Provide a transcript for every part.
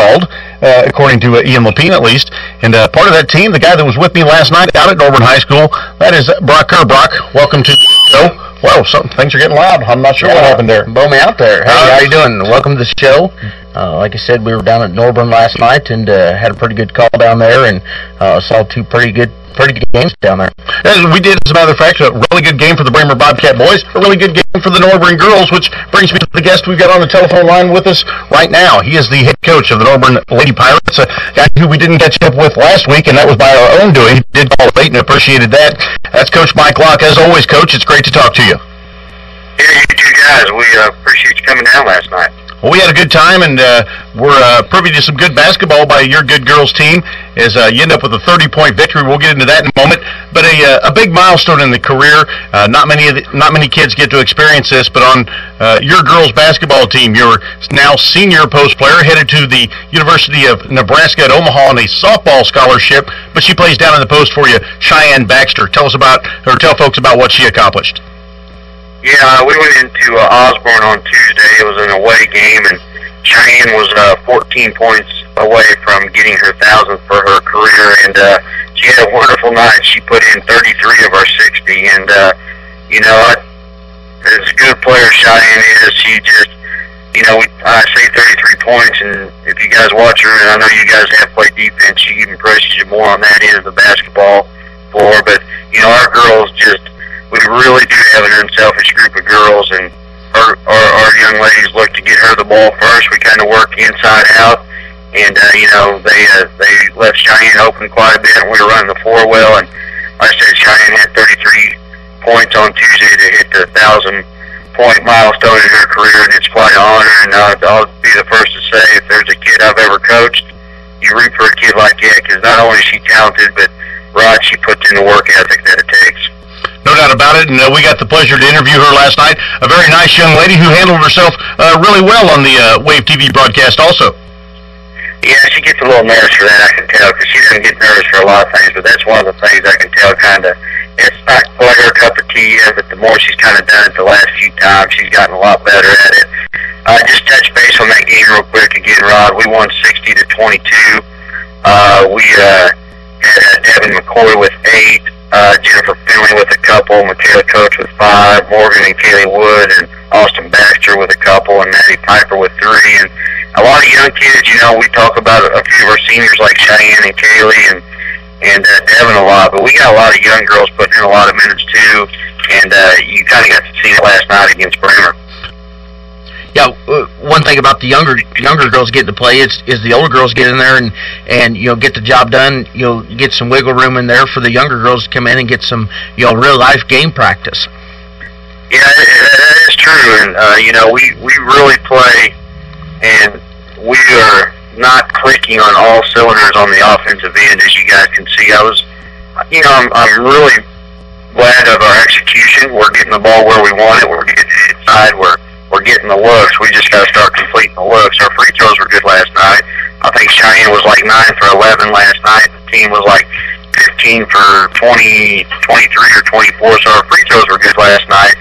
called, according to Ian Lapine at least. And part of that team, the guy that was with me last night out at Norburn High School, that is Brock Kerr. Brock, welcome to the show. Wow, things are getting loud. I'm not sure what happened there. Blow me out there. Hey, how you doing? Welcome to the show. Like I said, we were down at Norburn last night and had a pretty good call down there, and saw two pretty good games down there. As we did, as a matter of fact, a really good game for the Bramer Bobcat boys, a really good game for the Norburn girls, which brings me to the guest we've got on the telephone line with us right now. He is the head coach of the Norburn Lady Pirates, a guy who we didn't catch up with last week, and that was by our own doing. He did call late and appreciated that. That's Coach Mike Locke. As always, Coach, it's great to talk to you. Yeah, you two guys, we appreciate you coming down last night. Well, we had a good time, and we're privy to some good basketball by your good girls team as you end up with a 30-point victory. We'll get into that in a moment. But a big milestone in the career. Not many kids get to experience this, but on your girls basketball team, you're now senior post player, headed to the University of Nebraska at Omaha on a softball scholarship, but she plays down in the post for you, Cheyenne Baxter. Tell folks about what she accomplished. Yeah, we went into Osborne on Tuesday. It was an away game, and Cheyenne was 14 points away from getting her 1,000th for her career, and she had a wonderful night. She put in 33 of our 60, and, as a good player Cheyenne is, she just, I say 33 points, and if you guys watch her, and I know you guys have played defense, she even presses you more on that end of the basketball floor, but, our girls just, we really do have an unselfish group of girls, and our young ladies look to get her the ball first. We kind of work inside out, and they left Cheyenne open quite a bit, and we were running the floor well. And like I said, Cheyenne had 33 points on Tuesday to hit the 1,000-point milestone in her career, and it's quite an honor. And I'll be the first to say, if there's a kid I've ever coached, you root for a kid like that, because not only is she talented, but Rod, she puts in the work ethic that it takes. No doubt about it, and we got the pleasure to interview her last night. A very nice young lady who handled herself really well on the Wave TV broadcast also. Yeah, she gets a little nervous for that, I can tell, because she doesn't get nervous for a lot of things, but that's one of the things I can tell kind of. It's not quite her cup of tea yet, but the more she's kind of done it the last few times, she's gotten a lot better at it. Just touch base on that game real quick again, Rod. We won 60-22. We had Devin McCoy with 8. Jennifer Finley with a couple, Michaela Coach with 5, Morgan and Kaylee Wood, and Austin Baxter with a couple, and Maddie Piper with 3. And a lot of young kids, we talk about a few of our seniors like Cheyenne and Kaylee and Devin a lot, but we got a lot of young girls putting in a lot of minutes too, and you kind of got to see it last night against Bremer. Yeah, one thing about the younger girls getting to play is the older girls get in there and get the job done. Get some wiggle room in there for the younger girls to come in and get some real life game practice. Yeah, that is true, and we really play, and we are not clicking on all cylinders on the offensive end, as you guys can see. I'm really glad of our execution. We're getting the ball where we want it. We're getting it inside. We're getting the looks. We just got to start completing the looks. Our free throws were good last night. I think Cheyenne was like 9 for 11 last night. The team was like 15 for 20, 23 or 24. So our free throws were good last night.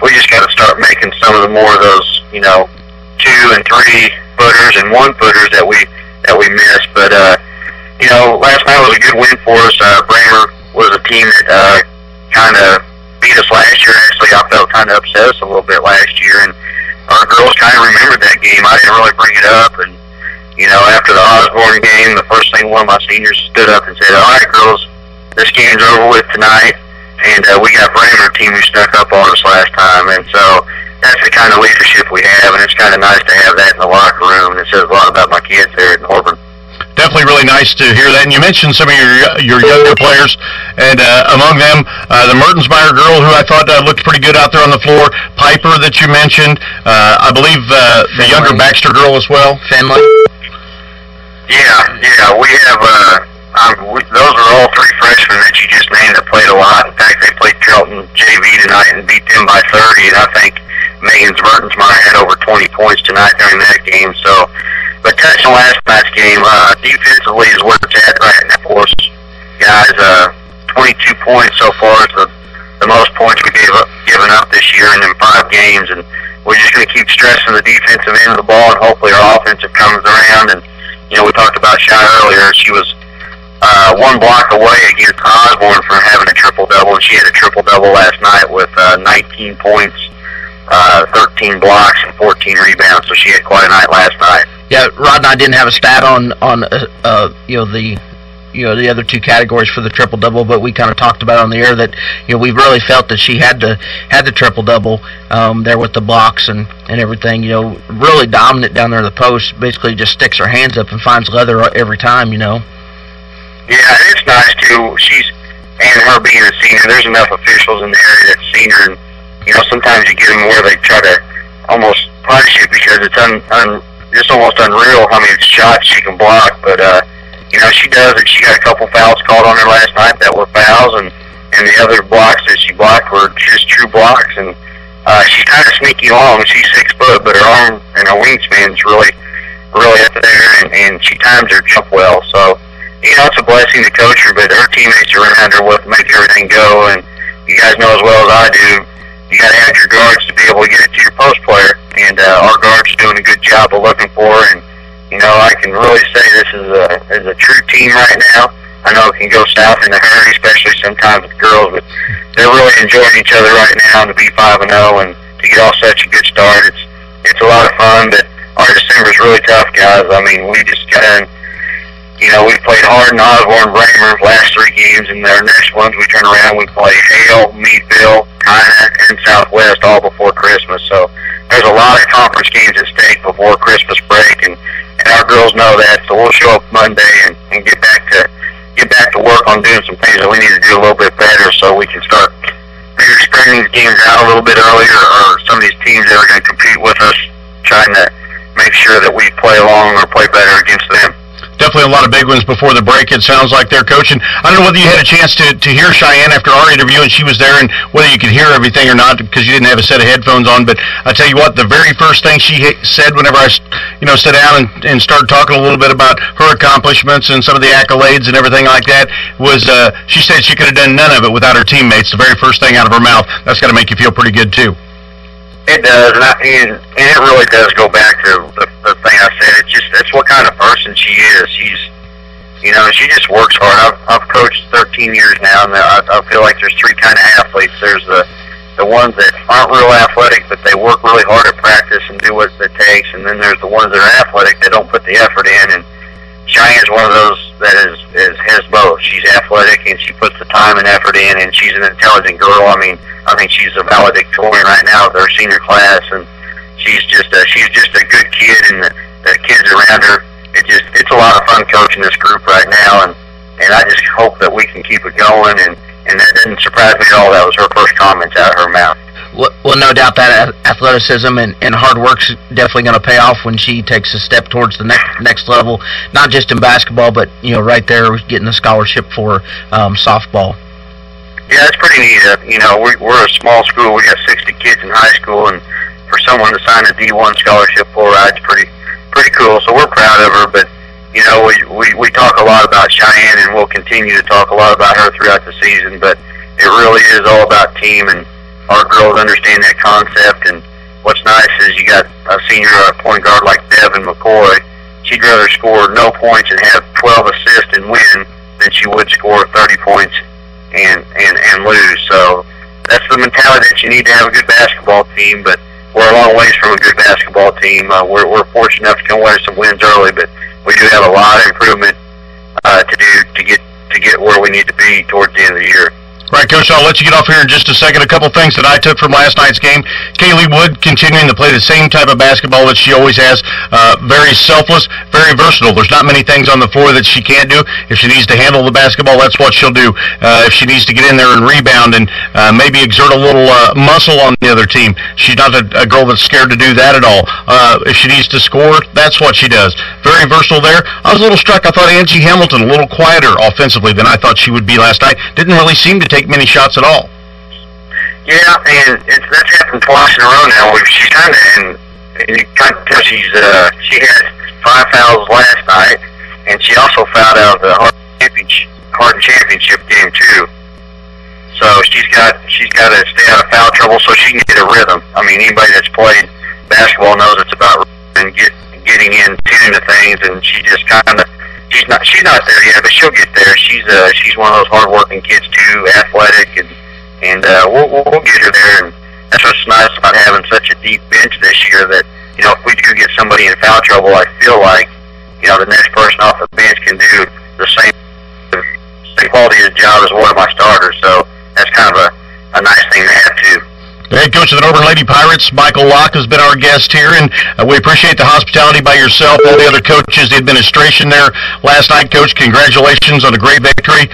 We just got to start making some of the more of those, 2 and 3 footers and 1 footers that we missed. But last night was a good win for us. Bremer was a team that kind of beat us last year. Actually, I felt kind of upset us a little bit last year, and our girls kind of remembered that game. I didn't really bring it up, and after the Osborne game, the first thing one of my seniors stood up and said, "All right, girls, this game's over with tonight, and we got Bremer team who snuck up on us last time." And so that's the kind of leadership we have, and it's kind of nice to have that in the locker room, and it says a lot about my kids there at Norburn. Definitely really nice to hear that. And you mentioned some of your younger players, and among them, the Mertensmeyer girl, who I thought looked pretty good out there on the floor. Piper, that you mentioned. I believe the younger Baxter girl as well. Finley. Yeah. We have those are all 3 freshmen that you just named that played a lot. In fact, they played Charlton JV tonight and beat them by 30. And I think Megan's Mertensmeyer had over 20 points tonight during that game. So. But touching last night's game, defensively is where it's at right now for us. Guys, 22 points so far is the most points we've given up this year in them 5 games. And we're just going to keep stressing the defensive end of the ball, and hopefully our offensive comes around. And, we talked about Shy earlier. She was one block away against Osborne from having a triple-double, and she had a triple-double last night with 19 points, 13 blocks, and 14 rebounds. So she had quite a night last night. Yeah, Rod and I didn't have a stat on the other two categories for the triple double, but we kind of talked about it on the air that we really felt that she had the triple double there with the blocks and everything. Really dominant down there in the post. Basically, just sticks her hands up and finds leather every time. Yeah, and it's nice too. And her being a senior, there's enough officials in the area that's senior, and sometimes you get them where they try to almost punish you because it's just almost unreal how many shots she can block, but. She does it. She got a couple fouls called on her last night that were fouls, and the other blocks that she blocked were just true blocks. And she's kind of sneaky long. She's 6 foot, but her arm and her wingspan's really, really up there, and she times her jump well. So, it's a blessing to coach her, but her teammates around her will make everything go. And you guys know as well as I do, you got to have your guards to be able to get it to your post player. And our guards are doing a good job of looking for her. And I can really say this is a true team right now. I know it can go south in a hurry, especially sometimes with girls, but they're really enjoying each other right now to be 5-0 and to get off such a good start. It's a lot of fun, but our December's really tough, guys. I mean, we just got in. We've played Hardin, Osborne, Bramer last 3 games, and our next ones we turn around, we play Hale, Meadville, Kinda, and Southwest all before Christmas. So there's a lot of conference games at stake before Christmas break, and our girls know that. So we'll show up Monday and get back to work on doing some things that we need to do a little bit better, so we can start maybe spreading these games out a little bit earlier, or some of these teams that are going to compete with us, trying to make sure that we play along or play better against them. Definitely a lot of big ones before the break, it sounds like they're coaching. I don't know whether you had a chance to hear Cheyenne after our interview, and she was there, and whether you could hear everything or not because you didn't have a set of headphones on. But I tell you what, the very first thing she said whenever I sat down and started talking a little bit about her accomplishments and some of the accolades and everything like that was she said she could have done none of it without her teammates. The very first thing out of her mouth. That's got to make you feel pretty good, too. It does, and it really does go back to the thing I said. It's what kind of person she is. She just works hard. I've coached 13 years now, and I feel like there's 3 kind of athletes. There's the ones that aren't real athletic, but they work really hard at practice and do what it takes, and then there's the ones that are athletic that don't put the effort in. And Cheyenne's one of those that has both. She's athletic and she puts the time and effort in, and she's an intelligent girl. I think she's a valedictorian right now with her senior class, and she's just a good kid, and the kids around her. It's a lot of fun coaching this group right now, and I just hope that we can keep it going. And that didn't surprise me at all. That was her first comments out of her mouth. Well, no doubt that athleticism and hard work's definitely going to pay off when she takes a step towards the next level, not just in basketball, but right there getting a scholarship for softball. Yeah, it's pretty neat. We're a small school. We got 60 kids in high school, and for someone to sign a D1 scholarship for her, it's pretty cool. So we're proud of her. But we talk a lot about Cheyenne, and we'll continue to talk a lot about her throughout the season. But it really is all about team, and our girls understand that concept. And what's nice is you got a senior point guard like Devin McCoy. She'd rather score no points and have 12 assists and win than she would score 30 points and lose. So that's the mentality that you need to have a good basketball team. But we're a long ways from a good basketball team. We're fortunate enough to come away with some wins early, but we do have a lot of improvement to do to get where we need to be towards the end of the year. Right, Coach, I'll let you get off here in just a second. A couple things that I took from last night's game. Kaylee Wood continuing to play the same type of basketball that she always has. Very selfless, very versatile. There's not many things on the floor that she can't do. If she needs to handle the basketball, that's what she'll do. If she needs to get in there and rebound and maybe exert a little muscle on the other team, she's not a girl that's scared to do that at all. If she needs to score, that's what she does. Very versatile there. I was a little struck. I thought Angie Hamilton a little quieter offensively than I thought she would be last night. Didn't really seem to take many shots at all. Yeah, and that's happened twice in a row now. She's kind of, and you kind of tell she had 5 fouls last night, and she also fouled out of the Hardin Championship game too. So she's got to stay out of foul trouble so she can get a rhythm. I mean, anybody that's played basketball knows it's about and getting in tune to things, and she's not there yet, but she'll get there. She's one of those hard-working kids too, athletic, and we'll get her there. And that's what's nice about having such a deep bench this year. That if we do get somebody in foul trouble, I feel like the next person off the bench can do the same quality of the job as one of my starters. So that's kind of a nice thing to have too. The head coach of the Northern Lady Pirates, Michael Locke, has been our guest here, and we appreciate the hospitality by yourself, all the other coaches, the administration there last night. Coach, congratulations on a great victory.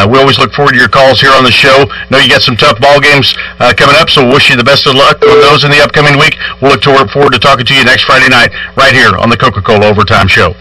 We always look forward to your calls here on the show. Know you got some tough ball games coming up, so we'll wish you the best of luck with those in the upcoming week. We'll look forward to talking to you next Friday night right here on the Coca-Cola Overtime Show.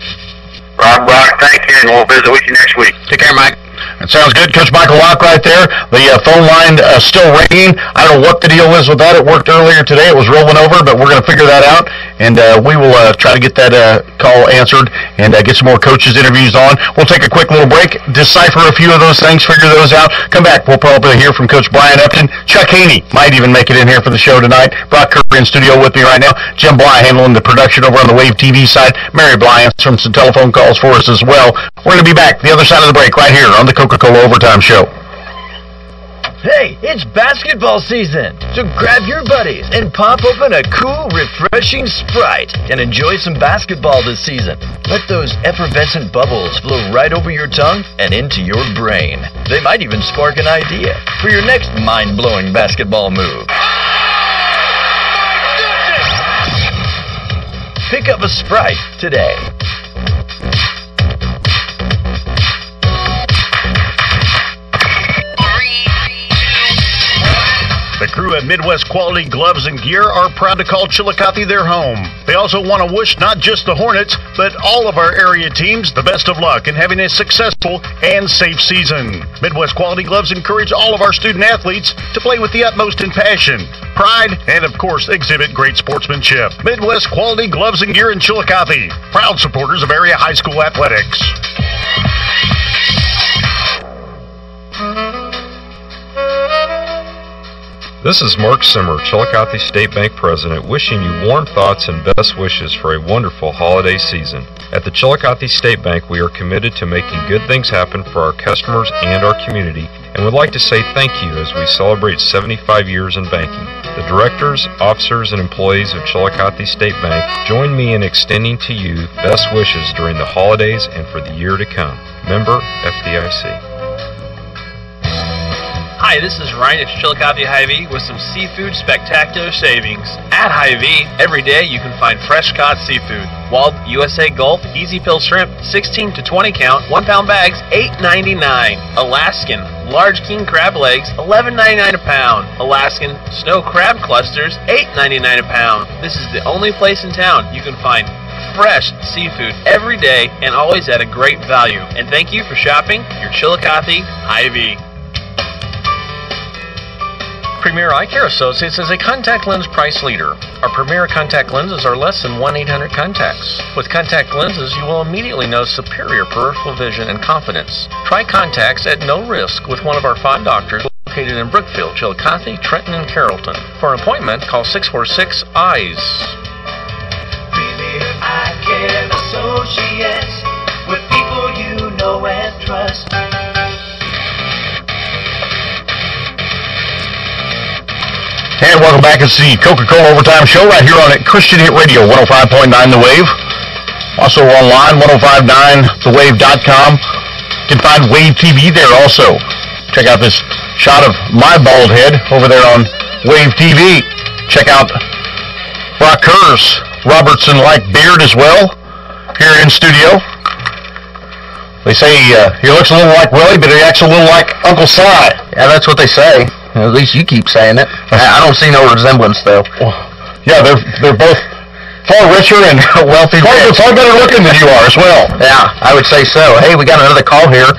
Rob, thank you, and we'll visit with you next week. Take care, Mike. That sounds good. Coach Michael Locke right there. The phone line still ringing. I don't know what the deal is with that. It worked earlier today. It was rolling over, but we're going to figure that out, and we will try to get that call answered and get some more coaches' interviews on. We'll take a quick little break, decipher a few of those things, figure those out. Come back. We'll probably hear from Coach Brian Upton. Chuck Haney might even make it in here for the show tonight. Brock Curry in studio with me right now. Jim Bly handling the production over on the Wave TV side. Mary Bly answering some telephone calls for us as well. We're going to be back the other side of the break right here on the Coca-Cola Overtime Show. Hey, it's basketball season, so grab your buddies and pop open a cool, refreshing Sprite and enjoy some basketball this season. Let those effervescent bubbles flow right over your tongue and into your brain. They might even spark an idea for your next mind-blowing basketball move. Pick up a Sprite today. The crew at Midwest Quality Gloves and Gear are proud to call Chillicothe their home. They also want to wish not just the Hornets, but all of our area teams the best of luck in having a successful and safe season. Midwest Quality Gloves encourage all of our student athletes to play with the utmost in passion, pride, and of course exhibit great sportsmanship. Midwest Quality Gloves and Gear in Chillicothe, proud supporters of area high school athletics. This is Mark Simmer, Chillicothe State Bank President, wishing you warm thoughts and best wishes for a wonderful holiday season. At the Chillicothe State Bank, we are committed to making good things happen for our customers and our community, and would like to say thank you as we celebrate 75 years in banking. The directors, officers, and employees of Chillicothe State Bank join me in extending to you best wishes during the holidays and for the year to come. Member FDIC. Hi, this is Ryan at Chillicothe Hy-Vee with some seafood spectacular savings. At Hy-Vee, every day you can find fresh-caught seafood. Wild USA Gulf Easy Pill Shrimp, 16 to 20 count, 1 pound bags, $8.99. Alaskan Large King Crab Legs, $11.99 a pound. Alaskan Snow Crab Clusters, $8.99 a pound. This is the only place in town you can find fresh seafood every day and always at a great value. And thank you for shopping your Chillicothe Hy-Vee. Premier Eye Care Associates is a contact lens price leader. Our Premier contact lenses are less than 1-800 contacts. With contact lenses, you will immediately know superior peripheral vision and confidence. Try contacts at no risk with one of our 5 doctors located in Brookfield, Chillicothe, Trenton, and Carrollton. For an appointment, call 646-EYES. Premier Eye Care Associates, with people you know and trust. And welcome back. It's the Coca-Cola Overtime Show right here on Christian Hit Radio, 105.9 The Wave. Also online, 1059thewave.com. You can find Wave TV there also. Check out this shot of my bald head over there on Wave TV. Check out Brock Kerr's Robertson-like beard as well here in studio. They say he looks a little like Willie, but he acts a little like Uncle Si. Yeah, that's what they say. At least you keep saying it. I don't see no resemblance, though. Well, yeah, they're both far richer and wealthy. Far better looking than you are as well. Yeah, I would say so. Hey, we got another call here.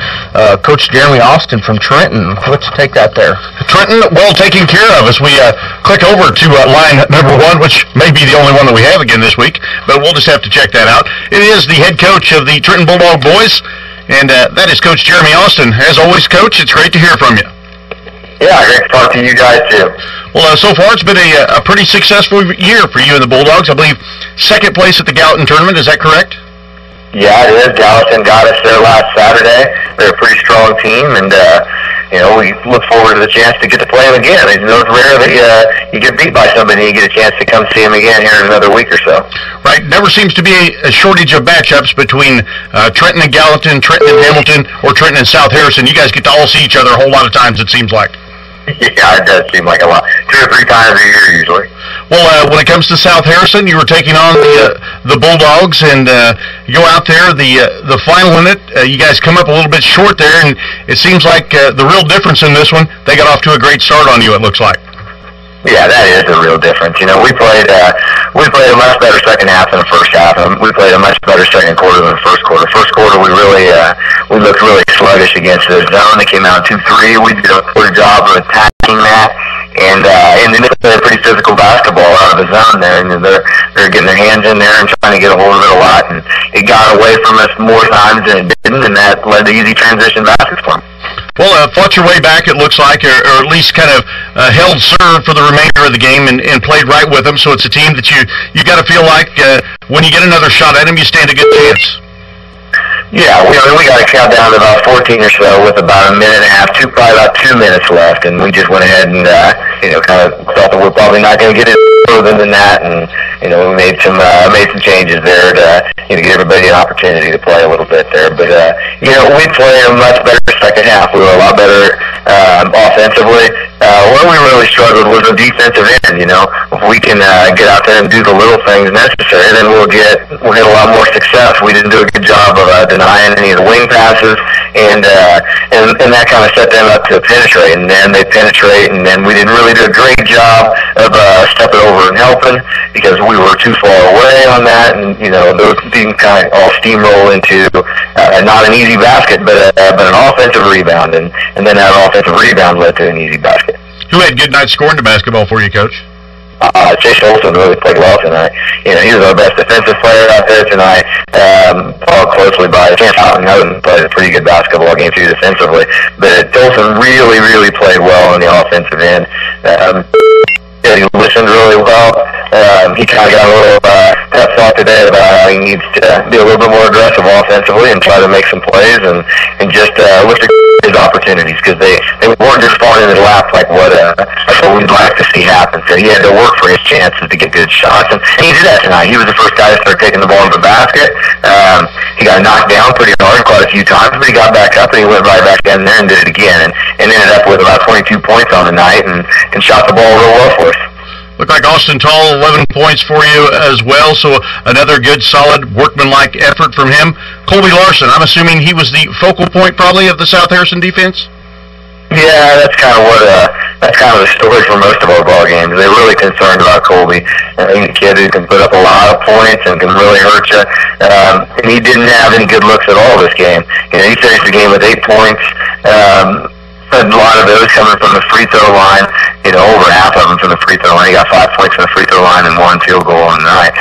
Coach Jeremy Austin from Trenton. Let's take that there. Trenton, well taken care of as we click over to line number 1, which may be the only one that we have again this week, but we'll just have to check that out. It is the head coach of the Trenton Bulldog boys, and that is Coach Jeremy Austin. As always, Coach, it's great to hear from you. Yeah, great to talk to you guys, too. Well, so far it's been a pretty successful year for you and the Bulldogs. I believe second place at the Gallatin tournament. Is that correct? Yeah, it is. Gallatin got us there last Saturday. They're a pretty strong team, and we look forward to the chance to get to play them again. It's rare that you get beat by somebody and you get a chance to come see them again here in another week or so. Right. Never seems to be a shortage of matchups between Trenton and Gallatin, Trenton and Hamilton, or Trenton and South Harrison. You guys get to all see each other a whole lot of times, it seems like. Yeah, it does seem like a lot. 2 or 3 times a year usually. Well, when it comes to South Harrison, you were taking on the Bulldogs, and you go out there, the final in it, you guys come up a little bit short there, and it seems like the real difference in this one, they got off to a great start on you, it looks like. Yeah, that is a real difference. We played a much better second half than the first half, and we played a much better second quarter than the first quarter. First quarter, we looked really sluggish against the zone. They came out 2-3. We did a good job of attacking that, and then they played a pretty physical basketball out of the zone there, and they're getting their hands in there and trying to get a hold of it a lot, and it got away from us more times than it didn't, and that led to easy transition baskets for them. Well, fought your way back, it looks like, or at least kind of held serve for the remainder of the game and played right with them. So it's a team that you got to feel like when you get another shot at them, you stand a good chance. Yeah, we got to count down to about 14 or so with about a minute and a half, probably about 2 minutes left, and we just went ahead and kind of thought that we're probably not going to get it further than that, and we made some changes there to give everybody an opportunity to play a little bit there. But we played a much better second half. We were a lot better offensively. Where we really struggled was the defensive end. If we can get out there and do the little things necessary, then we'll get a lot more success. We didn't do a good job of denying any of the wing passes, and that kind of set them up to penetrate. And then they penetrate, and then we didn't really do a great job of stepping over and helping because we were too far away on that. And those things kind of all steamroll into not an easy basket, but an offensive rebound, and then that offensive rebound led to an easy basket. Who had good night scoring the basketball for you, Coach? Chase Olson really played well tonight. He was our best defensive player out there tonight, followed closely by Chance Houghton played a pretty good basketball game too defensively. But Olson really, really played well on the offensive end. He listened really well. He kind of got a little pep talk today about how he needs to be a little bit more aggressive offensively and try to make some plays and just look at his opportunities because they weren't just falling in his lap like what we'd like to see happen. So he had to work for his chances to get good shots, and he did that tonight. He was the first guy to start taking the ball in the basket. He got knocked down pretty hard quite a few times, but he got back up and he went right back in there and did it again, and ended up with about 22 points on the night and shot the ball real well for us. Looked like Austin Tall, 11 points for you as well, so another good, solid, workmanlike effort from him. Colby Larson, I'm assuming he was the focal point probably of the South Harrison defense? Yeah, that's kind of the story for most of our ball games. They're really concerned about Colby. He's a kid who can put up a lot of points and can really hurt you. And he didn't have any good looks at all this game. He finished the game with 8 points. A lot of those coming from the free throw line, over half of them from the free throw line. He got 5 points from the free throw line and 1 field goal on the night.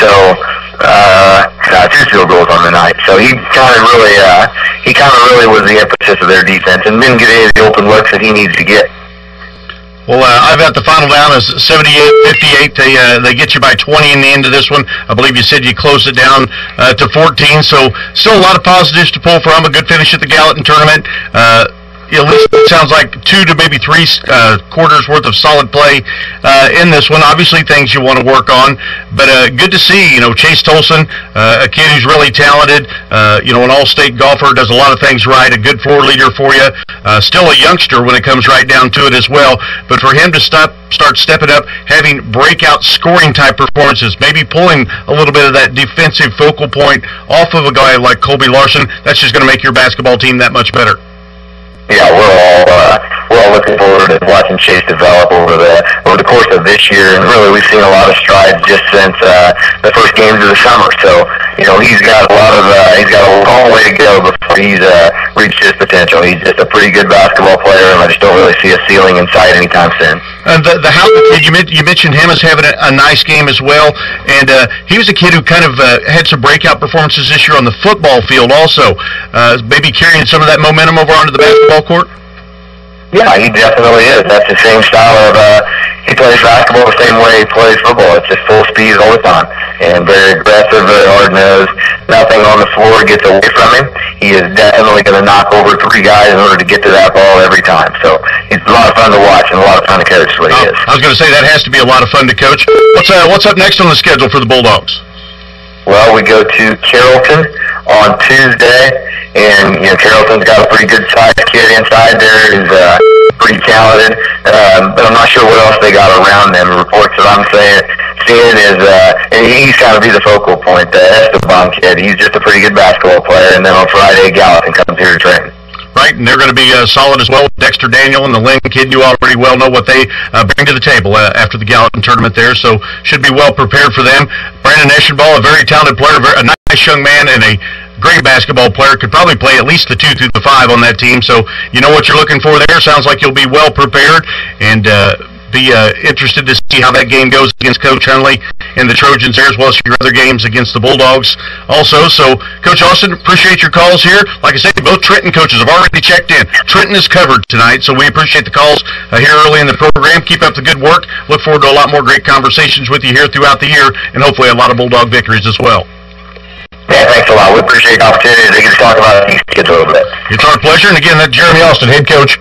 So, 2 field goals on the night. So he kind of really was the emphasis of their defense and didn't get any of the open looks that he needs to get. Well, I've got the final down as 78-58. They get you by 20 in the end of this one. I believe you said you closed it down to 14. So still a lot of positives to pull from. A good finish at the Gallatin tournament. At least it sounds like 2 to maybe 3 quarters worth of solid play in this one. Obviously things you want to work on, but good to see, Chase Tolson, a kid who's really talented, an all-state golfer, does a lot of things right, a good floor leader for you, still a youngster when it comes right down to it as well, but for him to start stepping up, having breakout scoring type performances, maybe pulling a little bit of that defensive focal point off of a guy like Colby Larson, that's just going to make your basketball team that much better. Yeah, we're all looking forward to watching Chase develop over the course of this year, and really we've seen a lot of strides just since the first games of the summer. So he's got a long way to go before he's reached his potential. He's just a pretty good basketball player, and I just don't really see a ceiling in sight anytime soon. The Houghton kid, you mentioned him as having a nice game as well, and he was a kid who kind of had some breakout performances this year on the football field also, maybe carrying some of that momentum over onto the basketball court? Yeah, he definitely is. That's the same style of, he plays basketball the same way he plays football. It's just full speed all the time. And very aggressive, very hard-nosed. Nothing on the floor gets away from him. He is definitely going to knock over 3 guys in order to get to that ball every time. So he's a lot of fun to watch and a lot of fun to coach is what he is. I was going to say that has to be a lot of fun to coach. What's up next on the schedule for the Bulldogs? Well, we go to Carrollton on Tuesday, and Carrollton's got a pretty good sized kid inside there. He's pretty talented, but I'm not sure what else they got around them. The reports that I'm seeing is he's kind of be the focal point. The Esteban kid, he's just a pretty good basketball player. And then on Friday, Gallatin comes here to train. Right, and they're going to be solid as well. Dexter Daniel and the Lynn kid, you already well know what they bring to the table after the Gallatin tournament there, so should be well prepared for them. Brandon Eschenball, a very talented player, a nice young man, and a great basketball player. Could probably play at least the 2 through the 5 on that team, so you know what you're looking for there. Sounds like you'll be well prepared, and be interested to see how that game goes against Coach Hunley and the Trojans there, as well as your other games against the Bulldogs also. So, Coach Austin, appreciate your calls here. Like I said, both Trenton coaches have already checked in. Trenton is covered tonight, so we appreciate the calls here early in the program. Keep up the good work. Look forward to a lot more great conversations with you here throughout the year, and hopefully a lot of Bulldog victories as well. Yeah, thanks a lot. We appreciate the opportunity to get to talk about these kids a little bit. It's our pleasure. And again, that's Jeremy Austin, head coach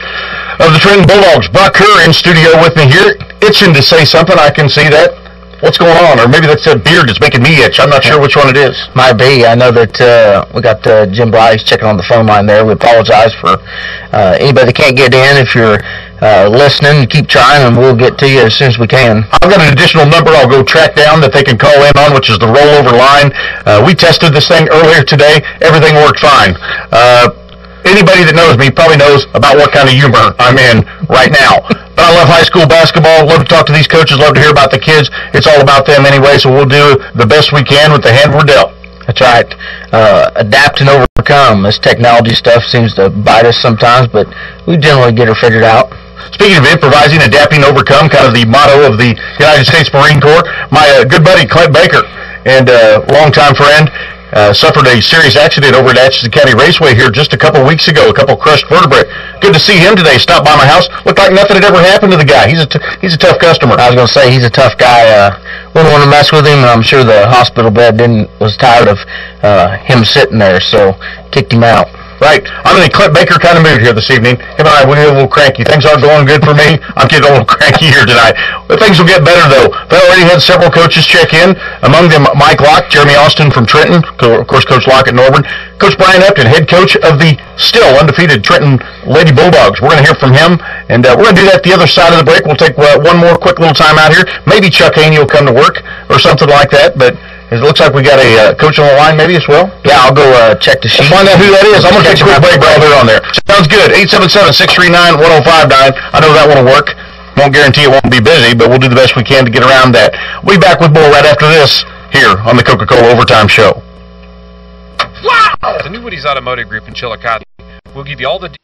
of the Trenton Bulldogs. Brock Kerr in studio with me here, itching to say something. I can see that. What's going on? Or maybe that's a beard that's making me itch. I'm not sure which one it is. Might be. I know that we got Jim Blythe checking on the phone line there. We apologize for anybody that can't get in. If you're listening, keep trying, and we'll get to you as soon as we can. I've got an additional number I'll go track down that they can call in on, which is the rollover line. We tested this thing earlier today. Everything worked fine. Anybody that knows me probably knows about what kind of humor I'm in right now. But I love high school basketball. Love to talk to these coaches. Love to hear about the kids. It's all about them anyway, so we'll do the best we can with the hand we're dealt. That's right. Adapt and overcome. This technology stuff seems to bite us sometimes, but we generally get her figured out. Speaking of improvising, adapting, overcome, kind of the motto of the United States Marine Corps, my good buddy Clint Baker and longtime friend suffered a serious accident over at Atchison County Raceway here just a couple weeks ago, a couple crushed vertebrae. Good to see him today. Stopped by my house. Looked like nothing had ever happened to the guy. He's a tough customer. I was going to say, he's a tough guy. Wouldn't want to mess with him, and I'm sure the hospital bed was tired of him sitting there, so kicked him out. Right. I'm in a Clint Baker kind of mood here this evening. Him and I, we're a little cranky. Things aren't going good for me. I'm getting a little cranky here tonight. But things will get better, though. They already had several coaches check in. Among them, Mike Locke, Jeremy Austin from Trenton, of course, Coach Locke at Norburn. Coach Brian Upton, head coach of the still undefeated Trenton Lady Bulldogs. We're going to hear from him, and we're going to do that the other side of the break. We'll take one more quick little time out here. Maybe Chuck Haney will come to work or something like that, but it looks like we got a coach on the line maybe as well. Yeah, I'll go check the sheet. Find out who that is. I'm going to take a quick break while they're on there. Sounds good. 877-639-1059. I know that one will work. Won't guarantee it won't be busy, but we'll do the best we can to get around that. We'll be back with more right after this here on the Coca-Cola Overtime Show. Wow! The New Woody's Automotive Group in Chillicothe will give you all the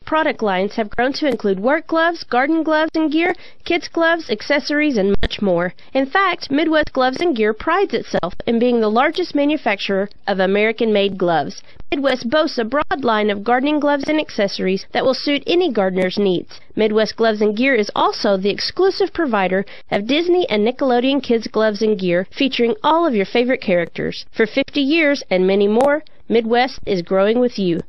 product lines have grown to include work gloves, garden gloves and gear, kids gloves, accessories, and much more. In fact, Midwest Gloves and Gear prides itself in being the largest manufacturer of American-made gloves. Midwest boasts a broad line of gardening gloves and accessories that will suit any gardener's needs. Midwest Gloves and Gear is also the exclusive provider of Disney and Nickelodeon kids gloves and gear featuring all of your favorite characters. For 50 years and many more, Midwest is growing with you.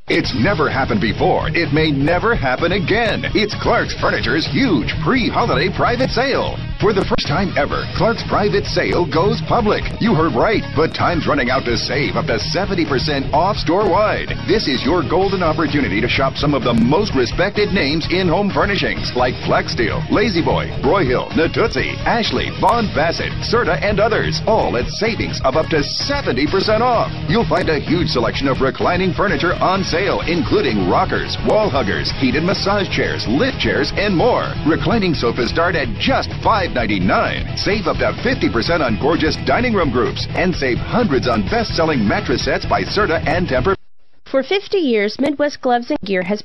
It's never happened before. It may never happen again. It's Clark's Furniture's huge pre-holiday private sale. For the first time ever, Clark's private sale goes public. You heard right, but time's running out to save up to 70% off store-wide. This is your golden opportunity to shop some of the most respected names in home furnishings, like Flexsteel, La-Z-Boy, Broyhill, Natuzzi, Ashley, Von Bassett, Serta, and others, all at savings of up to 70% off. You'll find a huge selection of reclining furniture on sale, including rockers, wall huggers, heated massage chairs, lift chairs, and more. Reclining sofas start at just $5.99. Save up to 50% on gorgeous dining room groups, and save hundreds on best-selling mattress sets by Serta and Tempur. For 50 years, Midwest Gloves and Gear has...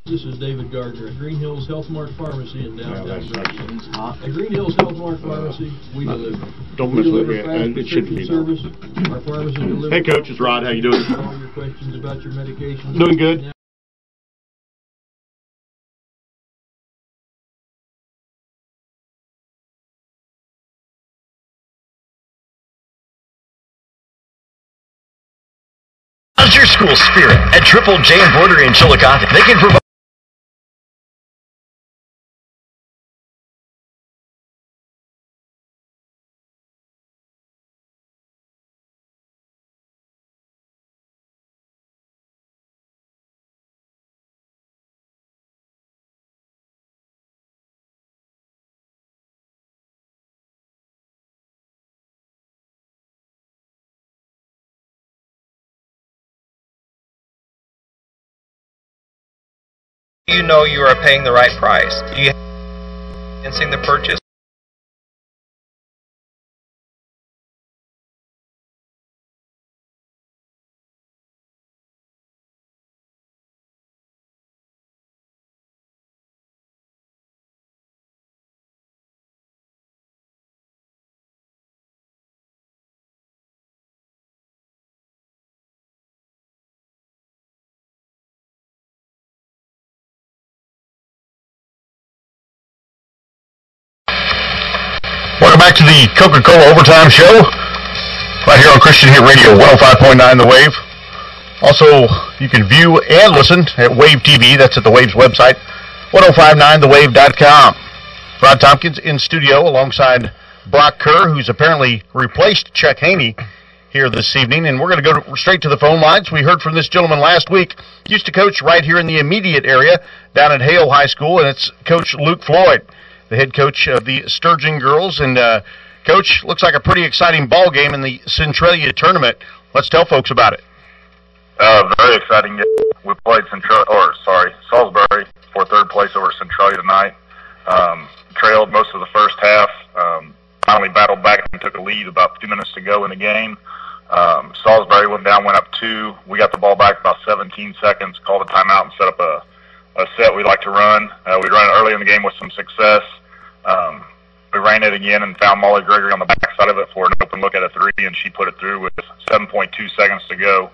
This is David Gardner at Green Hills Health Mart Pharmacy in downtown Green. At Green Hills Health Mart Pharmacy, we deliver. Don't we miss deliver it. fast It should prescription be. service. Our pharmacy delivers. Hey, Coach, it's Rod. How you doing? All your questions about your medications. Doing good. How's your school spirit at Triple J Embroidery in Chillicothe? They can provide you know you are paying the right price? Do you financing the purchase? Welcome back to the Coca-Cola Overtime Show, right here on Christian Hit Radio, 105.9 The Wave. Also, you can view and listen at Wave TV. That's at the Wave's website, 1059thewave.com. Rod Tompkins in studio alongside Brock Kerr, who's apparently replaced Chuck Haney here this evening. And we're going to go straight to the phone lines. We heard from this gentleman last week. Used to coach right here in the immediate area down at Hale High School, and it's Coach Luke Floyd, the head coach of the Sturgeon girls. And, Coach, looks like a pretty exciting ball game in the Centralia tournament. Let's tell folks about it. Very exciting game. We played Salisbury for third place over Centralia tonight. Trailed most of the first half. Finally battled back and took a lead about 2 minutes to go in the game. Salisbury went up 2. We got the ball back about 17 seconds, called a timeout, and set up a set we'd like to run. We ran it early in the game with some success. We ran it again and found Molly Gregory on the back side of it for an open look at a 3, and she put it through with 7.2 seconds to go.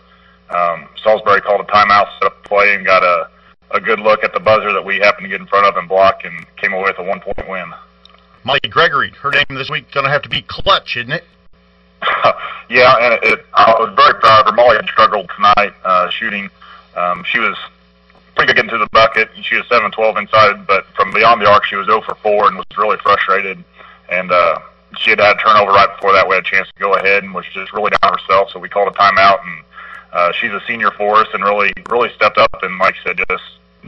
Salisbury called a timeout, set up the play, and got a good look at the buzzer that we happened to get in front of and block, and came away with a 1-point win. Molly Gregory, her name this week going to have to be clutch, isn't it? Yeah, and I was very proud of her. Molly had struggled tonight shooting. She was pretty good getting to the bucket. She was 7-12 inside, but from beyond the arc, she was 0 for 4 and was really frustrated. And she had a turnover right before that. We had a chance to go ahead and was just really down on herself, so we called a timeout. And she's a senior for us and really stepped up and, like I said,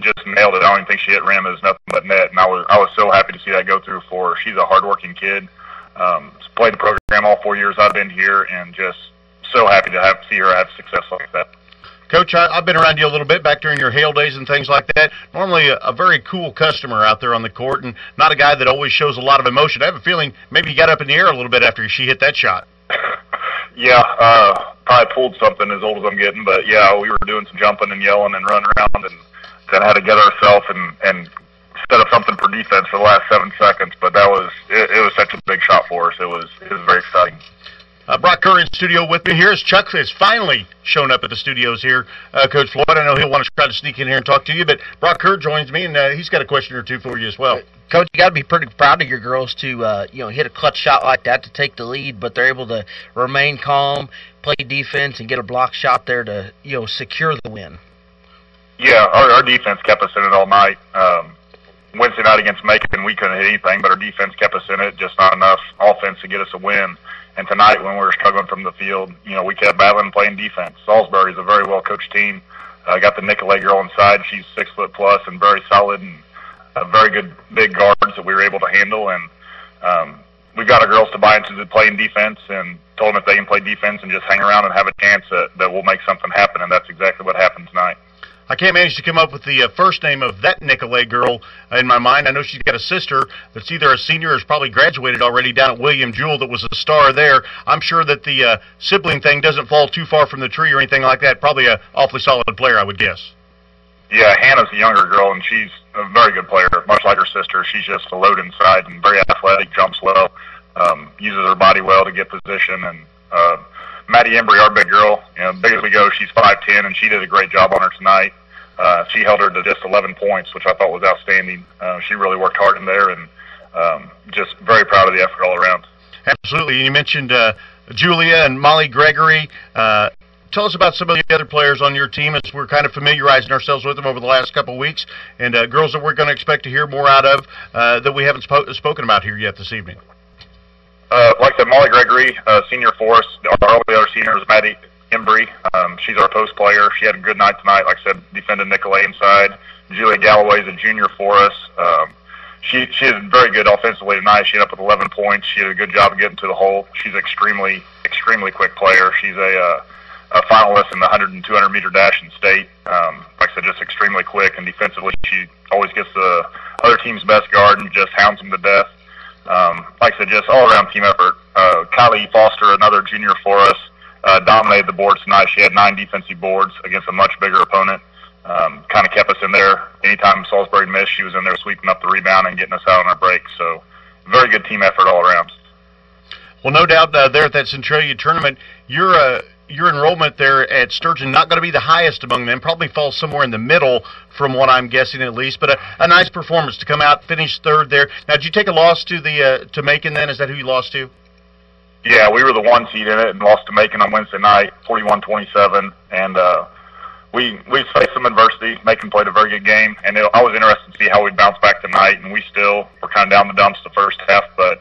just nailed it. I don't even think she hit rim. It was nothing but net, and I was so happy to see that go through for her. She's a hardworking kid. Played the program all 4 years I've been here, and just so happy to see her have success like that. Coach, I've been around you a little bit back during your Hale days and things like that. Normally a very cool customer out there on the court, and not a guy that always shows a lot of emotion. I have a feeling maybe you got up in the air a little bit after she hit that shot. Yeah, probably pulled something as old as I'm getting, but yeah, we were doing some jumping and yelling and running around and kind of had to get ourselves and set up something for defense for the last 7 seconds. But it was such a big shot for us. It was very exciting. Brock Kerr in studio with me here as Chuck has finally shown up at the studios here. Coach Floyd, I know he'll want to try to sneak in here and talk to you, but Brock Kerr joins me, and he's got a question or two for you as well. Coach, you got to be pretty proud of your girls to hit a clutch shot like that to take the lead, but they're able to remain calm, play defense, and get a block shot there to secure the win. Yeah, our defense kept us in it all night. Wednesday night against Macon, we couldn't hit anything, but our defense kept us in it, just not enough offense to get us a win. And tonight, when we were struggling from the field, we kept battling and playing defense. Salisbury's a very well-coached team. Got the Nicolay girl inside. She's 6 foot+ and very solid, and very good big guards that we were able to handle. And we got our girls to buy into the playing defense and told them if they can play defense and just hang around and have a chance that we'll make something happen, and that's exactly what happened tonight. I can't manage to come up with the first name of that Nicolay girl in my mind. I know she's got a sister that's either a senior or has probably graduated already down at William Jewell that was a star there. I'm sure that the sibling thing doesn't fall too far from the tree or anything like that. Probably a awfully solid player, I would guess. Yeah, Hannah's a younger girl, and she's a very good player, much like her sister. She's just a load inside and very athletic, jumps well, uses her body well to get position. And Maddie Embry, our big girl, big as we go, she's 5'10", and she did a great job on her tonight. She held her to just 11 points, which I thought was outstanding. She really worked hard in there, and just very proud of the effort all around. Absolutely. You mentioned Julia and Molly Gregory. Tell us about some of the other players on your team as we're kind of familiarizing ourselves with them over the last couple of weeks, and girls that we're going to expect to hear more out of that we haven't spoken about here yet this evening. Like I said, Molly Gregory, senior for us. Our only other senior is Maddie Embry. She's our post player. She had a good night tonight. Like I said, defended Nicolay inside. Julia Galloway is a junior for us. She is very good offensively tonight. She ended up with 11 points. She did a good job of getting to the hole. She's an extremely quick player. She's a finalist in the 100 and 200 meter dash in state. Like I said, just extremely quick, and defensively she always gets the other team's best guard and just hounds them to death. Like I said, just all-around team effort. Kylie Foster, another junior for us, dominated the boards tonight. She had 9 defensive boards against a much bigger opponent. Kind of kept us in there. Anytime Salisbury missed, she was in there sweeping up the rebound and getting us out on our break. So very good team effort all around. Well, no doubt there at that Centralia tournament, your enrollment there at Sturgeon not going to be the highest among them, probably falls somewhere in the middle from what I'm guessing at least, but a nice performance to come out, finish third there. Now, did you take a loss to Macon then? Is that who you lost to? Yeah, we were the 1 seed in it and lost to Macon on Wednesday night, 41-27, and we faced some adversity. Macon played a very good game, and I was interested to see how we'd bounce back tonight, and we still were kind of down the dumps the first half, but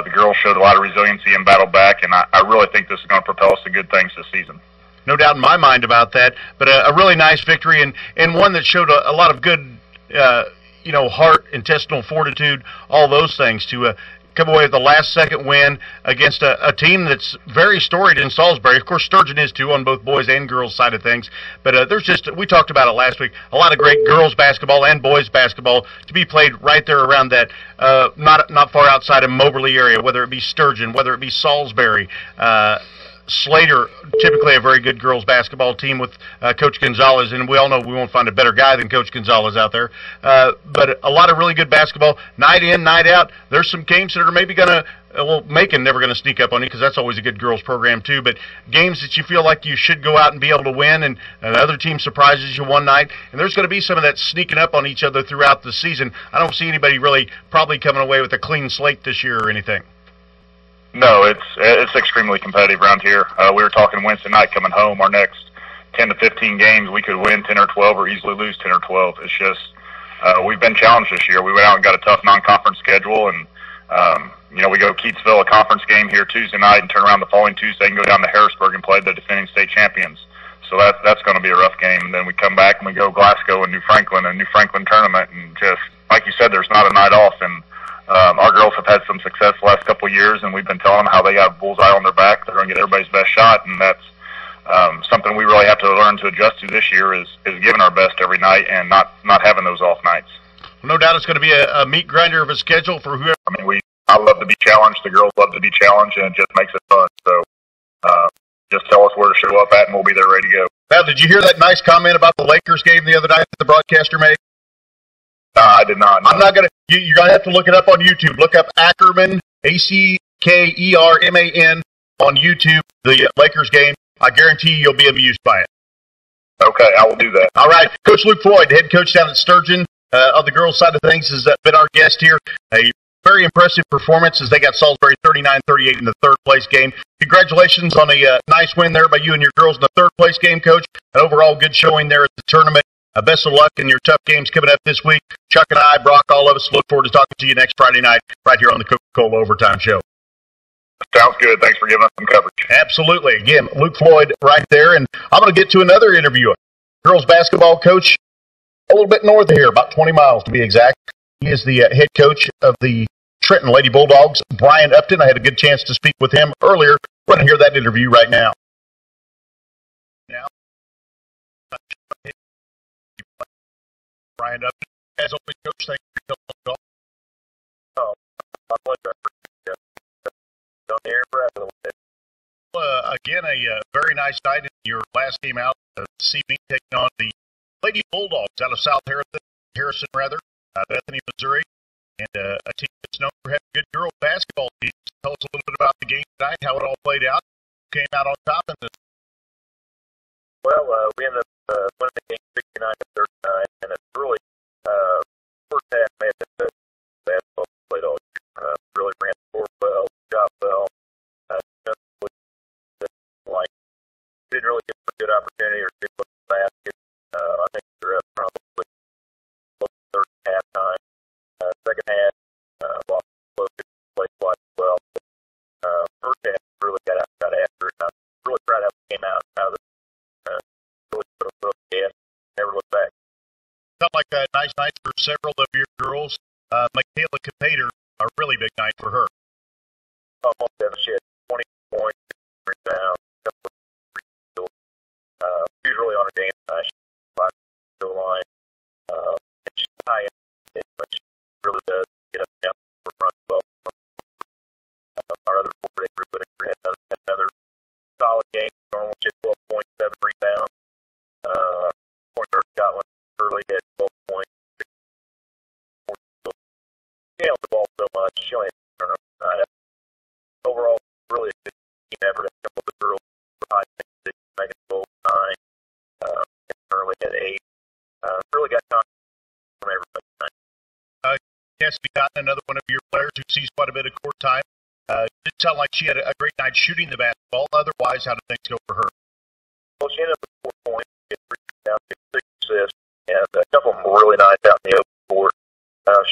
the girls showed a lot of resiliency and battled back, and I really think this is going to propel us to good things this season. No doubt in my mind about that, but a really nice victory and one that showed a lot of good, heart, intestinal fortitude, all those things to come away with the last-second win against a team that's very storied in Salisbury. Of course, Sturgeon is too on both boys and girls side of things, but we talked about it last week, a lot of great girls basketball and boys basketball to be played right there around that, not far outside of Moberly area, whether it be Sturgeon, whether it be Salisbury, Slater, typically a very good girls basketball team with Coach Gonzalez, and we all know we won't find a better guy than Coach Gonzalez out there. But a lot of really good basketball, night in, night out. There's some games that are maybe going to, Macon never going to sneak up on you because that's always a good girls program too, but games that you feel like you should go out and be able to win, and another team surprises you one night, and there's going to be some of that sneaking up on each other throughout the season. I don't see anybody really probably coming away with a clean slate this year or anything. No, it's extremely competitive around here. We were talking Wednesday night coming home, our next 10 to 15 games, we could win 10 or 12 or easily lose 10 or 12. It's just, we've been challenged this year. We went out and got a tough non-conference schedule, and, we go Keatsville, a conference game here Tuesday night, and turn around the following Tuesday and go down to Harrisburg and play the defending state champions. So that's going to be a rough game. And then we come back and we go Glasgow and New Franklin tournament, and just, like you said, there's not a night off, and our girls have had some success the last couple of years, and we've been telling them how they got a bullseye on their back. They're going to get everybody's best shot, and that's something we really have to learn to adjust to this year is giving our best every night and not having those off nights. Well, no doubt it's going to be a meat grinder of a schedule for whoever. I love to be challenged. The girls love to be challenged, and it just makes it fun. So just tell us where to show up at, and we'll be there ready to go. Now, did you hear that nice comment about the Lakers game the other night that the broadcaster made? No, I did not. No. I'm not going to. You're going to have to look it up on YouTube. Look up Ackerman, Ackerman, on YouTube the Lakers game. I guarantee you'll be amused by it. Okay, I will do that. All right. Coach Luke Floyd, head coach down at Sturgeon on the girls' side of things, has been our guest here. A very impressive performance as they got Salisbury 39-38 in the third-place game. Congratulations on a nice win there by you and your girls in the third-place game, Coach. An overall good showing there at the tournament. Best of luck in your tough games coming up this week. Chuck and I, Brock, all of us look forward to talking to you next Friday night right here on the Coca-Cola Overtime Show. Sounds good. Thanks for giving us some coverage. Absolutely. Again, Luke Floyd right there. And I'm going to get to another interview. Girls basketball coach a little bit north of here, about 20 miles to be exact. He is the head coach of the Trenton Lady Bulldogs, Brian Upton. I had a good chance to speak with him earlier. We're going to hear that interview right now. Brian Upton, as always, Coach, thank you for coming on. Oh, my pleasure. Again, a very nice night in your last game out this evening, taking on the Lady Bulldogs out of South Harrison, Bethany, Missouri, and a team that's known for having good girl basketball teams. Tell us a little bit about the game tonight, how it all played out. Came out on top in the. Well, we ended up winning the game 69-39, and it's really first half made the basketball played all year. Really ran the floor well, shot well. Like didn't really get a good opportunity or good look at the basket. I think they're up probably third halftime. Second half, lost played quite well. First half really got after it. I really tried to help the game out of the really put a foot in, never looked back. Felt like a nice night for several of your girls. Michaela Capater, a really big night for her. Almost she had 20 points, rebounds. She's really on her game tonight. She's on the line. And she's high end, but she really does get up down for front well. Our other forward had another solid game. Normal, she had 12 points, 7 rebounds. Point guard Scotland early had 12 points. She held the ball so much. She only had to turn up tonight. Overall, really a good team effort. A couple of the girls were high, making goal 9. Early at 8. Really got confidence from everybody tonight. Yes, we got another one of your players who sees quite a bit of court time. It sounded like she had a great night shooting the basketball. Otherwise, how did things go for her? Well, she ended up with 4 points, 3 down, 6 assists, and a couple of them were really nice out in the open court.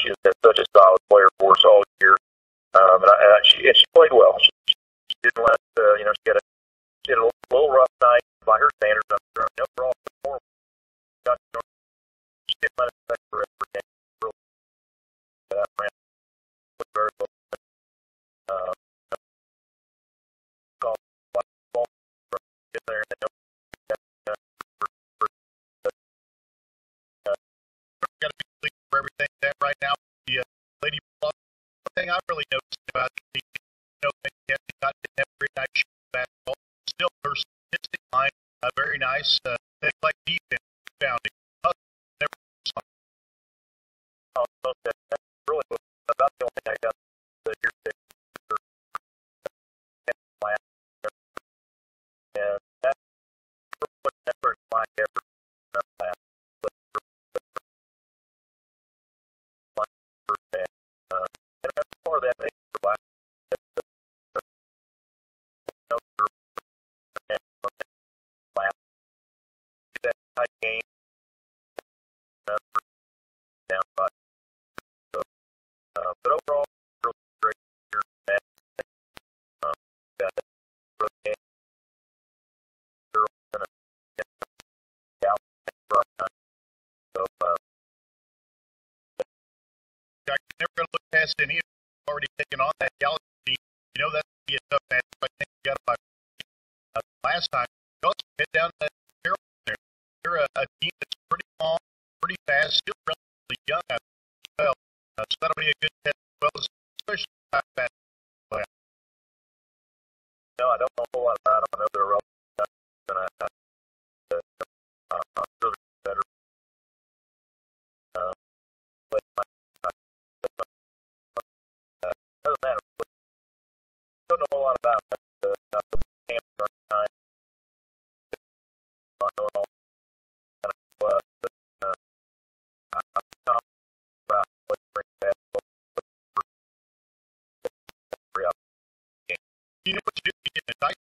She has been such a solid player for us all year. She played well. She didn't let, she had a little rough night by her standards. I'm sure. Overall, she didn't let it affect her every game. Ran very well. Get there and got to be pleased for everything that right now. The Lady Bulldogs. One thing I really noticed about the team, they got to have a great night shooting basketball. Still, her statistic line, very nice. They like defense, rebounding. That's really about the only thing I got to hear. And that's what effort my effort. And as part of that, they provide that high game down by. But overall, really great year. Got a game. You're never going to look past any of them already taken on that Galaxy team. That's going to be a tough match. I think you got about last time. You also head down to Carroll there. They're a team that's pretty long, pretty fast, still relatively young as well. So that'll be a good test as well, especially fast. No, I don't know a whole lot about them. I know they're relatively young, and I'm sure they're better. But other than that, I don't know a whole lot about them.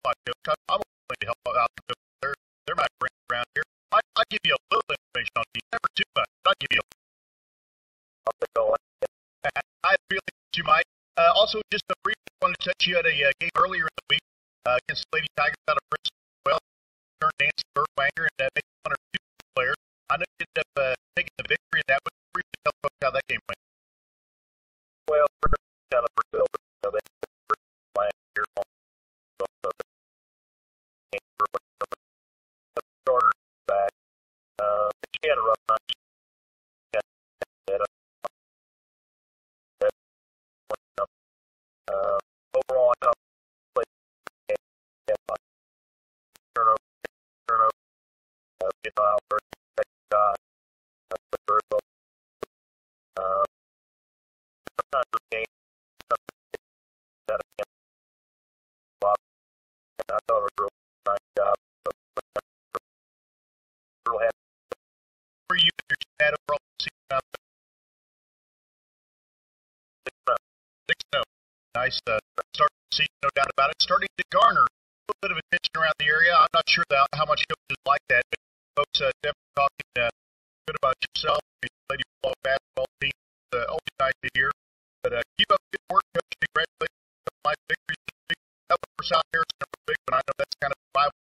Coach. I'm willing to help out. They're my friends around here. I'll give you a little information on these. Never too much. I'll give you a I feel that you might. Also, just a brief one to touch. You had a game earlier in the week against the Lady Tigers out of Princeton. Well, turned Nancy Bergwanger and maybe one or two players. I know you ended up taking the victory, and that was briefly tell folks how that game went. Well, we're kind of rebuilt. They last year on the starter back. She had a rough night. Overall, I played turnover, I'll first shot, very well. Sometimes the game, that I thought it was a real nice job. Real happy. For you and your dad overall season out there? 6-0. Nice start to the season, no doubt about it. Starting to garner a little bit of attention around the area. I'm not sure how much coaches like that, but folks definitely talking good about yourself, lady football, basketball team. Always nice to hear. But keep up good work, Coach. Congratulations on my victory this week. That was for South Harrison, big, but I know that's kind of a Bible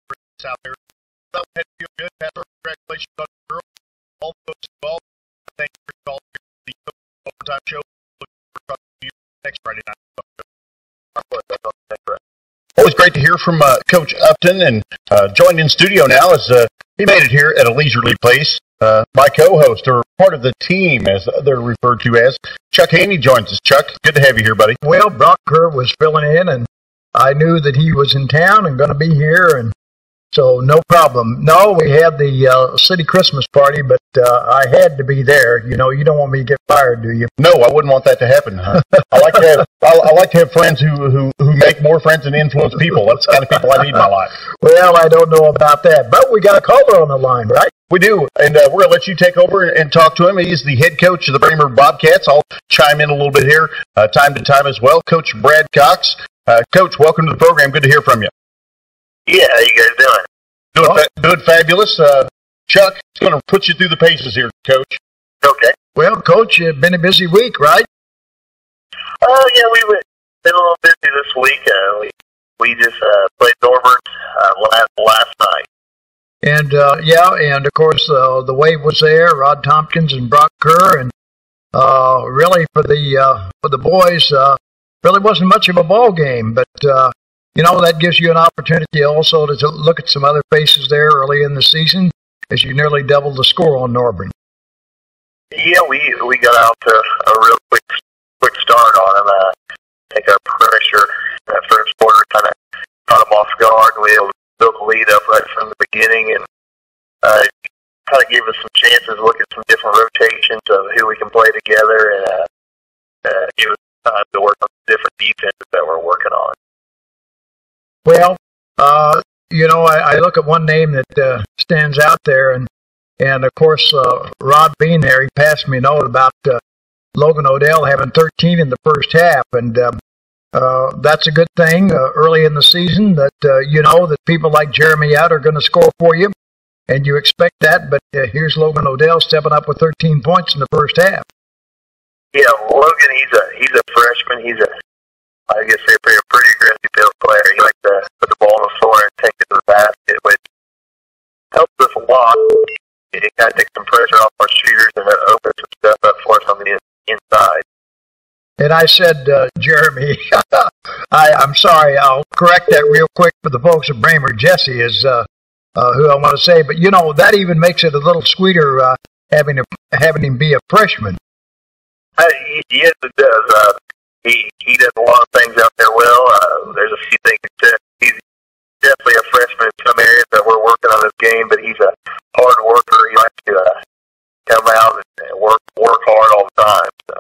for South Harrison. That one had to feel good. Pastor, congratulations on the girls. All folks involved. Thank you for calling the Overtime Show. Looking for talking to you next Friday night. Always great to hear from Coach Upton, and joined in studio now as he made it here at a leisurely pace. My co-host, or part of the team, as they're referred to as, Chuck Haney joins us. Chuck, good to have you here, buddy. Well, Brock Kerr was filling in, and I knew that he was in town and going to be here, and so no problem. No, we had the city Christmas party, but I had to be there. You know, you don't want me to get fired, do you? No, I wouldn't want that to happen. Huh? I like to have friends who make more friends and influence people. That's the kind of people I need in my life. Well, I don't know about that, but we got a caller on the line, right? We do, and we're going to let you take over and talk to him. He's the head coach of the Bramer Bobcats. I'll chime in a little bit here, time to time as well. Coach Brad Cox. Coach, welcome to the program. Good to hear from you. Yeah, how you guys doing? Doing fabulous. Chuck, it's going to put you through the paces here, Coach. Okay. Well, Coach, it's been a busy week, right? Yeah, we've been a little busy this week. We just played Norburn last night. And, and of course, the wave was there, Rod Tompkins and Brock Kerr, and really for the boys, really wasn't much of a ball game, but you know, that gives you an opportunity also to look at some other faces there early in the season, as you nearly doubled the score on Norburn. Yeah, we got out to a real quick start on them. I think our pressure in that first quarter kind of caught them off guard, and we were able to build the lead up right from the beginning, and kind of gave us some chances to look at some different rotations of who we can play together, and give us time to work on different defenses that we're working on. Well, you know, I look at one name that stands out there, and of course, Rod being there, he passed me a note about Logan Odell having 13 in the first half, and that's a good thing early in the season that you know that people like Jeremy Out are going to score for you, and you expect that, but here's Logan Odell stepping up with 13 points in the first half. Yeah, Logan, he's a freshman. I guess they're a pretty aggressive field player. He likes to put the ball on the floor and take it to the basket, which helps us a lot. It kind of takes some pressure off our shooters, and that opens some stuff up for us on the inside. And I said, Jeremy, I'm sorry, I'll correct that real quick for the folks at Bramer. Jesse is who I want to say, but you know, that even makes it a little sweeter having him be a freshman. Yes, it does. He does a lot of things out there well. There's a few things that he's definitely a freshman in some areas that we're working on this game, but he's a hard worker. He likes to come out and work hard all the time. So.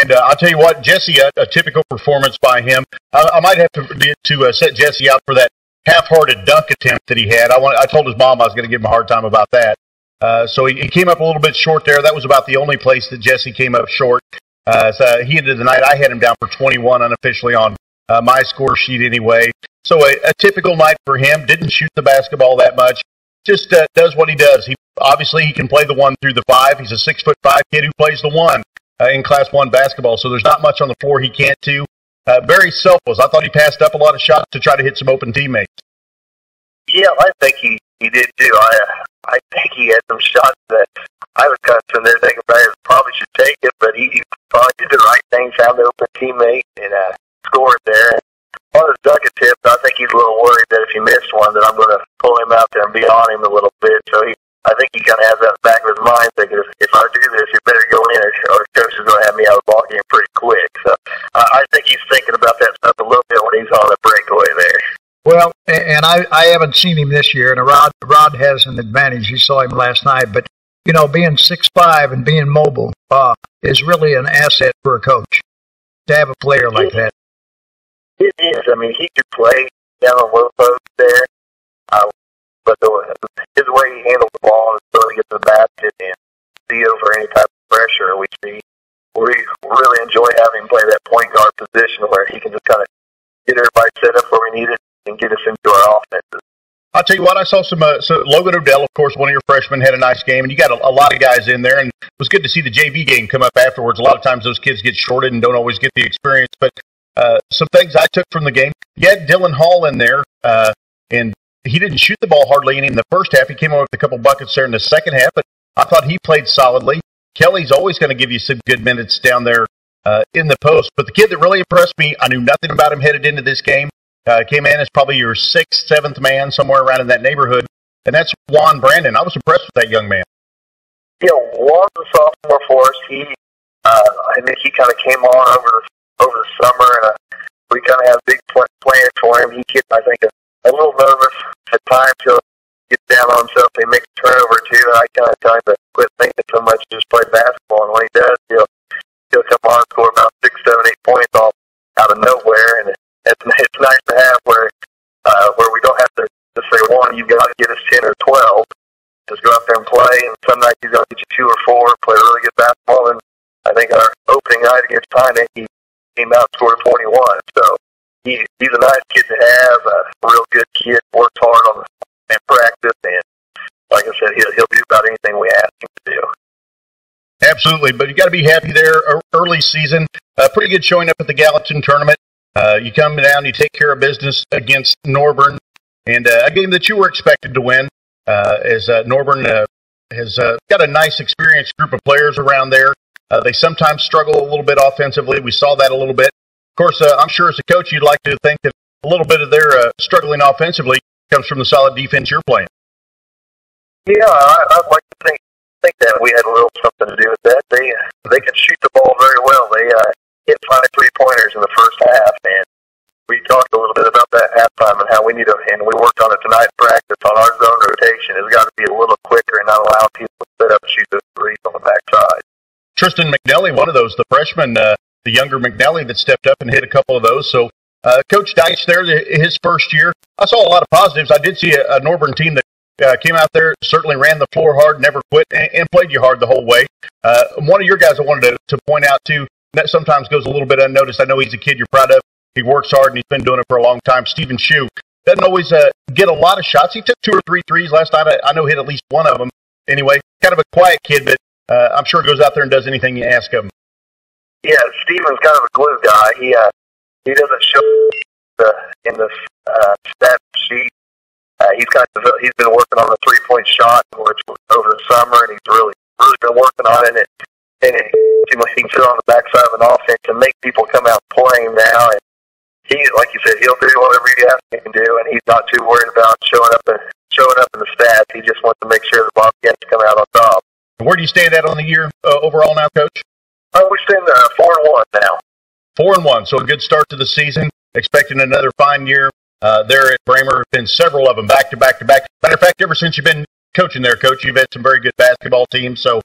And I'll tell you what, Jesse, a typical performance by him. I might have to set Jesse out for that half-hearted dunk attempt that he had. I told his mom I was going to give him a hard time about that. So he came up a little bit short there. That was about the only place that Jesse came up short. So he ended the night. I had him down for 21 unofficially on my score sheet anyway. So a typical night for him. Didn't shoot the basketball that much. Just does what he does. Obviously he can play the 1 through the 5. He's a 6'5" kid who plays the 1 in Class 1 basketball. So there's not much on the floor he can't do. Very selfless. I thought he passed up a lot of shots to try to hit some open teammates. Yeah, I think he did too. I think he had some shots that I was kind of sitting there thinking about it. Probably should take it, but he probably did the right thing, found the open teammate, and scored there. On his bucket tip, I think he's a little worried that if he missed one, that I'm going to pull him out there and be on him a little bit. So I think he kind of has that in the back of his mind, thinking if I do this, you better go in, or the coach is going to have me out of the ball game pretty quick. So I think he's thinking about that stuff a little bit when he's on the breakaway there. Well, and I haven't seen him this year, and Rod has an advantage. You saw him last night, but you know, being 6'5" and being mobile is really an asset for a coach to have a player like that. It is. I mean, he could play down on low post there, but his way he handles the ball is really get to the basket and see over any type of pressure we see. We really enjoy having him play that point guard position where he can just kind of get everybody set up where we need it and get us into our offenses. I'll tell you what, I saw some Logan Odell, of course, one of your freshmen, had a nice game, and you got a lot of guys in there, and it was good to see the JV game come up afterwards. A lot of times those kids get shorted and don't always get the experience, but some things I took from the game. You had Dylan Hall in there, and he didn't shoot the ball hardly any in the first half. He came up with a couple buckets there in the second half, but I thought he played solidly. Kelly's always going to give you some good minutes down there in the post, but the kid that really impressed me, I knew nothing about him headed into this game, came in as probably your 6th, 7th man, somewhere around in that neighborhood, and that's Juan Brandon. I was impressed with that young man. Yeah, Juan's a sophomore for us. I think he kind of came on over the summer, and we kind of have big plans for him. He gets, I think, a little nervous at times. He'll get down on himself. He makes a turnover too. I kind of tell him to quit thinking so much, just play basketball. And when he does, he'll come on and score about 6, 7, 8 points out of nowhere. And it's nice to have where we don't have to just say, Juan, you've got to get us 10 or 12. Just go out there and play. And some nights he's going to get you 2 or 4, play really good basketball. And I think our opening night against Piney, he came out and scored 21. So he's a nice kid to have, a real good kid, works hard and practice, and like I said, he'll do about anything we ask him to do. Absolutely, but you got to be happy there. Early season, pretty good showing up at the Gallatin tournament. You come down, you take care of business against Norburn, and a game that you were expected to win, as Norburn has got a nice, experienced group of players around there. They sometimes struggle a little bit offensively. We saw that a little bit. Of course, I'm sure as a coach, you'd like to think that a little bit of their struggling offensively comes from the solid defense you're playing. Yeah, I'd like to think that we had a little something to do with that. They can shoot the ball very well. They hit 5 3-pointers in the first half, and we talked a little bit about that halftime and how we need to, and we worked on it tonight in practice on our zone rotation. It's got to be a little quicker and not allow people to set up and shoot those threes on the backside. Tristan McNally, one of those, the freshman, the younger McNally that stepped up and hit a couple of those. So Coach Deitch there, his first year, I saw a lot of positives. I did see a Norburn team that came out there, certainly ran the floor hard, never quit, and played you hard the whole way. One of your guys I wanted to point out, too, that sometimes goes a little bit unnoticed. I know he's a kid you're proud of. He works hard, and he's been doing it for a long time. Stephen Shue doesn't always get a lot of shots. He took 2 or 3 threes last night. I know hit at least one of them. Anyway, kind of a quiet kid, but I'm sure goes out there and does anything you ask him. Yeah, Stephen's kind of a glue guy. He doesn't show in the stat sheet. He's been working on the 3-point shot, which was over the summer, and he's really been working on it. And he can sit on the backside of an offense and make people come out playing now. And he, like you said, he'll do whatever you ask him to do, and he's not too worried about showing up in the stats. He just wants to make sure the Bobcats come out on top. Where do you stand at on the year overall now, Coach? We stand 4-1 now. 4-1, so a good start to the season. Expecting another fine year there at Bramer. Been several of them back to back to back. Matter of fact, ever since you've been coaching there, Coach, you've had some very good basketball teams. So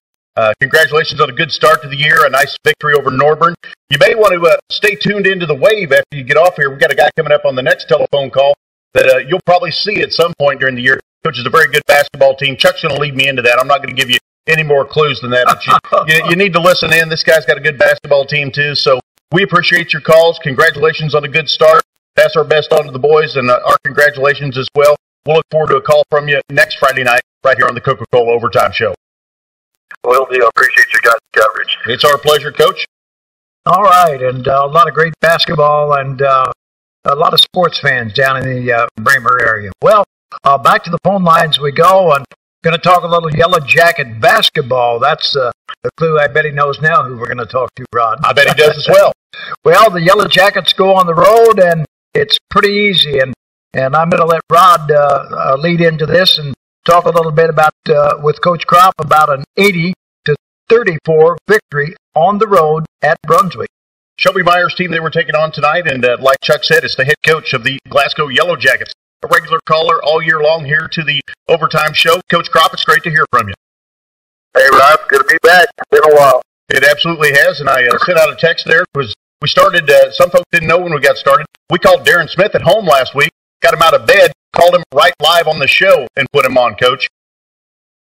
congratulations on a good start to the year, a nice victory over Norburn. You may want to stay tuned into the Wave after you get off here. We've got a guy coming up on the next telephone call that you'll probably see at some point during the year. Coach is a very good basketball team. Chuck's going to lead me into that. I'm not going to give you any more clues than that, but you need to listen in. This guy's got a good basketball team, too. So we appreciate your calls. Congratulations on a good start. Pass our best on to the boys, and our congratulations as well. We'll look forward to a call from you next Friday night right here on the Coca-Cola Overtime Show. Will do. I appreciate your guys' coverage. It's our pleasure, Coach. All right, and a lot of great basketball and a lot of sports fans down in the Bramer area. Well, back to the phone lines we go, and going to talk a little Yellow Jacket basketball. That's the clue. I bet he knows now who we're going to talk to, Rod. I bet he does as well. Well, the Yellow Jackets go on the road, and it's pretty easy. And I'm going to let Rod lead into this and talk a little bit about with Coach Kropp about an 80-34 victory on the road at Brunswick. Shelby Myers' team they were taking on tonight, and like Chuck said, it's the head coach of the Glasgow Yellow Jackets. A regular caller all year long here to the Overtime Show. Coach Kropp, it's great to hear from you. Hey, Rob, good to be back. It's been a while. It absolutely has, and I sent out a text there because we started, some folks didn't know when we got started. We called Darren Smith at home last week, got him out of bed, called him right live on the show, and put him on, Coach.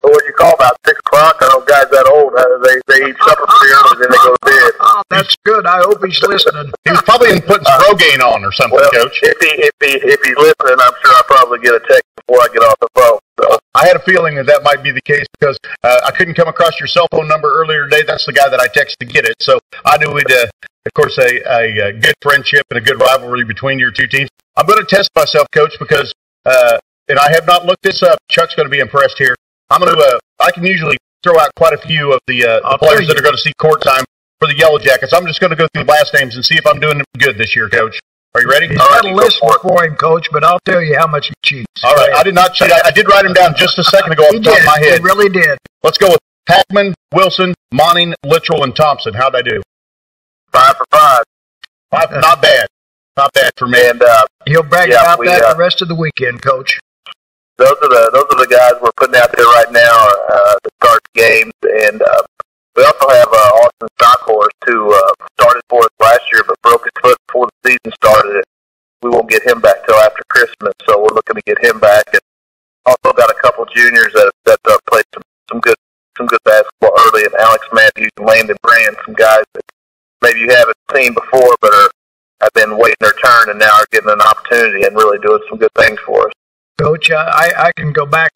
So what do you call about 6 o'clock? I know guys that old, they eat supper pretty early, then they go to bed. Oh, that's good. I hope he's listening. He was probably putting some Rogaine on or something, well, Coach. If he's listening, I'm sure I'll probably get a text before I get off the phone. So. I had a feeling that might be the case because I couldn't come across your cell phone number earlier today. That's the guy that I texted to get it. So I knew we'd, of course, a good friendship and a good rivalry between your two teams. I'm going to test myself, Coach, because, and I have not looked this up. Chuck's going to be impressed here. I'm going to, I can usually throw out quite a few of the players that are going to see court time for the Yellow Jackets. I'm just going to go through last names and see if I'm doing good this year, Coach. Are you ready? He's got a list for him, Coach, but I'll tell you how much he cheats. All right, I did not cheat. I did write him down just a second ago off the top of my head. He really did. Let's go with Hackman, Wilson, Monning, Littrell, and Thompson. How'd I do? 5 for 5. 5, not bad. Not bad for me. And he'll brag about that the rest of the weekend, Coach. Those are the guys we're putting out there right now to start games, and we also have Austin Stockhorst, who started for us last year but broke his foot before the season started. We won't get him back till after Christmas, so we're looking to get him back. And also got a couple juniors that played some good basketball early, and Alex Matthews and Landon Brand, some guys that maybe you haven't seen before but have been waiting their turn and now are getting an opportunity and really doing some good things for us. Coach, I can go back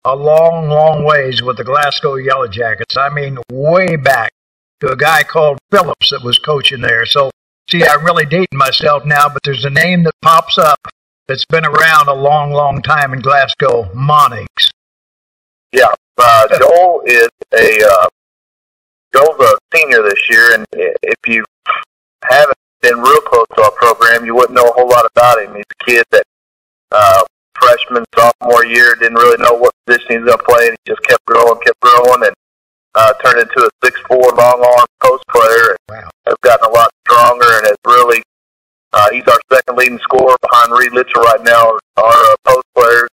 a long, long ways with the Glasgow Yellow Jackets. I mean, way back to a guy called Phillips that was coaching there. So, see, I'm really dating myself now, but there's a name that pops up that's been around a long, long time in Glasgow, Monix. Yeah, Joel is Joel's a senior this year, and if you haven't been real close to our program, you wouldn't know a whole lot about him. He's a kid that freshman, sophomore year, didn't really know what position he was going to play, and he just kept growing, and turned into a 6'4" long-arm post player, and has gotten a lot stronger, and has really, he's our second leading scorer behind Reed Littrell right now. Our post players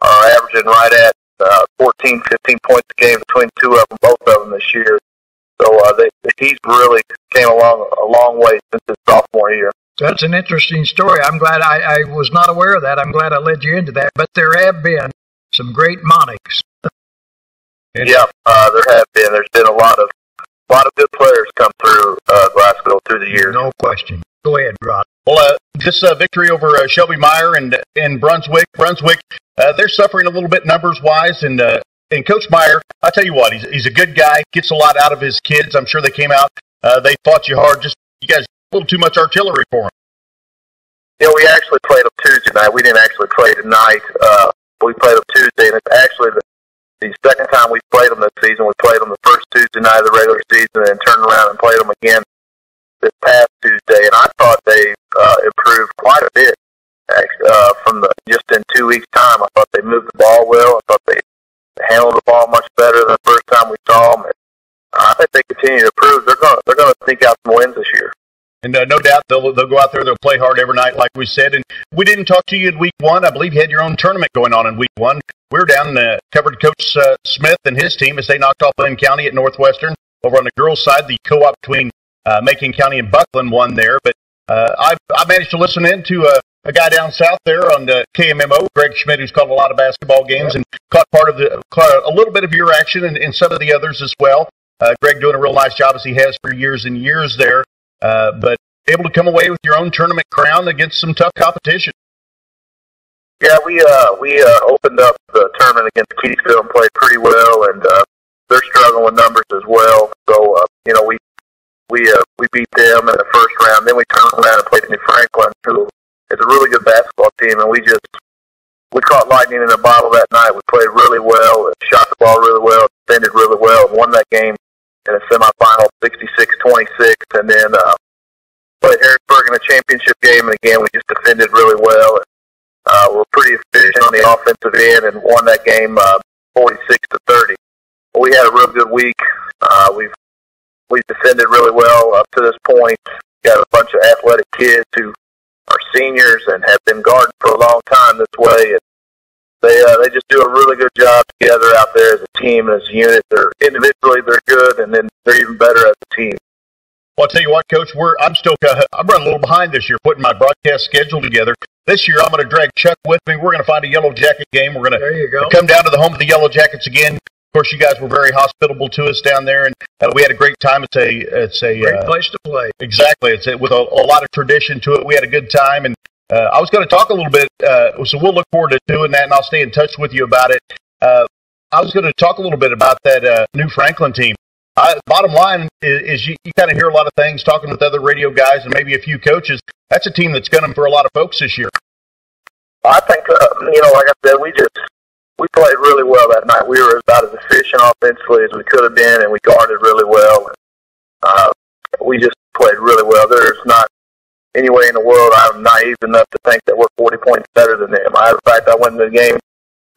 are averaging right at 14, 15 points a game between two of them, both of them this year. So he's really came along a long way since his sophomore year. That's an interesting story. I'm glad I was not aware of that. I'm glad I led you into that. But there have been some great Monix. Yeah, there have been. There's been a lot of good players come through Glasgow through the years. No question. Go ahead, Rod. Well, this victory over Shelby Meyer and Brunswick. They're suffering a little bit numbers-wise, and Coach Meyer, I tell you what, he's a good guy, gets a lot out of his kids. I'm sure they came out, they fought you hard. Just you guys a little too much artillery for them. Yeah, we actually played them Tuesday night. We didn't actually play tonight. We played them Tuesday, and it's actually the second time we played them this season. We played them the first Tuesday night of the regular season, and then turned around and played them again this past Tuesday. And I thought they improved quite a bit from just in 2 weeks' time. I thought they moved the ball well. I thought they handled the ball much better than the first time we saw them. And I think they continue to improve. They're going to sneak out some wins this year. And no doubt they'll go out there, they'll play hard every night, like we said. And we didn't talk to you in week one. I believe you had your own tournament going on in week one. We were down and covered Coach Smith and his team as they knocked off Lynn County at Northwestern. Over on the girls' side, the co-op between Macon County and Buckland won there. But I managed to listen in to a guy down south there on the KMMO, Greg Schmidt, who's called a lot of basketball games and caught a little bit of your action and some of the others as well. Greg doing a real nice job as he has for years and years there. but able to come away with your own tournament crown against some tough competition. Yeah, we opened up the tournament against Keysville and played pretty well, and they're struggling with numbers as well. So we beat them in the first round. Then we turned around and played New Franklin, who is a really good basketball team, and we caught lightning in a bottle that night. We played really well, and shot the ball really well, defended really well, and won that game in a semifinal 66-26, and then played Harrisburg in a championship game, and again, we just defended really well. And, we're pretty efficient on the offensive end and won that game 46-30. But we had a real good week. We've defended really well up to this point. Got a bunch of athletic kids who are seniors and have been guarding for a long time this way. And they just do a really good job together out there as a team, as a unit. They're individually they're good, and then they're even better as a team. Well, I'll tell you what, Coach, I'm running a little behind this year, putting my broadcast schedule together. This year, I'm going to drag Chuck with me. We're going to find a Yellow Jacket game. We're going to come down to the home of the Yellow Jackets again. Of course, you guys were very hospitable to us down there, and we had a great time. It's a great place to play. Exactly. It's with a lot of tradition to it. We had a good time, and I was going to talk a little bit, so we'll look forward to doing that, and I'll stay in touch with you about it. I was going to talk a little bit about that New Franklin team. Bottom line is you kind of hear a lot of things talking with other radio guys and maybe a few coaches. That's a team that's gunning for a lot of folks this year. I think, like I said, we played really well that night. We were about as efficient offensively as we could have been, and we guarded really well. We just played really well. There's not any way in the world I'm naive enough to think that we're 40 points better than them. In fact, I went into the game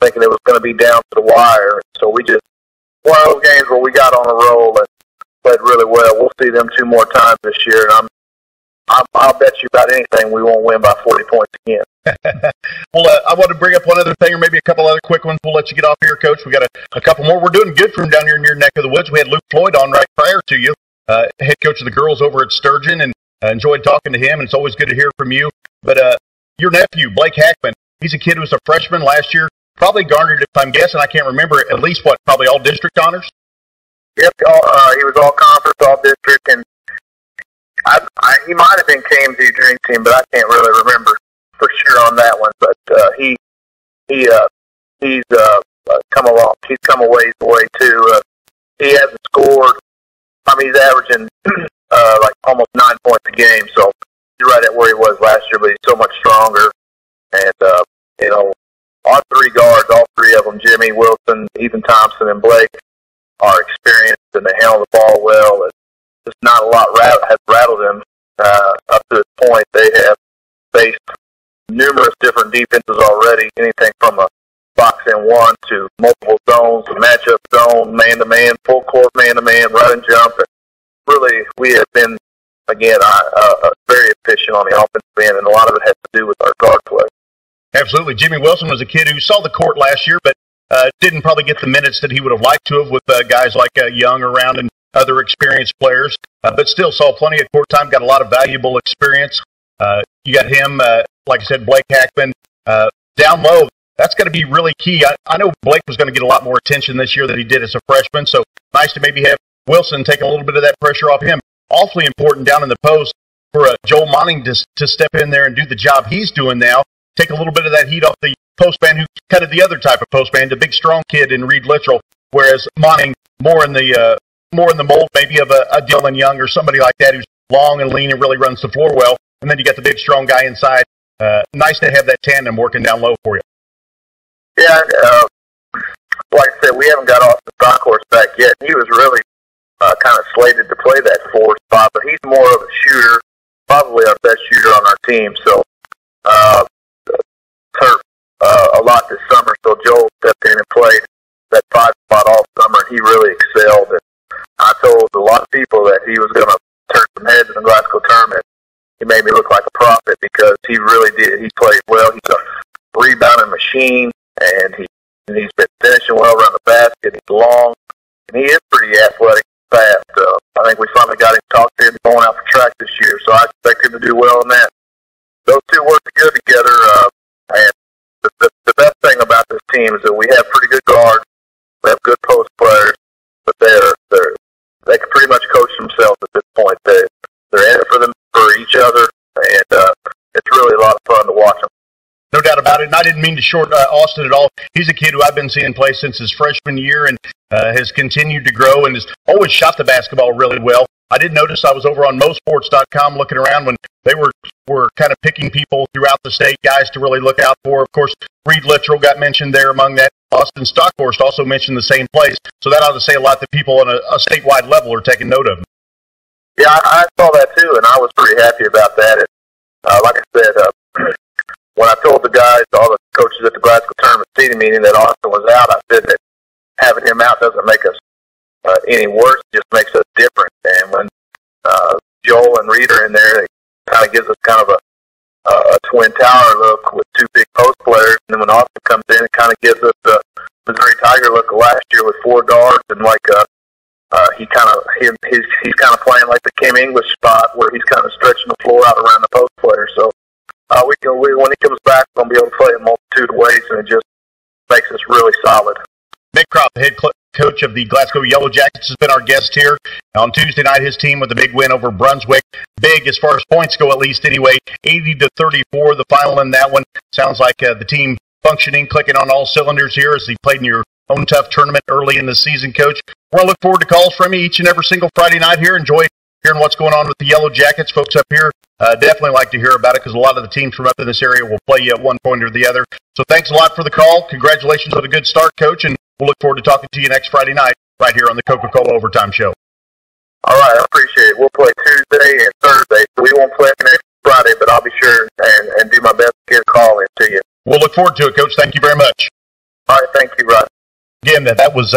thinking it was going to be down to the wire. So we just, one of those games where we got on a roll and played really well. We'll see them 2 more times this year, and I'll bet you about anything we won't win by 40 points again. Well, I want to bring up one other thing, or maybe a couple other quick ones. We'll let you get off here, Coach. We got a couple more. We're doing good from down here in your neck of the woods. We had Luke Floyd on right prior to you, head coach of the girls over at Sturgeon, and enjoyed talking to him, and it's always good to hear from you. But your nephew, Blake Hackman, he's a kid who was a freshman last year, probably garnered, if I'm guessing, I can't remember, at least probably all district honors? Yep, he was all conference, all district, and he might have been KMZ Dream Team, but I can't really remember for sure on that one. But he's come along. He's come a ways away too. He hasn't scored. I mean, he's averaging like almost 9 points a game. So he's right at where he was last year, but he's so much stronger. And our 3 guards, all 3 of them, Jimmy, Wilson, Ethan Thompson, and Blake, are experienced and they handle the ball well. And just not a lot has rattled them up to this point. They have faced numerous different defenses already, anything from a box and one to multiple zones, a matchup zone, man-to-man, full court man-to-man, run and jump. And really, we have been, again, very efficient on the offensive end, and a lot of it has to do with our guard play. Absolutely. Jimmy Wilson was a kid who saw the court last year, but didn't probably get the minutes that he would have liked to have with guys like Young around and other experienced players, but still saw plenty of court time, got a lot of valuable experience. You got him, like I said, Blake Hackman, down low. That's going to be really key. I know Blake was going to get a lot more attention this year than he did as a freshman, so nice to maybe have Wilson take a little bit of that pressure off him. Awfully important down in the post for Joel Monning to step in there and do the job he's doing now, take a little bit of that heat off the postman who kind of the other type of postman, the big strong kid in Reed Littrell, whereas Monning more in the mold maybe of a Dylan Young or somebody like that who's long and lean and really runs the floor well. And then you got the big strong guy inside. Nice to have that tandem working down low for you. Yeah, like I said, we haven't got off the Stockhorse back yet. He was really kind of slated to play that 4 spot, but he's more of a shooter, probably our best shooter on our team. So hurt a lot this summer, so Joel stepped in and played that 5 spot all summer. He really excelled, and I told a lot of people that he was going to turn some heads in the Glasgow tournament. He made me look like a prophet because he really did. He played well. He's a rebounding machine, and he's been finishing well around the basket. He's long, and he is pretty athletic and fast. I think we finally got him talked in going out for track this year, so I expect him to do well in that. Those 2 work good together, and the best thing about this team is that we have pretty good guards. We have good post players, but they can pretty much coach themselves at this point. They're in it for it, and I didn't mean to short Austin at all. He's a kid who I've been seeing play since his freshman year and has continued to grow and has always shot the basketball really well. I did notice I was over on mosports.com looking around when they were kind of picking people throughout the state, guys to really look out for. Of course, Reed Littrell got mentioned there among that. Austin Stockhorst also mentioned the same place. So that ought to say a lot that people on a statewide level are taking note of him. Yeah, I saw that too, and I was pretty happy about that. And, like I said, when I told the guys, all the coaches at the Glasgow tournament seating meeting that Austin was out, I said that having him out doesn't make us any worse, it just makes us different. And when Joel and Reed are in there, it kind of gives us kind of a twin tower look with two big post players. And then when Austin comes in, it kind of gives us the Missouri Tiger look of last year with 4 guards and like he's kind of playing like the Kim English spot where he's kind of stretching the floor out around the post player. So when he comes back, we're going to be able to play a multitude of ways, and it just makes us really solid. Mick Kropp, the head coach of the Glasgow Yellow Jackets, has been our guest here. On Tuesday night, his team with a big win over Brunswick. Big as far as points go, at least anyway. 80-34, the final in that one. Sounds like the team functioning, clicking on all cylinders here as they played in your own tough tournament early in the season, Coach. We're going to look forward to calls from you each and every single Friday night here. Enjoy hearing what's going on with the Yellow Jackets. Folks up here definitely like to hear about it because a lot of the teams from up in this area will play you at one point or the other. So thanks a lot for the call. Congratulations on a good start, Coach, and we'll look forward to talking to you next Friday night right here on the Coca-Cola Overtime Show. All right, I appreciate it. We'll play Tuesday and Thursday. We won't play next Friday, but I'll be sure and do my best to get a call in to you. We'll look forward to it, Coach. Thank you very much. All right, thank you, Rod. Again, that was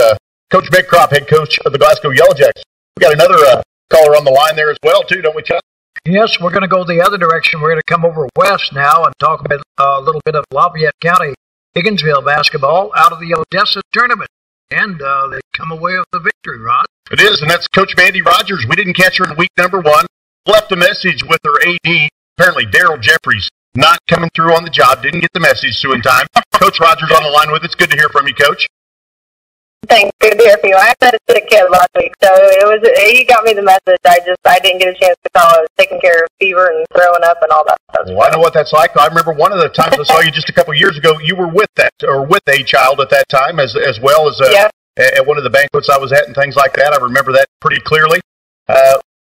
Coach Mick Kropp, head coach of the Glasgow Yellow Jackets. We got another caller on the line there as well, too, don't we, Chuck? Yes, we're going to go the other direction. We're going to come over west now and talk about a little bit of Lafayette County Higginsville basketball out of the Odessa tournament. And they come away with the victory, Rod. It is, and that's Coach Mandy Rogers. We didn't catch her in week number 1. Left a message with her AD. Apparently, Daryl Jeffries not coming through on the job. Didn't get the message to in time. Coach Rogers on the line with us. Good to hear from you, Coach. Thanks. Good to hear from you. I had a sick kid last week, so he got me the message. I didn't get a chance to call. I was taking care of fever and throwing up and all that stuff. Well, I know what that's like. I remember one of the times I saw you just a couple of years ago. You were with a child at that time, as well as at one of the banquets I was at and things like that. I remember that pretty clearly.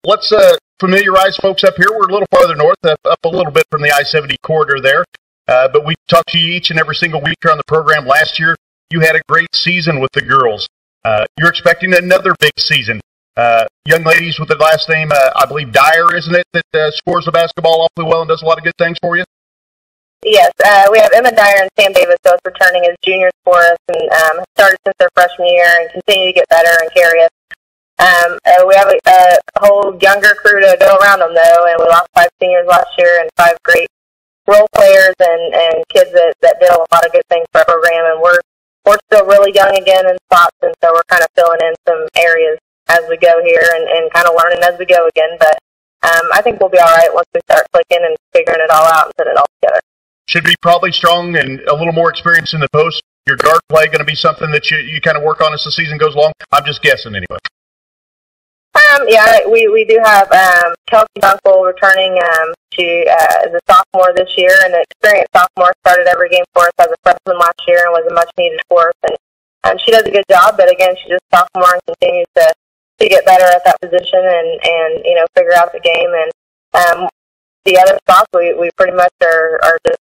Let's familiarize folks up here. We're a little farther north, up a little bit from the I-70 corridor there. But we talked to you each and every single week here on the program last year. You had a great season with the girls. You're expecting another big season. Young ladies with the last name, I believe Dyer, isn't it, that scores the basketball awfully well and does a lot of good things for you? Yes, we have Emma Dyer and Sam Davis both returning as juniors for us and started since their freshman year and continue to get better and carry us. We have a whole younger crew to go around them, though, and we lost 5 seniors last year and 5 great role players and kids that did a lot of good things for our program, and we're still really young again in spots, and so we're kind of filling in some areas as we go here and kind of learning as we go again. But I think we'll be all right once we start clicking and figuring it all out and putting it all together. Should be probably strong and a little more experience in the post. Your guard play going to be something that you kind of work on as the season goes along? I'm just guessing anyway. Yeah, we do have Kelsey Dunkel returning as a sophomore this year, and the experienced sophomore started every game for us as a freshman last year and was a much needed for us. And she does a good job, but again, she's just a sophomore and continues to get better at that position and figure out the game. And the other spots we pretty much are just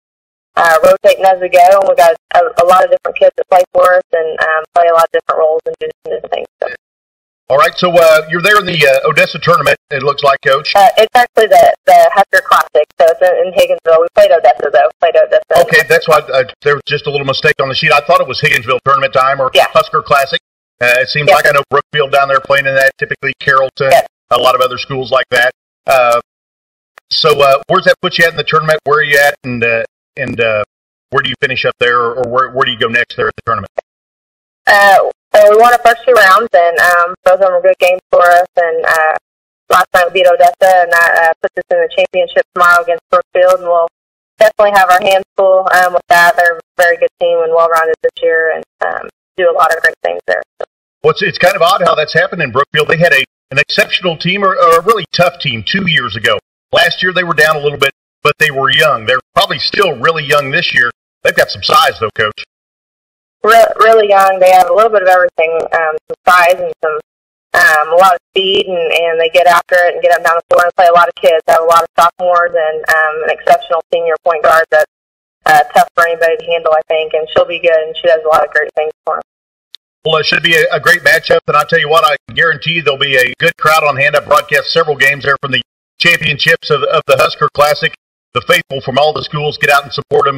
rotating as we go, and we got a lot of different kids that play for us and play a lot of different roles and do some different things. So. All right, so you're there in the Odessa tournament, it looks like, Coach. It's actually the Husker Classic, so it's in Higginsville. We played Odessa, though. Okay, that's why there was just a little mistake on the sheet. I thought it was Higginsville tournament time or Husker Classic. It seems like I know Brookfield down there playing in that, typically Carrollton, a lot of other schools like that. So where's that put you at in the tournament? Where are you at, and where do you finish up there, or where do you go next there at the tournament? So we won our first 2 rounds, and both of them were good games for us. And last night we beat Odessa, and that puts us in the championship tomorrow against Brookfield. And we'll definitely have our hands full with that. They're a very good team and well-rounded this year, and do a lot of great things there. Well, it's kind of odd how that's happened in Brookfield. They had an exceptional team or a really tough team 2 years ago. Last year they were down a little bit, but they were young. They're probably still really young this year. They've got some size, though, Coach. Really young. They have a little bit of everything, some size and some a lot of speed, and they get after it and get up and down the floor and play a lot of kids. They have a lot of sophomores and an exceptional senior point guard that's tough for anybody to handle, I think, and she'll be good, and she does a lot of great things for them. Well, it should be a great matchup, and I'll tell you what, I guarantee you there'll be a good crowd on hand. I've broadcast several games there from the championships of the Husker Classic. The faithful from all the schools get out and support them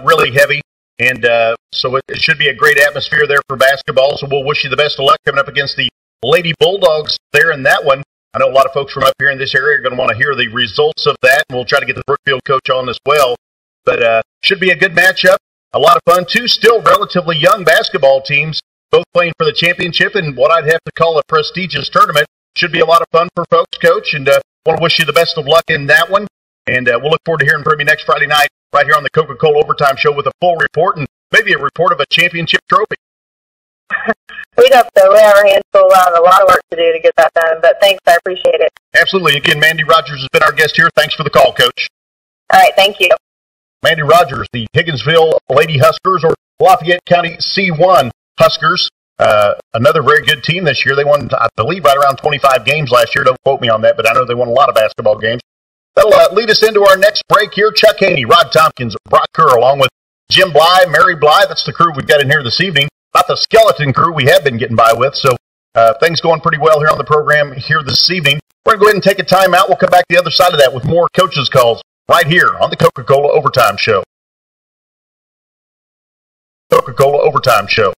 really heavy, and so it should be a great atmosphere there for basketball, so we'll wish you the best of luck coming up against the Lady Bulldogs there in that one. I know a lot of folks from up here in this area are going to want to hear the results of that, and we'll try to get the Brookfield coach on as well. But should be a good matchup, a lot of fun. Two still relatively young basketball teams, both playing for the championship in what I'd have to call a prestigious tournament. Should be a lot of fun for folks, Coach, and want to wish you the best of luck in that one. And we'll look forward to hearing from you next Friday night right here on the Coca-Cola Overtime Show with a full report and maybe a report of a championship trophy. We'd hope so. We have our hands full. A lot of work to do to get that done, but thanks. I appreciate it. Absolutely. Again, Mandy Rogers has been our guest here. Thanks for the call, Coach. All right, thank you. Mandy Rogers, the Higginsville Lady Huskers, or Lafayette County C1 Huskers. Another very good team this year. They won, I believe, right around 25 games last year. Don't quote me on that, but I know they won a lot of basketball games. That'll lead us into our next break here. Chuck Haney, Rod Tompkins, Brock Kerr, along with Jim Bly, Mary Bly. That's the crew we've got in here this evening. Not the skeleton crew we have been getting by with. So things going pretty well here on the program here this evening. We're going to go ahead and take a time out. We'll come back to the other side of that with more coaches' calls right here on the Coca-Cola Overtime Show. Coca-Cola Overtime Show.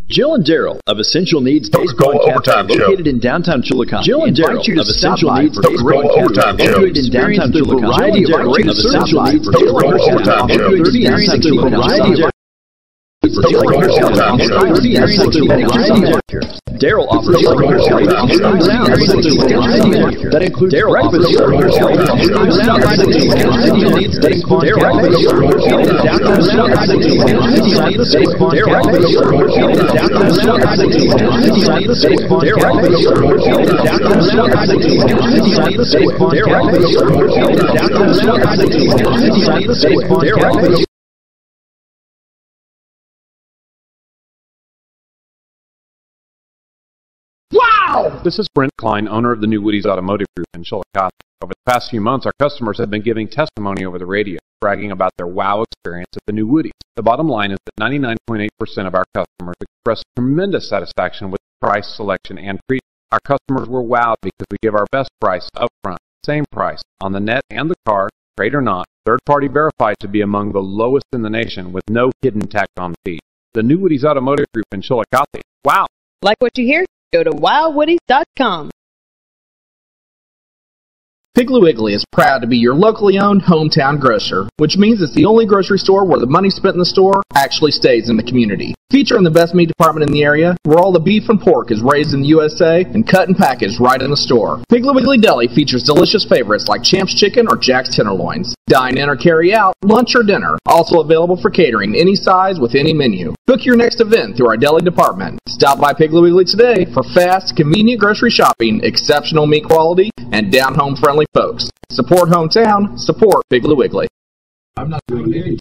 Jill and Daryl of Essential Needs Baseball Overtime Cafe, located in downtown Chillicothe. Jill and Daryl of Essential Needs Baseball Overtime Show. Located in downtown Chillicothe. Variety of Essential Needs Baseball Overtime Show. Daryl offers that includes breakfast Wow! This is Brent Klein, owner of the New Woody's Automotive Group in Chillicothe. Over the past few months, our customers have been giving testimony over the radio, bragging about their wow experience at the New Woody's. The bottom line is that 99.8% of our customers expressed tremendous satisfaction with the price, selection, and treatment. Our customers were wowed because we give our best price up front, same price, on the net and the car, trade or not, third-party verified to be among the lowest in the nation with no hidden tax on fee. The New Woody's Automotive Group in Chillicothe. Wow! Like what you hear? Go to wildwoodies.com. Piggly Wiggly is proud to be your locally owned hometown grocer, which means it's the only grocery store where the money spent in the store actually stays in the community. Featuring the best meat department in the area, where all the beef and pork is raised in the USA and cut and packaged right in the store. Piggly Wiggly Deli features delicious favorites like Champ's Chicken or Jack's Tenderloins. Dine in or carry out, lunch or dinner. Also available for catering any size with any menu. Book your next event through our deli department. Stop by Piggly Wiggly today for fast, convenient grocery shopping, exceptional meat quality, and down-home friendly folks. Support hometown, support Piggly Wiggly. I'm not doing anything.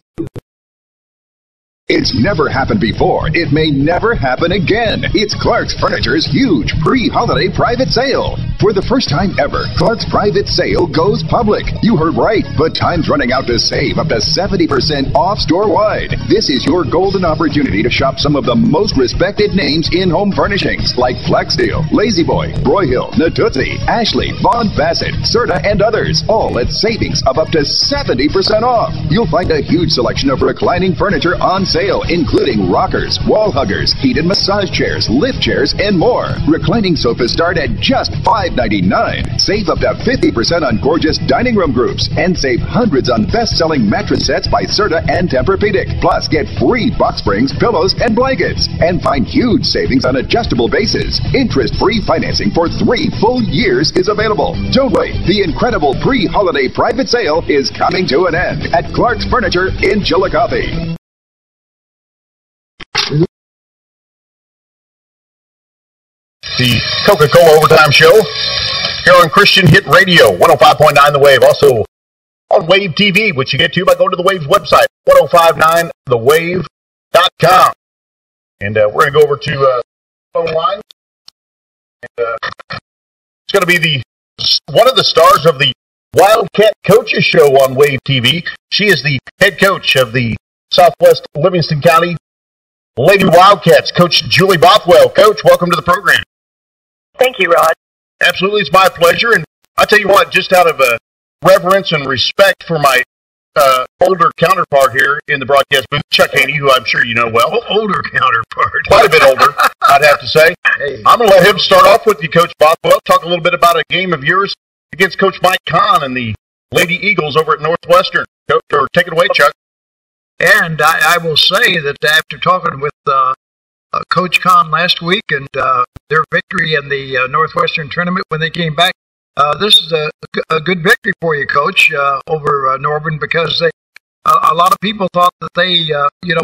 It's never happened before. It may never happen again. It's Clark's Furniture's huge pre-holiday private sale. For the first time ever, Clark's private sale goes public. You heard right, but time's running out to save up to 70% off store-wide. This is your golden opportunity to shop some of the most respected names in home furnishings, like Flexsteel, La-Z-Boy, Broyhill, Natuzzi, Ashley, Von Bassett, Serta, and others, all at savings of up to 70% off. You'll find a huge selection of reclining furniture on sale, including rockers, wall huggers, heated massage chairs, lift chairs, and more. Reclining sofas start at just $5.99. Save up to 50% on gorgeous dining room groups, and save hundreds on best-selling mattress sets by Serta and Tempur-Pedic. Plus, get free box springs, pillows, and blankets. And find huge savings on adjustable bases. Interest-free financing for 3 full years is available. Don't wait. The incredible pre-holiday private sale is coming to an end at Clark's Furniture in Chillicothe. The Coca-Cola Overtime Show here on Christian Hit Radio, 105.9 The Wave. Also on Wave TV, which you get to by going to the Wave's website, 1059thewave.com. And we're going to go over to phone lines. And, it's going to be one of the stars of the Wildcat Coaches Show on Wave TV. She is the head coach of the Southwest Livingston County Lady Wildcats, Coach Julie Bothwell. Coach, welcome to the program. Thank you, Rod. Absolutely, it's my pleasure. And I tell you what, just out of reverence and respect for my older counterpart here in the broadcast booth, Chuck Haney, who I'm sure you know well. Older counterpart. Quite a bit older, I'd have to say. Hey. I'm going to let him start off with you, Coach Bothwell. Talk a little bit about a game of yours against Coach Mike Kahn and the Lady Eagles over at Northwestern. Coach, or take it away, Chuck. And I will say that after talking with Coach Kahn last week and their victory in the Northwestern tournament when they came back, this is a good victory for you, Coach, over Norburn, because a lot of people thought that they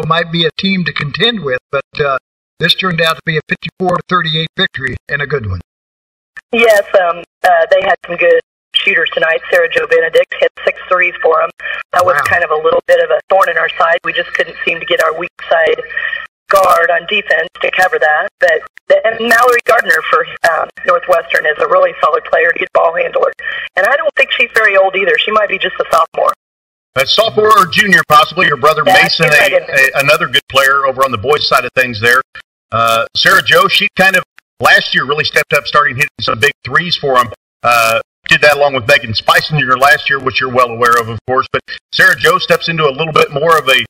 might be a team to contend with, but this turned out to be a 54-38 victory and a good one. Yes, they had some good shooters tonight. Sarah Jo Benedict hit 6 threes for them. That was kind of a little bit of a thorn in our side. We just couldn't seem to get our weak side guard on defense to cover that. But Mallory Gardner for Northwestern is a really solid player, good ball handler. And I don't think she's very old either. She might be just a sophomore. A sophomore or junior, possibly. Your brother Mason, another good player over on the boys' side of things there. Sarah Jo, she kind of last year really stepped up, starting hitting some big threes for them. Did that along with Megan Spicenier last year, which you're well aware of course. But Sarah Jo steps into a little bit more of a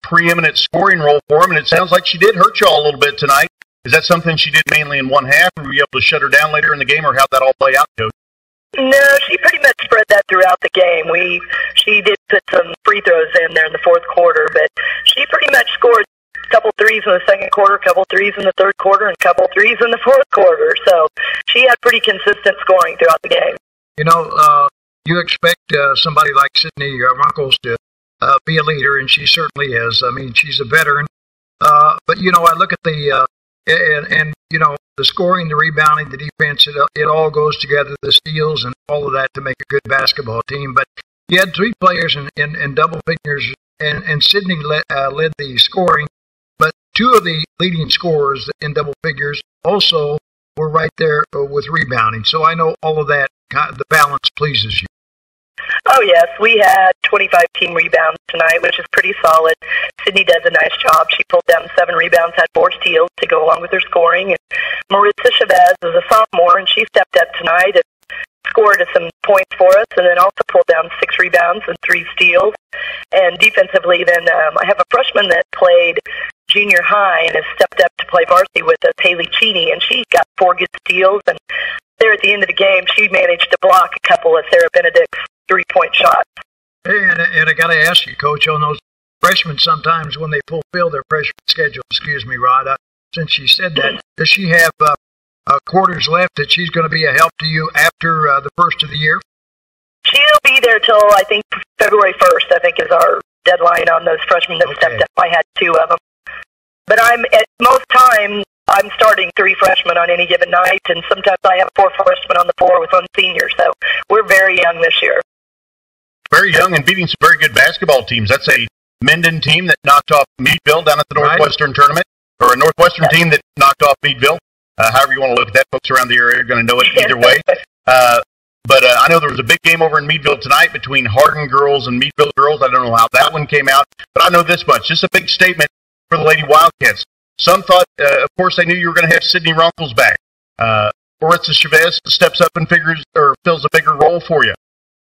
preeminent scoring role for him, and it sounds like she did hurt y'all a little bit tonight. Is that something she did mainly in one half, or were you able to shut her down later in the game, or how'd that all play out, Coach? No, she pretty much spread that throughout the game. She did put some free throws in there in the fourth quarter, but she pretty much scored a couple threes in the second quarter, a couple threes in the third quarter, and a couple threes in the fourth quarter. So she had pretty consistent scoring throughout the game. You know, you expect somebody like Sydney Runkles to be a leader, and she certainly is. I mean, she's a veteran. But, you know, I look at the the scoring, the rebounding, the defense, it all goes together, the steals and all of that to make a good basketball team. But you had 3 players in double figures, and Sydney led the scoring, but 2 of the leading scorers in double figures also were right there with rebounding. So I know all of that, the balance pleases you. Oh, yes. We had 25 team rebounds tonight, which is pretty solid. Sydney does a nice job. She pulled down 7 rebounds, had 4 steals to go along with her scoring. And Maritza Chavez is a sophomore, and she stepped up tonight and scored some points for us, and then also pulled down 6 rebounds and 3 steals. And defensively, then I have a freshman that played junior high and has stepped up to play varsity with us, Haley Cheney, and she got 4 good steals. And there at the end of the game, she managed to block a couple of Sarah Benedict's 3-point shots. Hey, and I got to ask you, Coach, on those freshmen sometimes when they fulfill their freshman schedule, excuse me, Rod, since she said that, does she have quarters left that she's going to be a help to you after the first of the year? She'll be there till, I think, February 1st, I think, is our deadline on those freshmen that stepped up. I had 2 of them. But at most times, I'm starting 3 freshmen on any given night, and sometimes I have 4 freshmen on the floor with 1 senior. So we're very young this year. Very young and beating some very good basketball teams. That's a Minden team that knocked off Meadville down at the Northwestern tournament, or a Northwestern team that knocked off Meadville. However you want to look at that, folks around the area are going to know it either way. But I know there was a big game over in Meadville tonight between Hardin girls and Meadville girls. I don't know how that one came out, but I know this much. Just a big statement for the Lady Wildcats. Some thought, of course, they knew you were going to have Sydney Runkles back. Maritza Chavez steps up and fills a bigger role for you.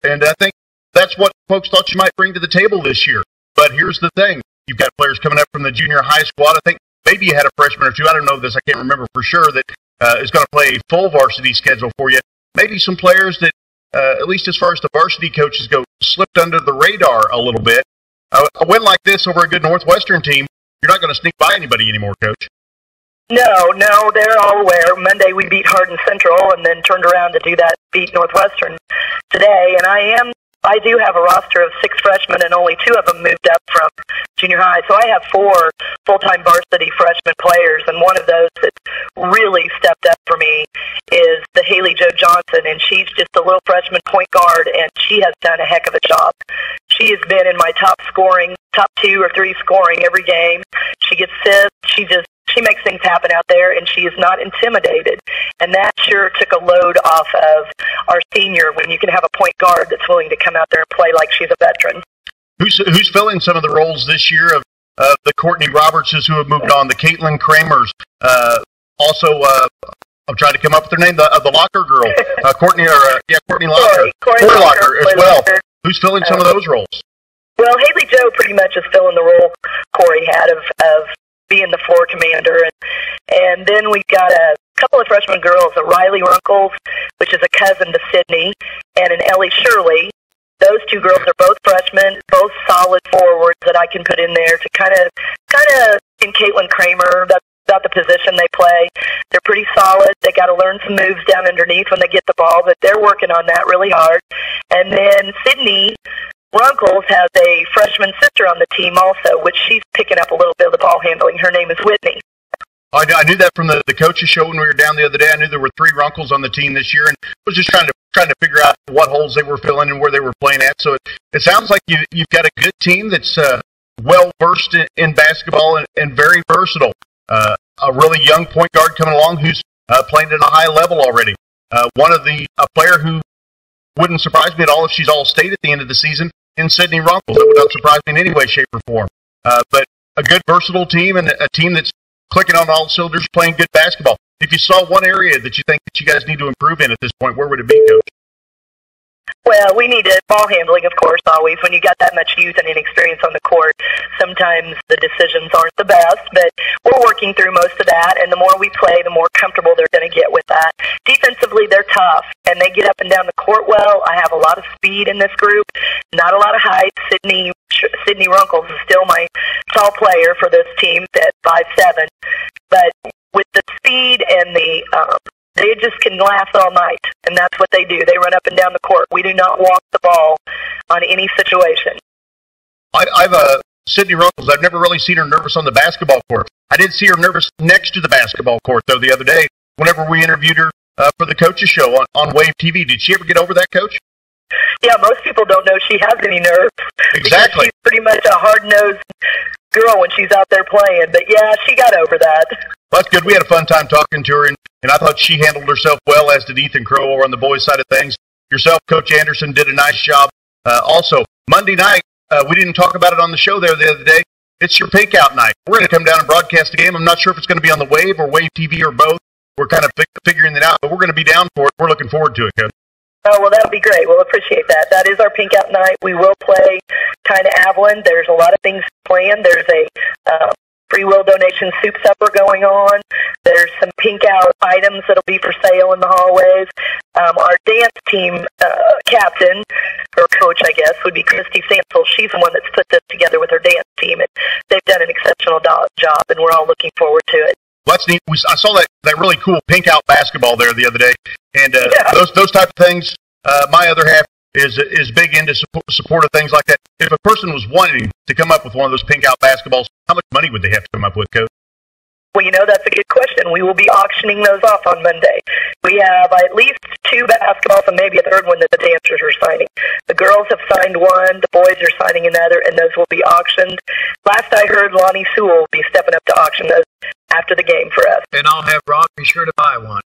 And I think that's what folks thought you might bring to the table this year. But here's the thing. You've got players coming up from the junior high squad. I think maybe you had a freshman or 2. I don't know this. I can't remember for sure that is going to play a full varsity schedule for you. Maybe some players that, at least as far as the varsity coaches go, slipped under the radar a little bit. A win like this over a good Northwestern team, you're not going to sneak by anybody anymore, Coach. No, they're all aware. Monday we beat Hardin Central and then turned around to do that, beat Northwestern today. And I do have a roster of 6 freshmen, and only 2 of them moved up from junior high. So I have 4 full-time varsity freshman players, and one of those that really stepped up for me is the Haley Jo Johnson, and she's just a little freshman point guard, and she has done a heck of a job. She has been in my top 2 or 3 scoring every game. She gets assists. She makes things happen out there, and she is not intimidated. And that sure took a load off of our senior when you can have a point guard that's willing to come out there and play like she's a veteran. Who's filling some of the roles this year of the Courtney Robertses who have moved on, the Caitlin Kramers, also I'm trying to come up with their name, the Locker girl, Courtney Locker, Corey Locker as well. Who's filling some of those roles? Well, Haley Joe pretty much is filling the role Corey had of being the floor commander, and then we've got a couple of freshman girls, a Riley Runkles, which is a cousin to Sydney, and an Ellie Shirley. Those 2 girls are both freshmen, both solid forwards that I can put in there to kind of in Caitlin Kramer. That's about the position they play. They're pretty solid. They got to learn some moves down underneath when they get the ball, but they're working on that really hard. And then Sydney Runkles has a freshman sister on the team also, which she's picking up a little bit of the ball handling. Her name is Whitney. I knew that from the coaches show when we were down the other day. I knew there were 3 Runkles on the team this year, and was just trying to figure out what holes they were filling and where they were playing at. So it sounds like you've got a good team that's well versed in basketball and very versatile. A really young point guard coming along who's playing at a high level already. A player who wouldn't surprise me at all if she's All-State at the end of the season in Sydney Runkles. That would not surprise me in any way, shape, or form. But a good versatile team and a team that's clicking on all cylinders, playing good basketball. If you saw one area that you think that you guys need to improve in at this point, where would it be, Coach? Well, we need ball handling, of course, always. When you got that much youth and inexperience on the court, sometimes the decisions aren't the best, but we're working through most of that, and the more we play, the more comfortable they're going to get with that. Defensively, they're tough, and they get up and down the court well. I have a lot of speed in this group, not a lot of height. Sydney Runkles is still my tall player for this team at 5'7", but with the speed and they just can last all night, and that's what they do. They run up and down the court. We do not walk the ball on any situation. I've Sydney Runkles, I've never really seen her nervous on the basketball court. I did see her nervous next to the basketball court, though, the other day whenever we interviewed her for the coaches show on Wave TV. Did she ever get over that, Coach? Yeah, most people don't know she has any nerves. Exactly. She's pretty much a hard-nosed girl when she's out there playing, but yeah, she got over that. Well, that's good. We had a fun time talking to her, and I thought she handled herself well, as did Ethan Crow over on the boys' side of things. Yourself, Coach Anderson, did a nice job. Also, Monday night, we didn't talk about it on the show there the other day. It's your pink out night. We're going to come down and broadcast a game. I'm not sure if it's going to be on the Wave or Wave TV or both. We're kind of figuring it out, but we're going to be down for it. We're looking forward to it, Coach. Oh, well, that'll be great. We'll appreciate that. That is our pink out night. We will play kind of Avalon. There's a lot of things planned. There's a free will donation soup supper going on. There's some pink out items that'll be for sale in the hallways. Our dance team captain, or coach, I guess, would be Christy Sansel. She's the one that's put this together with her dance team, and they've done an exceptional job, and we're all looking forward to it. Well, that's neat. I saw that really cool pink out basketball there the other day, and those type of things. My other half is big into support of things like that. If a person was wanting to come up with one of those pink out basketballs, how much money would they have to come up with, Coach? Well, that's a good question. We will be auctioning those off on Monday. We have at least 2 basketballs and maybe a third one that the dancers are signing. The girls have signed one, the boys are signing another, and those will be auctioned. Last I heard, Lonnie Sewell will be stepping up to auction those after the game for us. And I'll have Rob be sure to buy one.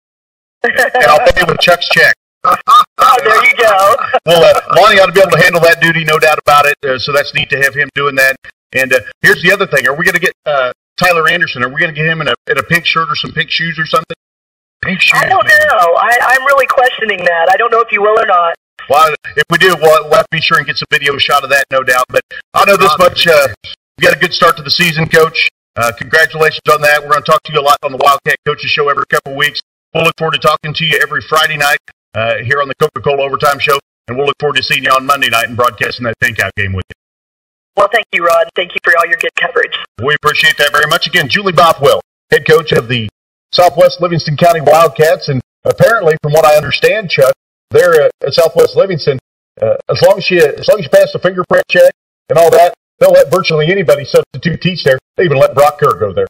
And I'll pay with Chuck's check. Oh, there you go. Well, Lonnie ought to be able to handle that duty, no doubt about it. So that's neat to have him doing that. And here's the other thing. Are we going to get Tyler Anderson? Are we going to get him in a pink shirt or some pink shoes or something? Pink shoes. I don't know. I'm really questioning that. I don't know if you will or not. Well, if we do, we'll have to be sure and get some video shot of that, no doubt. But I know this much. We got a good start to the season, Coach. Congratulations on that. We're going to talk to you a lot on the Wildcat Coaches Show every couple of weeks. We'll look forward to talking to you every Friday night here on the Coca-Cola Overtime Show. And we'll look forward to seeing you on Monday night and broadcasting that pink out game with you. Well, thank you, Rod. Thank you for all your good coverage. We appreciate that very much. Again, Julie Bothwell, head coach of the Southwest Livingston County Wildcats. And apparently, from what I understand, Chuck, there at Southwest Livingston, as long as you pass the fingerprint check and all that, they'll let virtually anybody substitute teach there. They even let Brock Kerr go there.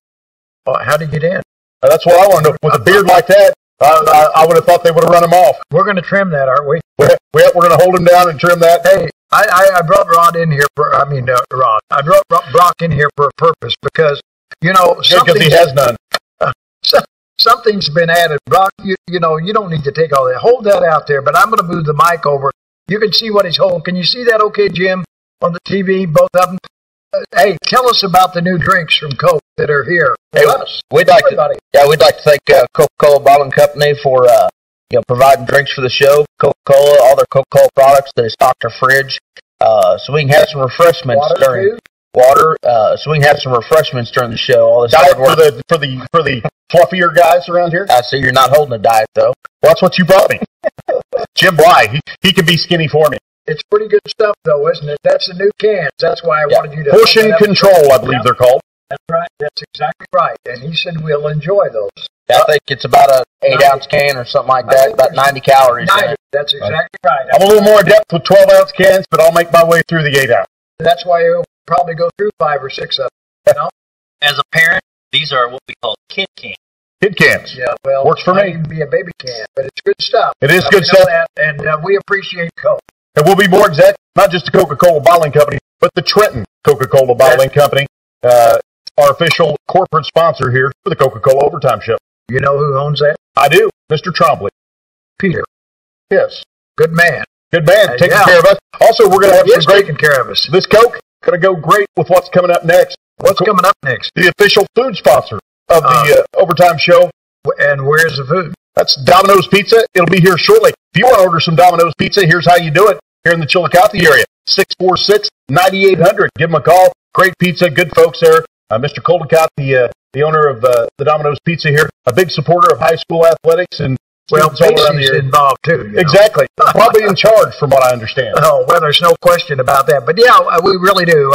How'd he get in? That's what I want to know. With a beard like that, I would have thought they would have run him off. We're going to trim that, aren't we? We're going to hold him down and trim that. Hey, I brought Rod in here Rod. I brought Brock in here for a purpose because, because he has none. Something's been added. Brock, you don't need to take all that. Hold that out there, but I'm going to move the mic over. You can see what he's holding. Can you see that okay, Jim, on the TV, both of them? Hey, tell us about the new drinks from Coke that are here. Hey, we'd like to thank Coca-Cola Bottling Company for providing drinks for the show. Coca-Cola, all their Coca-Cola products, they stocked our fridge, so we can have some refreshments during the show. All this diet for the fluffier guys around here. I see you're not holding a diet though. Well, that's what you brought me. Jim Bly, he can be skinny for me. It's pretty good stuff, though, isn't it? That's the new cans. That's why I wanted you to... Portion control, I believe they're called. That's right. That's exactly right. And he said we'll enjoy those. I think it's about an 8-ounce can or something like that, about 90 calories. 90, that's exactly right. I'm a little more adept with 12-ounce cans, but I'll make my way through the 8-ounce. That's why you'll probably go through 5 or 6 of them, As a parent, these are what we call kid cans. Kid cans. Yeah, well, works for me. It can be a baby can, but it's good stuff. It is good stuff. And we appreciate Coke. And we'll be more exact, not just the Coca-Cola Bottling Company, but the Trenton Coca-Cola Bottling Company, our official corporate sponsor here for the Coca-Cola Overtime Show. You know who owns that? I do, Mr. Trombley. Peter. Yes. Good man. Good man, taking care of us. Also, we're going to have some great... taking care of us. This Coke going to go great with what's coming up next. What's coming up next? The official food sponsor of the Overtime Show. And where's the food? That's Domino's Pizza. It'll be here shortly. If you want to order some Domino's Pizza, here's how you do it. Here in the Chillicothe area, 646-9800. Give them a call. Great pizza, good folks there. Mr. Coldicott, the owner of the Domino's Pizza here, a big supporter of high school athletics and well, Casey's involved too. Exactly. Probably in charge, from what I understand. Oh, well, there's no question about that. But yeah, we really do.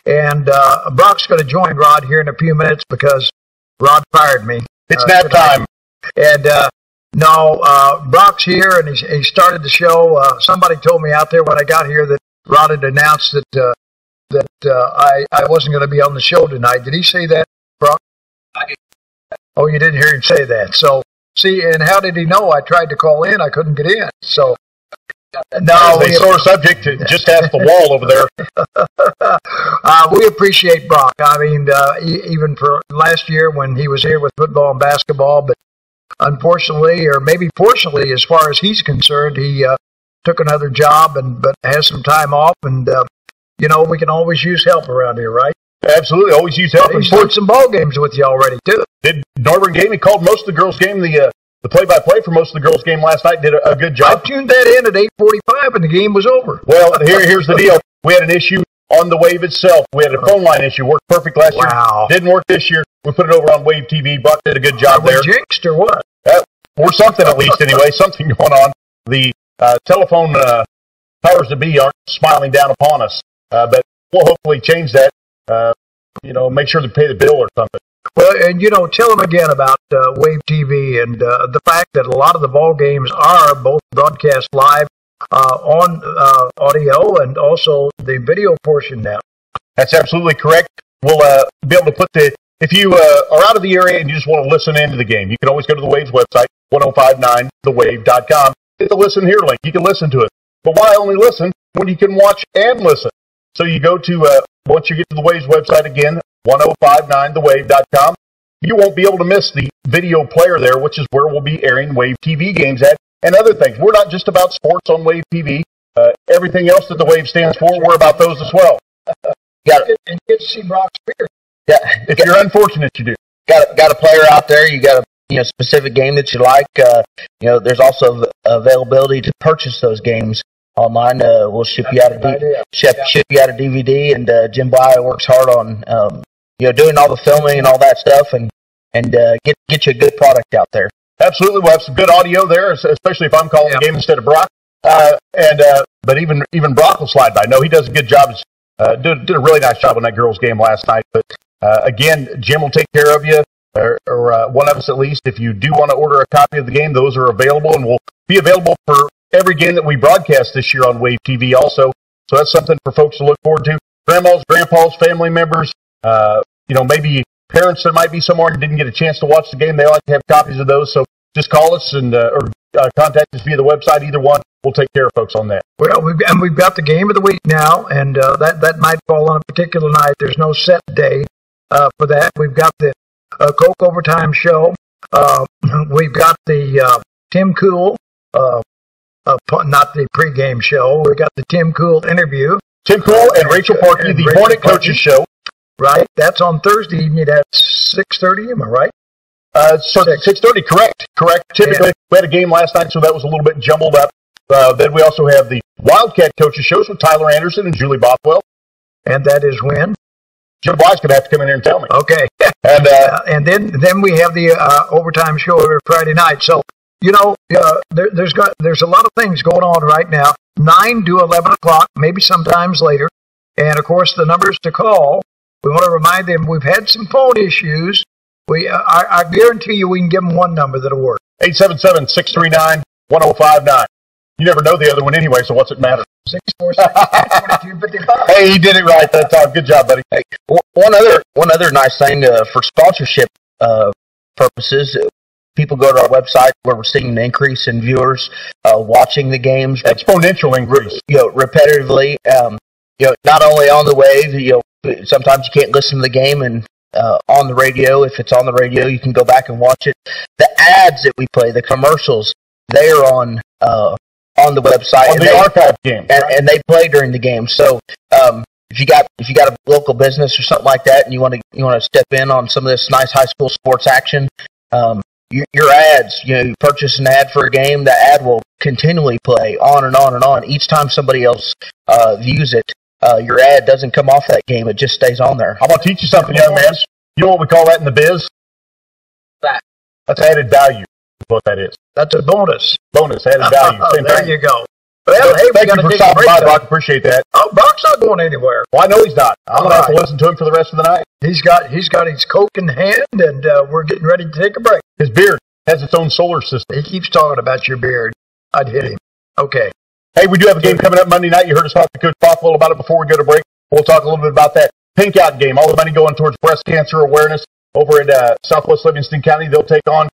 And Brock's going to join Rod here in a few minutes because Rod fired me. It's nap time. And Brock's here, and he started the show. Somebody told me out there when I got here that Rod had announced that I wasn't going to be on the show tonight. Did he say that, Brock? I did. Oh, you didn't hear him say that. So, see, and how did he know? I tried to call in. I couldn't get in. So, no, a sore subject to just ask the wall over there. We appreciate Brock. I mean, even for last year when he was here with football and basketball, but unfortunately, or maybe fortunately, as far as he's concerned, he took another job but has some time off, and we can always use help around here, right? Absolutely, always use help. He's played some ball games with you already too. Did Northern game? He called most of the girls' game. The play-by-play for most of the girls' game last night did a good job. I tuned that in at 8:45, and the game was over. Well, here's the deal. We had an issue on the Wave itself. We had a phone line issue. Worked perfect last year. Didn't work this year. We put it over on Wave TV. Buck did a good job there. Jinxed or what? Or something at least anyway. Something going on. The telephone powers that be aren't smiling down upon us. But we'll hopefully change that. Make sure to pay the bill or something. Well, and tell them again about Wave TV and the fact that a lot of the ball games are both broadcast live on audio and also the video portion now. That's absolutely correct. We'll be able to put if you are out of the area and you just want to listen into the game, you can always go to the Wave's website, 1059thewave.com. Hit the listen here link. You can listen to it. But why only listen when you can watch and listen? So you go to, once you get to the Wave's website again, 1059thewave.com, you won't be able to miss the video player there, which is where we'll be airing Wave TV games at and other things. We're not just about sports on Wave TV. Everything else that the Wave stands for, we're about those as well. And get to see Brock's beard. Yeah, if you're unfortunate, you do. Got a player out there. You got a specific game that you like. There's also availability to purchase those games online. We'll ship you out a DVD, and Jim Bly works hard on doing all the filming and all that stuff, and get you a good product out there. Absolutely, we'll have some good audio there, especially if I'm calling the game instead of Brock. But even Brock will slide by. No, he does a good job. Did a really nice job on that girls' game last night. But again, Jim will take care of you, or one of us at least. If you do want to order a copy of the game, those are available and will be available for every game that we broadcast this year on Wave TV also. So that's something for folks to look forward to. Grandmas, grandpas, family members, maybe parents that might be somewhere and didn't get a chance to watch the game. They like to have copies of those. So just call us and or contact us via the website. Either one, we'll take care of folks on that. Well, we've got the game of the week now, and that might fall on a particular night. There's no set day for that. We've got the Coke Overtime Show. We've got the Tim Cool, not the pregame show. We've got the Tim Cool interview. Tim Cool and Rachel Parkey, the Hornet Coaches Show. Right. That's on Thursday evening at 6:30. Am I right? 6:30. Correct. Typically, we had a game last night, so that was a little bit jumbled up. Then we also have the Wildcat Coaches Shows with Tyler Anderson and Julie Bothwell. And that is when? Jim Bly's going to have to come in here and tell me. Okay. And then we have the overtime show every Friday night. So, there's a lot of things going on right now. 9 to 11 o'clock, maybe sometimes later. And, of course, the numbers to call, we want to remind them we've had some phone issues. I guarantee you we can give them one number that'll work. 877-639-1059. You never know the other one anyway, so what's it matter? 646-2255. Hey, he did it right that time. Good job, buddy. Hey, one other nice thing for sponsorship purposes. People go to our website where we're seeing an increase in viewers watching the games. Exponential increase. Repetitively. Not only on the wave. Sometimes you can't listen to the game and on the radio. If it's on the radio, you can go back and watch it. The ads that we play, the commercials, they are on the website. On the archive game. And they play during the game. So if you got a local business or something like that, and you want to step in on some of this nice high school sports action, your ads, you purchase an ad for a game, the ad will continually play on and on and on. Each time somebody else views it, your ad doesn't come off that game. It just stays on there. I'm going to teach you something, young man. You know what we call that in the biz? That's added value, is what that is. That's a bonus. Bonus, added value. Same there thing. You go. Well, hey, thank you for stopping by, Brock. Appreciate that. Oh, Brock's not going anywhere. Well, I know he's not. I'm going to have to listen to him for the rest of the night. He's got his Coke in hand, and we're getting ready to take a break. His beard has its own solar system. He keeps talking about your beard. I'd hit him. Okay. Hey, we do have a game coming up Monday night. You heard us talk to Coach Bothwell about it before we go to break. We'll talk a little bit about that. Pink Out game. All the money going towards breast cancer awareness over in Southwest Livingston County. They'll take on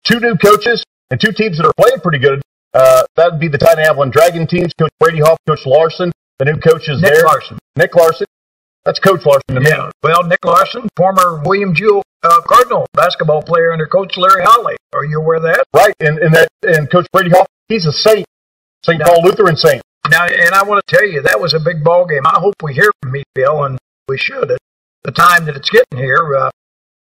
2 new coaches and 2 teams that are playing pretty good. That would be the Titan Avalon Dragon teams, Coach Brady Hoff, Coach Larson. The new coach is Nick there. Larson. Nick Larson. That's Coach Larson to me. Yeah. Well, Nick Larson, former William Jewell Cardinal basketball player under Coach Larry Holly. Are you aware of that? Right. And Coach Brady Hoff, he's a saint. St. Paul Lutheran saint. Now, and I want to tell you, that was a big ball game. I hope we hear from Meadville, and we should at the time that it's getting here.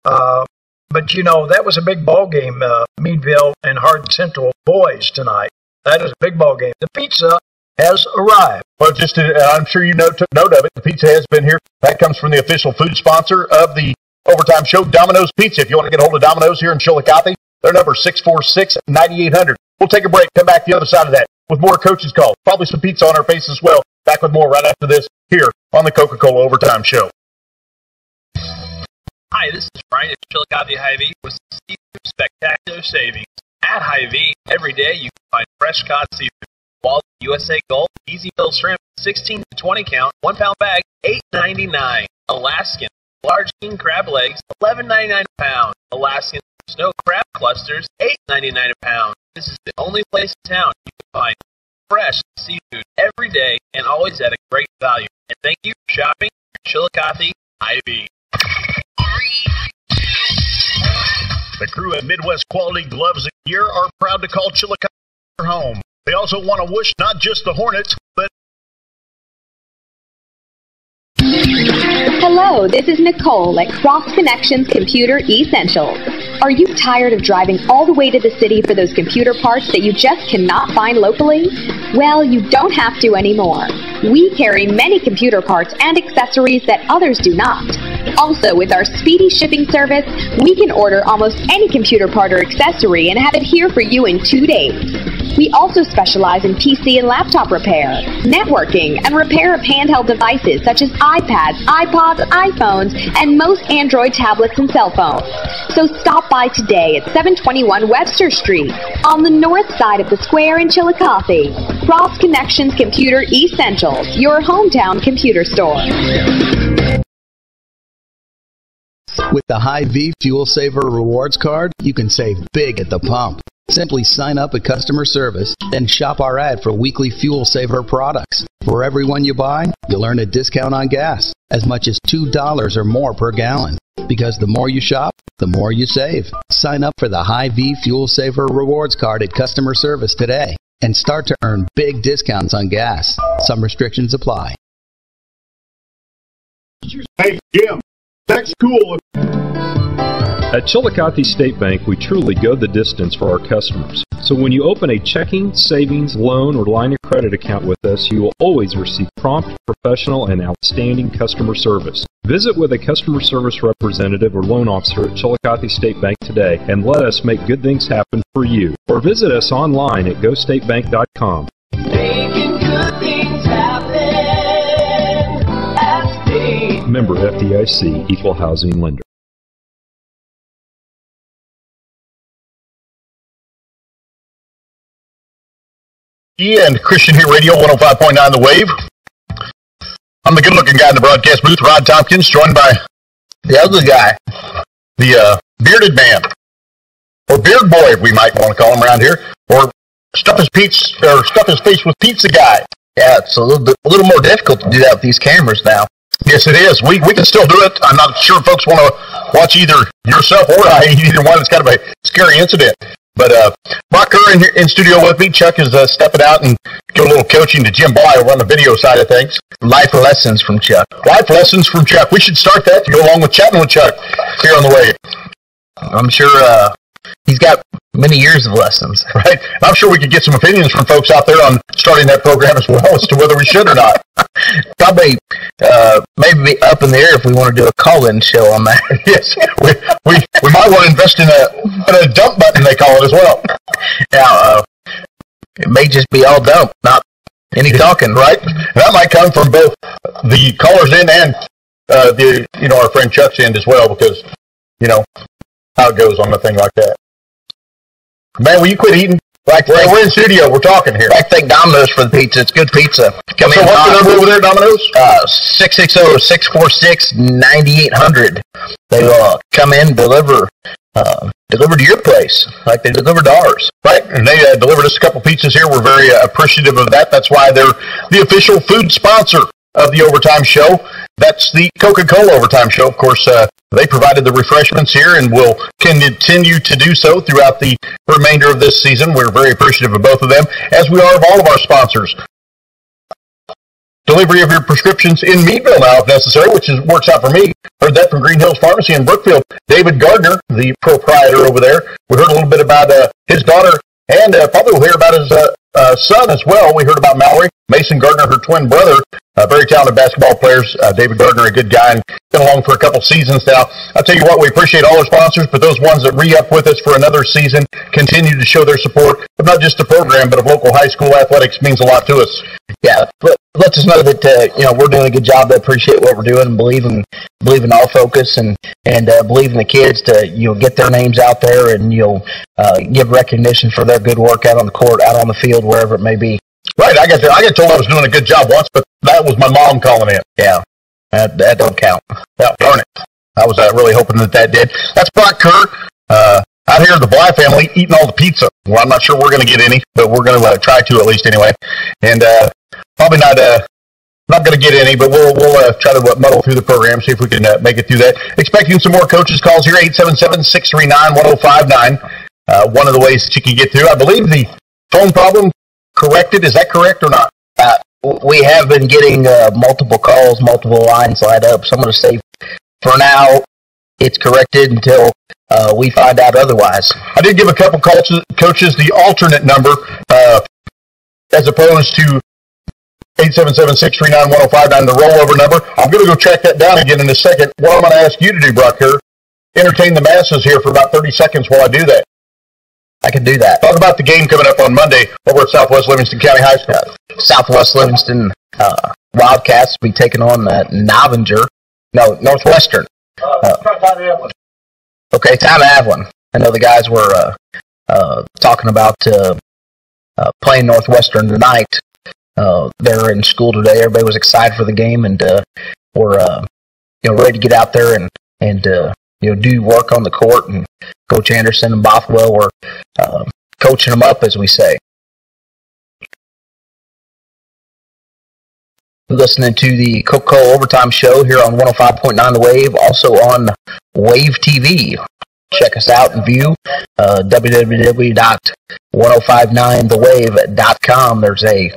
But, that was a big ball game, Meadville and Hardin Central boys tonight. That is a big ball game. The pizza has arrived. Well, I'm sure you took note of it. The pizza has been here. That comes from the official food sponsor of the Overtime Show, Domino's Pizza. If you want to get a hold of Domino's here in Chillicothe, their number is 646-9800. We'll take a break, come back the other side of that with more coaches' calls. Probably some pizza on our face as well. Back with more right after this here on the Coca-Cola Overtime Show. Hi, this is Brian at Chillicothe Hy-Vee with seafood spectacular savings. At Hy-Vee, every day you can find fresh caught seafood. Walleye, USA Gold, Easy Bill Shrimp, 16 to 20 count, 1 pound bag, $8.99. Alaskan, large king crab legs, $11.99 a pound. Alaskan snow crab clusters, $8.99 a pound. This is the only place in town you can find fresh seafood every day and always at a great value. And thank you for shopping at Chillicothe Hy-Vee. The crew at Midwest Quality Gloves and Gear are proud to call Chillicothe their home. They also want to wish not just the Hornets, but... Hello, this is Nicole at Cross Connections Computer Essentials. Are you tired of driving all the way to the city for those computer parts that you just cannot find locally? Well, you don't have to anymore. We carry many computer parts and accessories that others do not. Also, with our speedy shipping service, we can order almost any computer part or accessory and have it here for you in 2 days. We also specialize in PC and laptop repair, networking, and repair of handheld devices such as iPads, iPods, iPhones, and most Android tablets and cell phones. So stop by today at 721 Webster Street on the north side of the square in Chillicothe. Cross Connections Computer Essentials, your hometown computer store. With the Hy-Vee Fuel Saver Rewards Card, you can save big at the pump. Simply sign up at customer service, then shop our ad for weekly Fuel Saver products. For every one you buy, you'll earn a discount on gas, as much as $2 or more per gallon. Because the more you shop, the more you save. Sign up for the Hy-Vee Fuel Saver Rewards Card at customer service today and start to earn big discounts on gas. Some restrictions apply. Hey, Jim, that's cool. At Chillicothe State Bank, we truly go the distance for our customers. So when you open a checking, savings, loan, or line of credit account with us, you will always receive prompt, professional, and outstanding customer service. Visit with a customer service representative or loan officer at Chillicothe State Bank today and let us make good things happen for you. Or visit us online at gostatebank.com. Making good things happen at State. Member FDIC, Equal Housing Lender. And Christian Hit Radio 105.9 The Wave. I'm the good-looking guy in the broadcast booth, Rod Tompkins, joined by the ugly guy, the bearded man, or beard boy, we might want to call him around here, or stuff his face with pizza guy. Yeah, it's a little more difficult to do that with these cameras now. Yes, it is. We can still do it. I'm not sure folks want to watch either yourself or I, either one. It's kind of a scary incident. But Brock Kerr in studio with me. Chuck is stepping out and give a little coaching to Jim Bly over on the video side of things. Life lessons from Chuck. Life lessons from Chuck. We should start that to go along with chatting with Chuck here on the way. I'm sure he's got many years of lessons. Right. I'm sure we could get some opinions from folks out there on starting that program as well as to whether we should or not. Probably maybe be up in the air if we want to do a call-in show on that. Yes, we might want to invest in a dump button, they call it as well. Now, it may just be all dump, not any talking, right? That might come from both the callers in and our friend Chuck's end as well, because how it goes on a thing like that. Man, will you quit eating? We're in studio. We're talking here. I thank Domino's for the pizza. It's good pizza. What's the number over there, Domino's? 660-646-9800. They will come in, deliver to your place like they delivered to ours. Right, and they delivered us a couple pizzas here. We're very appreciative of that. That's why they're the official food sponsor of the Overtime Show. That's the Coca-Cola Overtime Show. Of course, they provided the refreshments here and will continue to do so throughout the remainder of this season. We're very appreciative of both of them, as we are of all of our sponsors. Delivery of your prescriptions in Meadville now, if necessary, which works out for me. Heard that from Green Hills Pharmacy in Brookfield. David Gardner, the proprietor over there. We heard a little bit about his daughter, and probably we'll hear about his son as well. We heard about Mallory, Mason Gardner, her twin brother, very talented basketball players. David Gardner, a good guy, and been along for a couple seasons now. I'll tell you what, we appreciate all our sponsors, but those ones that re-up with us for another season continue to show their support of not just the program, but of local high school athletics means a lot to us. Yeah, let us know that we're doing a good job. They appreciate what we're doing and believe in our focus and believe in the kids to get their names out there and give recognition for their good work out on the court, out on the field, wherever it may be. Right, I got told I was doing a good job once, but that was my mom calling in. Yeah, that don't count. Yeah, darn it. I was really hoping that did. That's Brock Kerr. Out here, the Bly family eating all the pizza. Well, I'm not sure we're going to get any, but we're going to try to at least anyway. And probably not going to get any, but we'll try to muddle through the program, see if we can make it through that. Expecting some more coaches' calls here, 877-639-1059. One of the ways that you can get through. I believe the phone problem corrected. Is that correct or not? We have been getting multiple calls, multiple lines light up. So I'm going to say for now it's corrected until we find out otherwise. I did give a couple coaches the alternate number as opposed to 877-639-1059, the rollover number. I'm going to go track that down again in a second. What I'm going to ask you to do, Brock, here, entertain the masses here for about 30 seconds while I do that. I can do that. Talk about the game coming up on Monday over at Southwest Livingston County High School. Southwest Livingston Wildcats will be taking on Northwestern. Okay, time to have one. I know the guys were talking about playing Northwestern tonight. They're in school today. Everybody was excited for the game, and we're ready to get out there and do work on the court, and Coach Anderson and Bothwell were coaching them up, as we say. Listening to the Coca-Cola Overtime Show here on 105.9 The Wave, also on Wave TV. Check us out and view www.1059thewave.com. There's a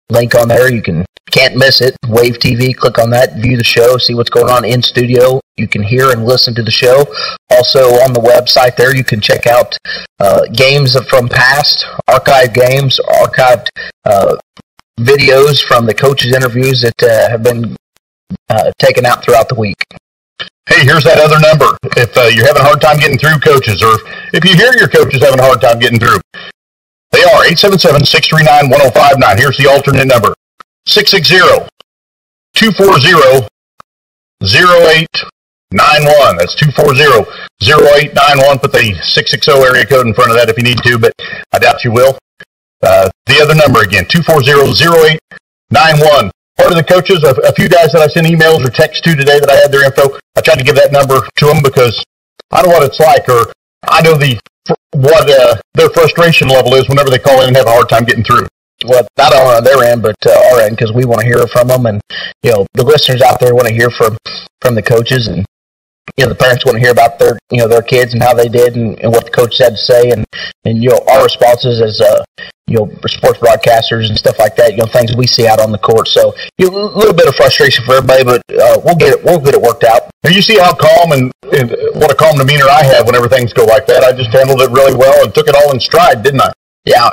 link on there. You can't miss it. Wave TV, click on that, view the show, see what's going on in studio. You can hear and listen to the show. Also on the website there, you can check out games from past, archived games, archived videos from the coaches' interviews that have been taken out throughout the week. Hey, here's that other number. If you're having a hard time getting through, coaches, or if you hear your coaches having a hard time getting through, they are 877-639-1059. Here's the alternate number, 660-240-0891. That's 240-0891. Put the 660 area code in front of that if you need to, but I doubt you will. The other number again, 240-0891. Part of the coaches, a few guys that I sent emails or texts to today that I had their info, I tried to give that number to them because I know what it's like, or I know what their frustration level is whenever they call in and have a hard time getting through. Well, not only on their end, but our end, because we want to hear from them, and the listeners out there want to hear from the coaches, and the parents want to hear about their kids and how they did and what the coach had to say, and our responses as sports broadcasters and stuff like that, things we see out on the court. So a little bit of frustration for everybody, but we'll get it worked out. And you see how calm and what a calm demeanor I have whenever things go like that. I just handled it really well and took it all in stride, didn't I? Yeah.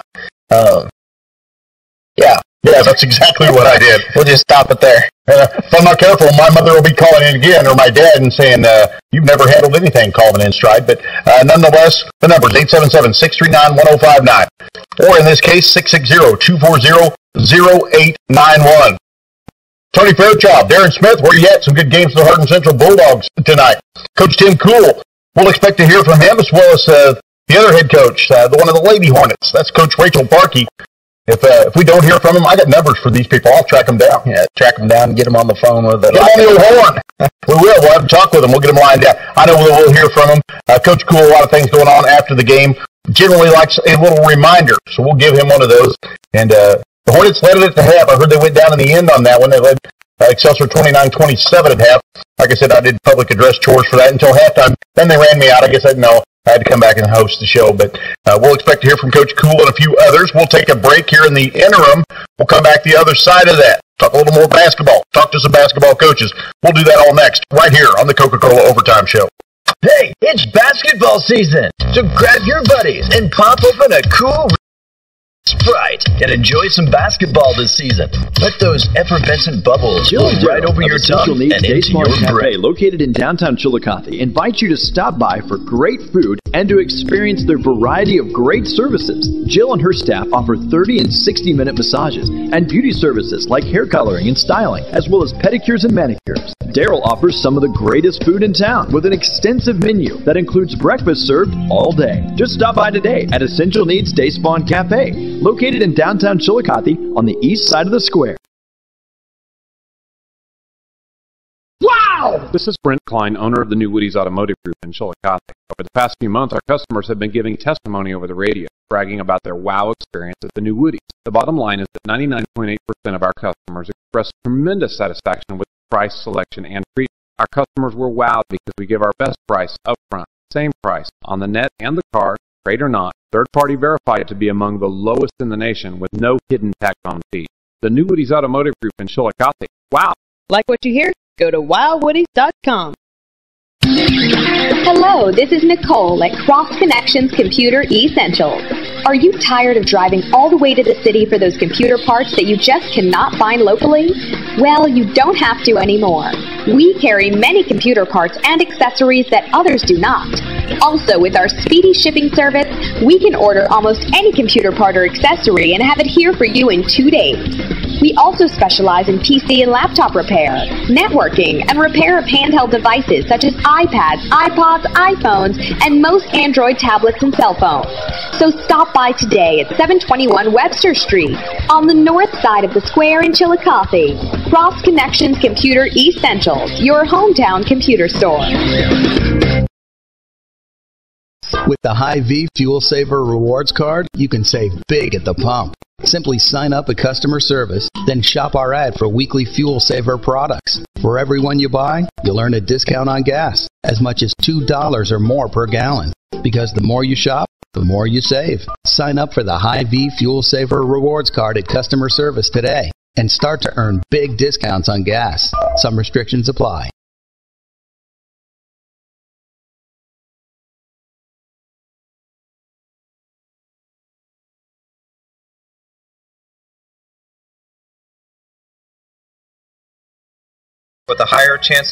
Yeah, that's exactly what I did. We'll just stop it there. If I'm not careful, my mother will be calling in again, or my dad, and saying, you've never handled anything calling in stride. But nonetheless, the number is 877-639-1059. Or in this case, 660-240-0891. Tony Fairchild, Darren Smith, where you at? Some good games for the Hardin Central Bulldogs tonight. Coach Tim Cool, we'll expect to hear from him, as well as the other head coach, the one of the Lady Hornets. That's Coach Rachel Barkey. If we don't hear from them, I got numbers for these people. I'll track them down. Yeah, track them down and get them on the phone with it. Get them on the old horn. We will. We'll have to talk with them. We'll get them lined up. I know we'll hear from them. Coach Cool, a lot of things going on after the game. Generally likes a little reminder, so we'll give him one of those. And the Hornets led it at the half. I heard they went down in the end on that one. They led Excelsior 29-27 at half. Like I said, I did public address chores for that until halftime. Then they ran me out. I guess I didn't know. I had to come back and host the show, but we'll expect to hear from Coach Cool and a few others. We'll take a break here in the interim. We'll come back the other side of that, talk a little more basketball, talk to some basketball coaches. We'll do that all next, right here on the Coca-Cola Overtime Show. Hey, it's basketball season, so grab your buddies and pop open a cool Sprite and enjoy some basketball this season. Let those effervescent bubbles flow right over your tongue and into your brain. Located in downtown Chillicothe, invites you to stop by for great food and to experience their variety of great services. Jill and her staff offer 30 and 60-minute massages and beauty services like hair coloring and styling, as well as pedicures and manicures. Daryl offers some of the greatest food in town with an extensive menu that includes breakfast served all day. Just stop by today at Essential Needs Day Spawn Cafe, located in downtown Chillicothe on the east side of the square. Wow! This is Brent Klein, owner of the New Woody's Automotive Group in Chillicothe. Over the past few months, our customers have been giving testimony over the radio, bragging about their wow experience at the New Woody's. The bottom line is that 99.8% of our customers express tremendous satisfaction with the price, selection, and treatment. Our customers were wowed because we give our best price up front, same price, on the net and the car, trade or not, third-party verified to be among the lowest in the nation with no hidden tacked-on fee. The New Woody's Automotive Group in Chillicothe. Wow! Like what you hear? Go to wildwoodies.com. Hello, this is Nicole at Cross Connections Computer Essentials. Are you tired of driving all the way to the city for those computer parts that you just cannot find locally? Well, you don't have to anymore. We carry many computer parts and accessories that others do not. Also, with our speedy shipping service, we can order almost any computer part or accessory and have it here for you in 2 days. We also specialize in PC and laptop repair, networking, and repair of handheld devices such as iPads, iPods, iPhones, and most Android tablets and cell phones. So stop by today at 721 Webster Street on the north side of the square in Chillicothe. Cross Connections Computer Essentials, your hometown computer store. With the Hy-Vee Fuel Saver Rewards Card, you can save big at the pump. Simply sign up at customer service, then shop our ad for weekly Fuel Saver products. For every one you buy, you'll earn a discount on gas, as much as $2 or more per gallon. Because the more you shop, the more you save. Sign up for the Hy-Vee Fuel Saver Rewards Card at customer service today and start to earn big discounts on gas. Some restrictions apply. With a higher chance.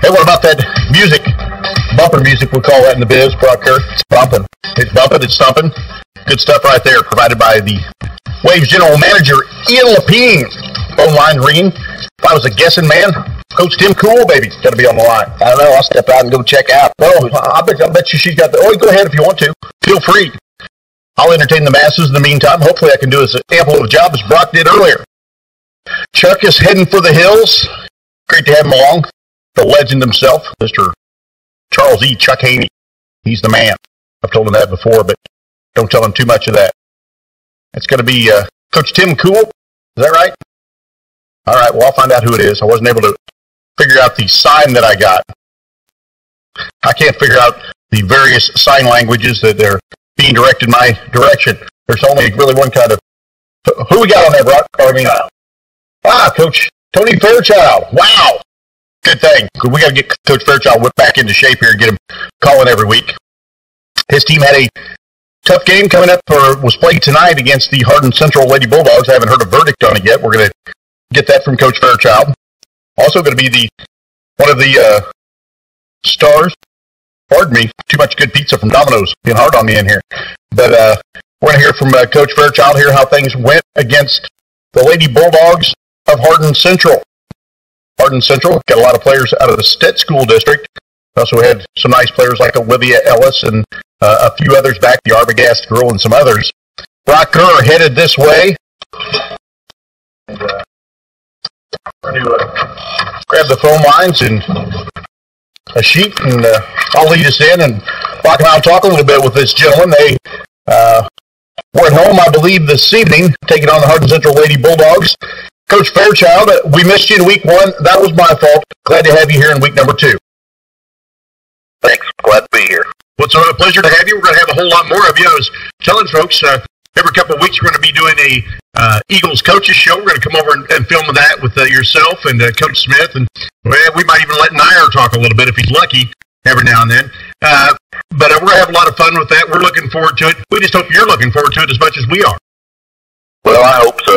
Hey, what about that music? Bumper music, we call that in the biz, Brock Kerr. It's bumping. It's bumping, it's stumping. Good stuff right there, provided by the Waves General Manager, Ian Lapine. Phone line ringing. If I was a guessing man, Coach Tim Cool, baby, got to be on the line. I don't know. I'll step out and go check out. Oh, I bet you she's got the... Oh, go ahead if you want to. Feel free. I'll entertain the masses in the meantime. Hopefully I can do as ample of a job as Brock did earlier. Chuck is heading for the hills. Great to have him along. The legend himself, Mr. Charles E. Chuck Haney. He's the man. I've told him that before, but don't tell him too much of that. It's going to be Coach Tim Cool. Is that right? All right, well, I'll find out who it is. I wasn't able to figure out the sign that I got. I can't figure out the various sign languages that they're being directed my direction. There's only really one kind of... Who we got on there, Brock? Coach Tony Fairchild. Wow. Good thing. We got to get Coach Fairchild whipped back into shape here and get him calling every week. His team had a tough game coming up, or was played tonight against the Hardin Central Lady Bulldogs. I haven't heard a verdict on it yet. We're going to get that from Coach Fairchild. Also going to be one of the stars. Pardon me, too much good pizza from Domino's being hard on me in here. But we're going to hear from Coach Fairchild here how things went against the Lady Bulldogs of Hardin Central. Hardin Central got a lot of players out of the Stett School District. Also had some nice players like Olivia Ellis and a few others back, the Arbogast girl and some others. Brock Kerr headed this way. And, grab the phone lines and a sheet, and I'll lead us in, and Brock and I'll talk a little bit with this gentleman. They were at home, I believe, this evening, taking on the Hardin Central Lady Bulldogs. Coach Fairchild, we missed you in week one. That was my fault. Glad to have you here in week number 2. Thanks. Glad to be here. Well, it's a pleasure to have you. We're going to have a whole lot more of you. I was telling folks, every couple of weeks we're going to be doing a Eagles coaches show. We're going to come over and film that with yourself and Coach Smith. And we might even let Nair talk a little bit if he's lucky every now and then. But we're going to have a lot of fun with that. We're looking forward to it. We just hope you're looking forward to it as much as we are. Well, I hope so.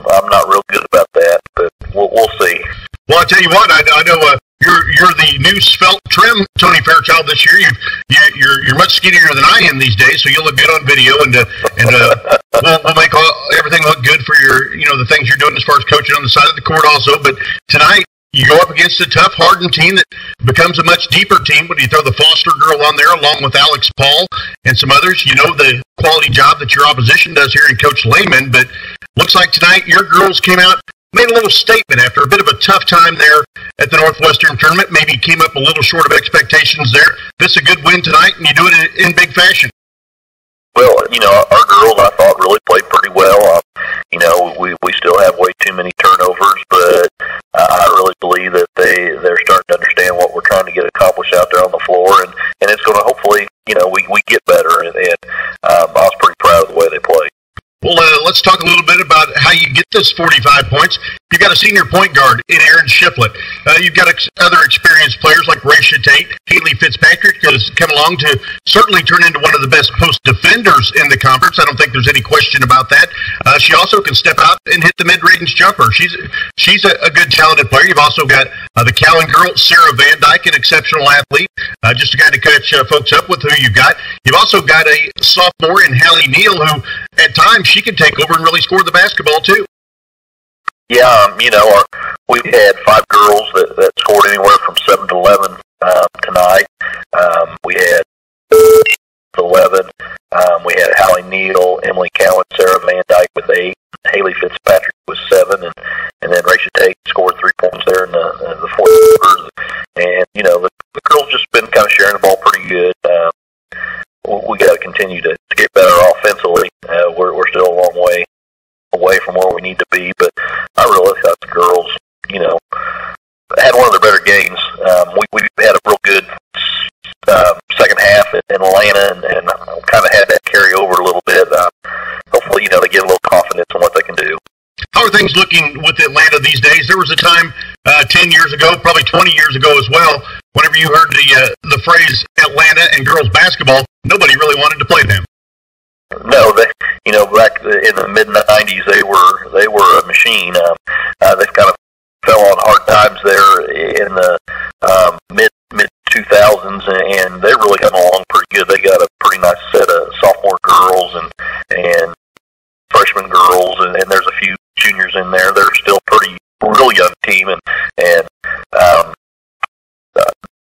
I'm not real good about that, but we'll see. Well, I'll tell you what, I know you're the new svelte trim, Tony Fairchild, this year. You're much skinnier than I am these days, so you'll look good on video, and we'll make everything look good for the things you're doing as far as coaching on the side of the court also. But tonight, you go up against a tough Hardin team that becomes a much deeper team when you throw the Foster girl on there along with Alex Paul and some others. You know the quality job that your opposition does here in Coach Lehman, but looks like tonight your girls came out, made a little statement after a bit of a tough time there at the Northwestern tournament. Maybe came up a little short of expectations there. This is a good win tonight, and you do it in big fashion. Well, our girls, I thought, really played pretty well. We still have way too many turnovers, but I really believe that they're starting to understand what we're trying to get accomplished out there on the floor, and it's going to hopefully, we get better, and I was pretty proud of the way they played. Well, let's talk a little bit about how you get this 45 points. You've got a senior point guard in Aaron Shiflett. You've got other experienced players like Ray Chate State. Haley Fitzpatrick has come along to certainly turn into one of the best post defenders in the conference. I don't think there's any question about that. She also can step out and hit the mid-range jumper. She's a good talented player. You've also got the Cowan girl, Sarah Van Dyke, an exceptional athlete, just to kind of catch folks up with who you've got. You've also got a sophomore in Hallie Neal, who at times she can take over and really score the basketball too. Yeah, we had 5 girls that scored anywhere from 7 to 11 tonight. We had 11. We had Hallie Neal, Emily Cowan, Sarah Van Dyke with 8. Haley Fitzpatrick with 7, and then Raisha Tate scored 3 points there in the fourth quarter. And the girls just been kind of sharing the ball pretty good. We got to continue to get better offensively. We're still a long way away from where we need to be, but I really thought the girls, had one of their better games. We had a real good second half in Atlanta, and kind of had that carry over a little bit. Hopefully, they get a little confidence in what they can do. How are things looking with Atlanta these days? There was a time 10 years ago, probably 20 years ago as well, whenever you heard the phrase Atlanta and girls basketball, nobody really wanted to play them. No, back in the mid-90s, they were a machine. They've kind of fell on hard times there in the mid-2000s, and they're really coming along pretty good. They got a pretty nice set of sophomore girls and freshman girls, and there's a few juniors in there. They're still real young team, and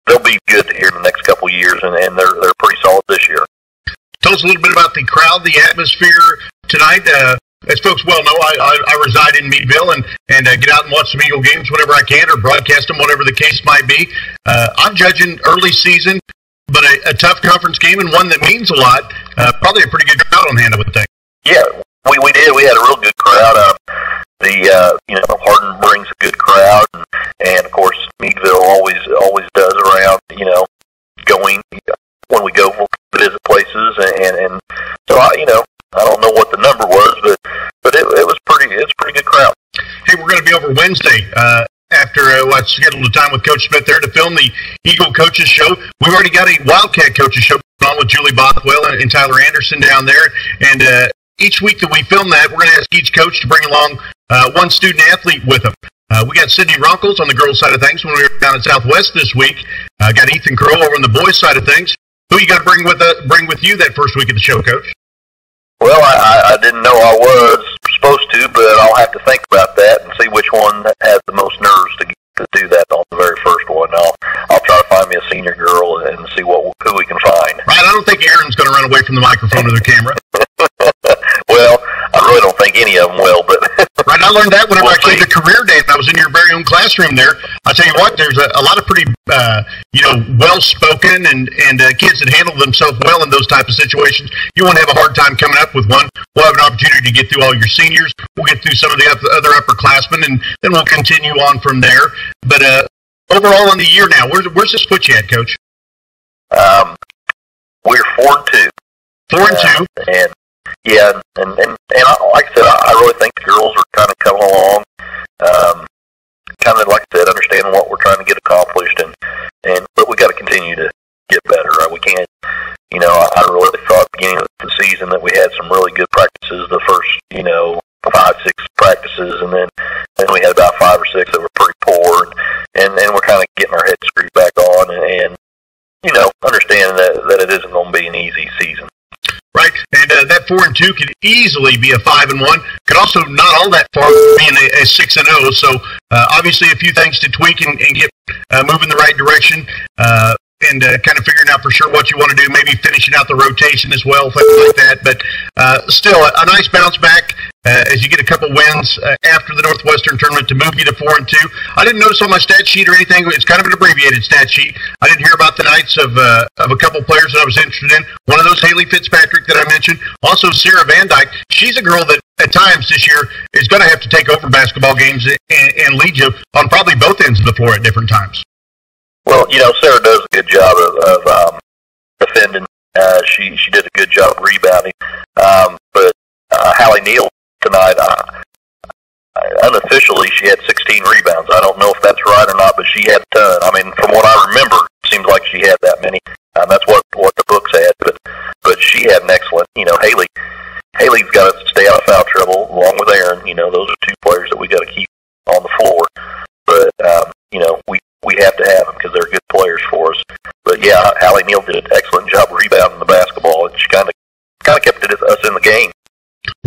they'll be good here in the next couple of years, and they're pretty solid this year. Tell us a little bit about the crowd, the atmosphere tonight. As folks well know, I reside in Meadville and get out and watch some Eagle games whenever I can, or broadcast them, whatever the case might be. I'm judging early season, but a tough conference game and one that means a lot. Probably a pretty good crowd on hand, I would think. Yeah, we did. We had a real good crowd. Hardin brings a good crowd, and of course Meadville always does around going when we go visit places, and so I don't know what the number was, but it's a pretty good crowd. Hey, we're going to be over Wednesday after I scheduled a time with Coach Smith there to film the Eagle Coaches Show. We've already got a Wildcat Coaches Show on with Julie Bothwell and Tyler Anderson down there, and each week that we film that, we're going to ask each coach to bring along one student athlete with them. We got Sydney Runkles on the girls' side of things when we were down at Southwest this week. Got Ethan Crow over on the boys' side of things. Who you got to bring with you that first week of the show, Coach? Well, I didn't know I was supposed to, but I'll have to think about that and see which one has the most nerves to do that on the very first one. I'll try to find me a senior girl and see who we can find. Right, I don't think Aaron's going to run away from the microphone or the camera. Well, I really don't think any of them will, but right, I learned that whenever I came to Career Day and I was in your very own classroom there. I tell you what, there's a lot of pretty, well-spoken and kids that handle themselves well in those type of situations. You won't have a hard time coming up with one. We'll have an opportunity to get through all your seniors. We'll get through some of the other upperclassmen, and then we'll continue on from there. But overall on the year now, where's this put you at, Coach? We're 4-2. 4-2. And yeah, and like I said, I really think the girls are kind of coming along, kind of like I said, understanding what we're trying to get accomplished, but we got to continue to get better. We can't, I really thought at the beginning of the season that we had some really good practices, the first, 5-6 practices, and then we had about 5 or 6 that were pretty poor, and we're kind of getting our heads screwed back on, and understanding that it isn't going to be an easy season. Right, and that 4-2 could easily be a 5-1. Could also not all that far being a 6-0. So obviously a few things to tweak and get moving the right direction, and kind of figuring out for sure what you want to do. Maybe finishing out the rotation as well, things like that. But still, a nice bounce back as you get a couple wins after the Northwestern tournament to move you to 4-2. I didn't notice on my stat sheet or anything. It's kind of an abbreviated stat sheet. I didn't hear about the nights of a couple players that I was interested in. One of those, Haley Fitzpatrick, that I mentioned. Also, Sarah Van Dyke. She's a girl that at times this year is going to have to take over basketball games and lead you on probably both ends of the floor at different times. Well, Sarah does a good job of defending. She did a good job rebounding. But Hallie Neal tonight, unofficially, she had 16 rebounds. I don't know if that's right or not, but she had a ton. I mean, from what I remember, it seems like yeah, Hallie Neal did an excellent job rebounding the basketball, and she kind of kept us in the game.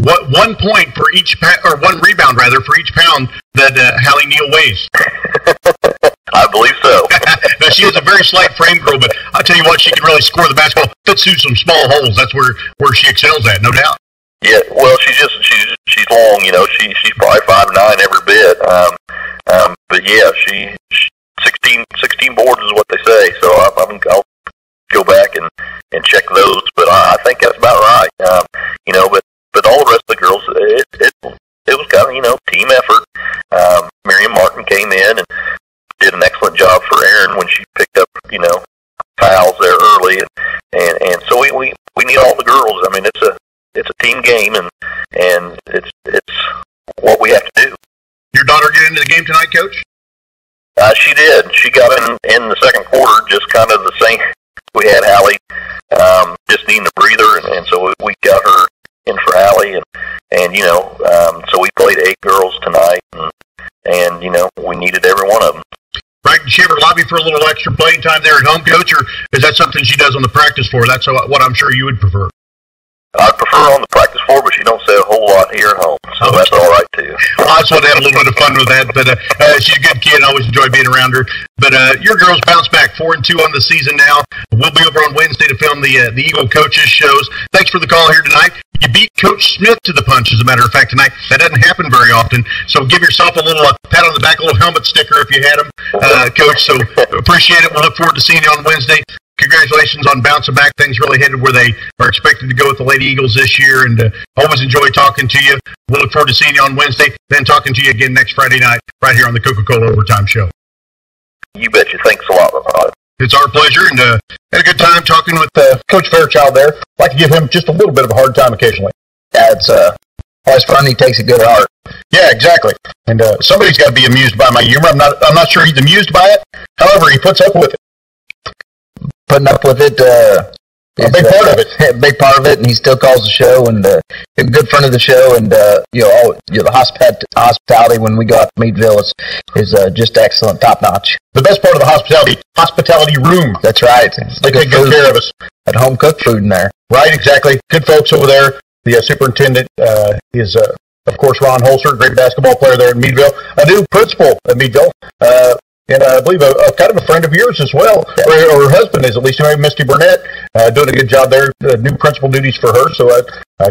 What 1 point for each or 1 rebound rather for each pound that Hallie Neal weighs? I believe so. Now, she has a very slight frame girl, but I'll tell you what, she can really score the basketball. Fits through some small holes. That's where she excels at, no doubt. Yeah, well, she's long. You know, she's probably 5'9" every bit. But yeah, she 16 boards is what they say. So I'll go back and check those. But I think that's about right. You know, but all the rest of the girls, it was kind of, you know, team effort. Miriam Martin came in and did an excellent job for Erin when she picked up, you know, fouls there early, and so we need all the girls. I mean, it's a team game, and it's what we have to do. Your daughter get into the game tonight, Coach? She did. She got in the second quarter, just kind of the same. We had Hallie just needing a breather, and so we got her in for Hallie, and you know, so we played 8 girls tonight, and you know, we needed every one of them. Right? Did she ever lobby for a little extra playing time there at home, Coach, or is that something she does on the practice floor? That's what I'm sure you would prefer. I prefer on the practice floor, but she don't say a whole lot here at home, so that's all right too. Well, I just want to have a little bit of fun with that, but she's a good kid. I always enjoy being around her. But your girls bounce back 4-2 on the season now. We'll be over on Wednesday to film the Eagle coaches shows. Thanks for the call here tonight. You beat Coach Smith to the punch, as a matter of fact, tonight. That doesn't happen very often. So give yourself a little pat on the back, a little helmet sticker if you had them, Coach. So appreciate it. We'll look forward to seeing you on Wednesday. Congratulations on bouncing back. Things really headed where they are expected to go with the Lady Eagles this year, and always enjoy talking to you. We'll look forward to seeing you on Wednesday, then talking to you again next Friday night right here on the Coca-Cola Overtime Show. You betcha. Thanks a lot. It's our pleasure, and had a good time talking with Coach Fairchild there. I'd like to give him just a little bit of a hard time occasionally. Yeah, it's always fun. He takes it good at heart. Yeah, exactly. And somebody's got to be amused by my humor. I'm not sure he's amused by it. However, he puts up with it. Putting up with it, a big part of it. A big part of it, and he still calls the show, and a good friend of the show, and the hospitality when we go out to Meadville is just excellent, top notch. The best part of the hospitality room. That's right. They take good care of us. At home cooked food in there. Right, exactly. Good folks over there. The superintendent is, of course, Ron Holzer, great basketball player there in Meadville. A new principal at Meadville. And I believe a kind of a friend of yours as well, or her husband is, at least, Misty Burnett, doing a good job there, new principal duties for her. So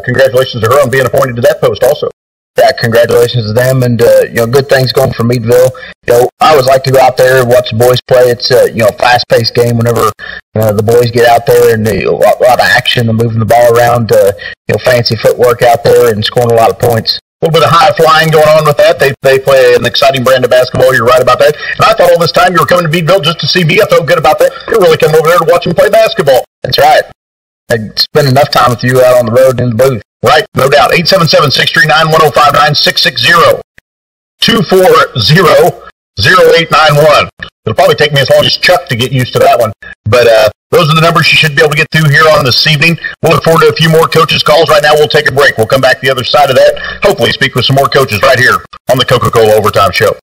congratulations to her on being appointed to that post also. Yeah, congratulations to them, and good things going for Meadville. I always like to go out there and watch the boys play. It's a fast-paced game whenever the boys get out there, and a lot of action and moving the ball around, fancy footwork out there and scoring a lot of points. A little bit of high flying going on with that. They play an exciting brand of basketball. You're right about that. And I thought all this time you were coming to Meadville just to see me. I felt good about that. You're really coming over there to watch them play basketball. That's right. I spend enough time with you out on the road in the booth. Right, no doubt. 877-639-1059, 660-240-0891. It'll probably take me as long as Chuck to get used to that one. But those are the numbers you should be able to get through here on this evening. We'll look forward to a few more coaches' calls. Right now, we'll take a break. We'll come back the other side of that. Hopefully speak with some more coaches right here on the Coca-Cola Overtime Show.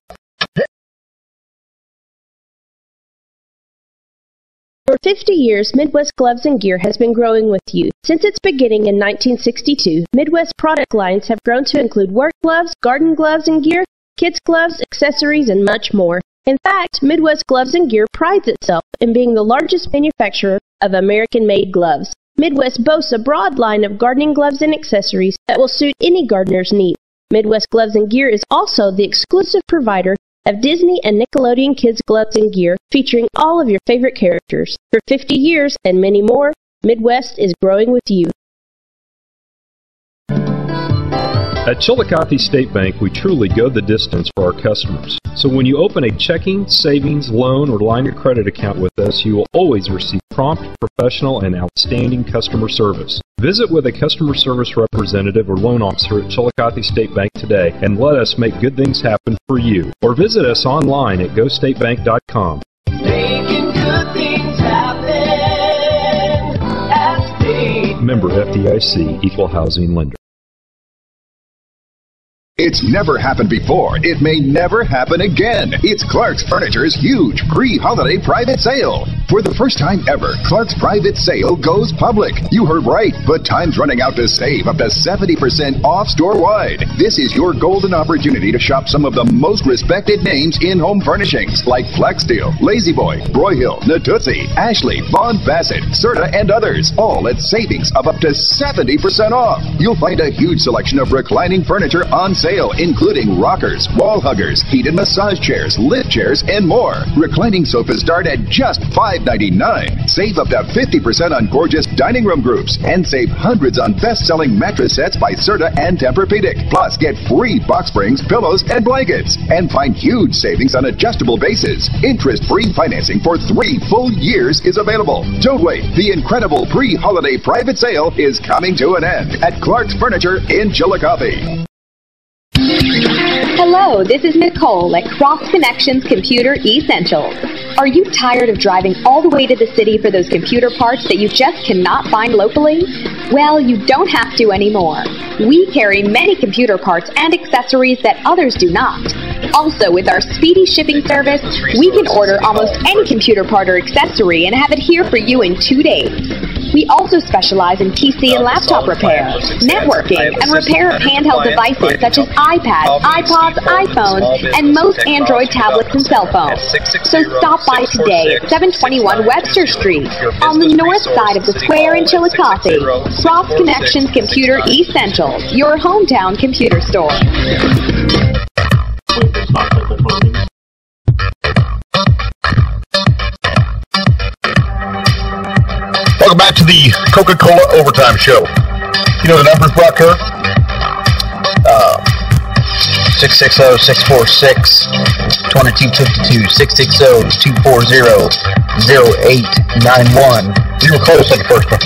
For 50 years, Midwest Gloves and Gear has been growing with you. Since its beginning in 1962, Midwest product lines have grown to include work gloves, garden gloves and gear, kids gloves, accessories, and much more. In fact, Midwest Gloves and Gear prides itself in being the largest manufacturer of American-made gloves. Midwest boasts a broad line of gardening gloves and accessories that will suit any gardener's need. Midwest Gloves and Gear is also the exclusive provider of Disney and Nickelodeon kids gloves and gear featuring all of your favorite characters. For 50 years and many more, Midwest is growing with you. At Chillicothe State Bank, we truly go the distance for our customers. So when you open a checking, savings, loan, or line of credit account with us, you will always receive prompt, professional, and outstanding customer service. Visit with a customer service representative or loan officer at Chillicothe State Bank today and let us make good things happen for you. Or visit us online at gostatebank.com. Making good things happen at State. Member FDIC, Equal Housing Lender. It's never happened before. It may never happen again. It's Clark's Furniture's huge pre-holiday private sale. For the first time ever, Clark's private sale goes public. You heard right, but time's running out to save up to 70% off store-wide. This is your golden opportunity to shop some of the most respected names in home furnishings, like Flexsteel, La-Z-Boy, Broyhill, Natuzzi, Ashley, Von Bassett, Serta, and others, all at savings of up to 70% off. You'll find a huge selection of reclining furniture on sale, including rockers, wall huggers, heated massage chairs, lift chairs, and more. Reclining sofas start at just $5.99. Save up to 50% on gorgeous dining room groups, and save hundreds on best-selling mattress sets by Serta and Tempur-Pedic. Plus, get free box springs, pillows, and blankets. And find huge savings on adjustable bases. Interest-free financing for 3 full years is available. Don't wait. The incredible pre-holiday private sale is coming to an end at Clark's Furniture in Chillicothe. Hello, this is Nicole at Cross Connections Computer Essentials. Are you tired of driving all the way to the city for those computer parts that you just cannot find locally? Well, you don't have to anymore. We carry many computer parts and accessories that others do not. Also, with our speedy shipping service, we can order almost any computer part or accessory and have it here for you in 2 days. We also specialize in PC and laptop repair, networking, and repair of handheld devices such as iPads, iPods, iPhones, and most Android tablets and cell phones. So stop by today at 721 Webster Street on the north side of the square in Chillicothe. Cross Connections Computer Essentials, your hometown computer store. Welcome back to the Coca-Cola Overtime Show. You know the numbers, Brock Kerr? 660-646-2252, 660-240-0891. You were close on the first one.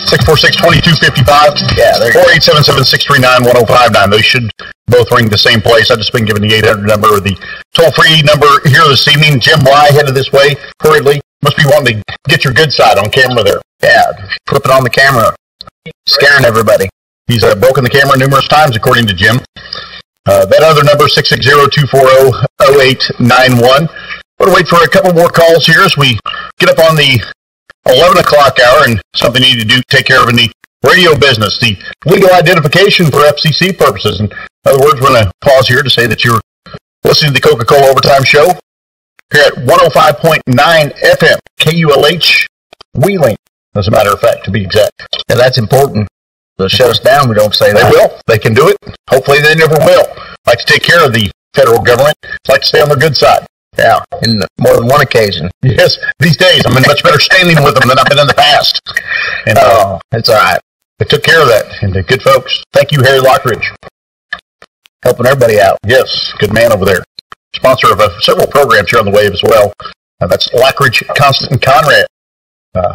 646-2255. Yeah, there you go. Or 877-639-1059. Those should both ring the same place. I've just been given the 800 number, or the toll-free number here this evening. Jim Bly headed this way hurriedly. Must be wanting to get your good side on camera there. Yeah, flip it on the camera. Scaring everybody. He's broken the camera numerous times, according to Jim. That other number, 660-240-0891. We're going to wait for a couple more calls here as we get up on the 11 o'clock hour, and something you need to do, take care of in the radio business, the legal identification for FCC purposes. In other words, we're going to pause here to say that you're listening to the Coca-Cola Overtime Show here at 105.9 FM, KULH, Wheeling, as a matter of fact, to be exact. Yeah, that's important. They'll shut us down. We don't say that. They will. They can do it. Hopefully they never will. Like to take care of the federal government. Like to stay on their good side. Yeah, in more than one occasion. Yes, these days I'm in much better standing with them than I've been in the past. And it's all right. They took care of that, and they're good folks. Thank you, Harry Lockridge. Helping everybody out. Yes, good man over there. Sponsor of several programs here on the wave as well. That's Lockridge, Constant, and Conrad.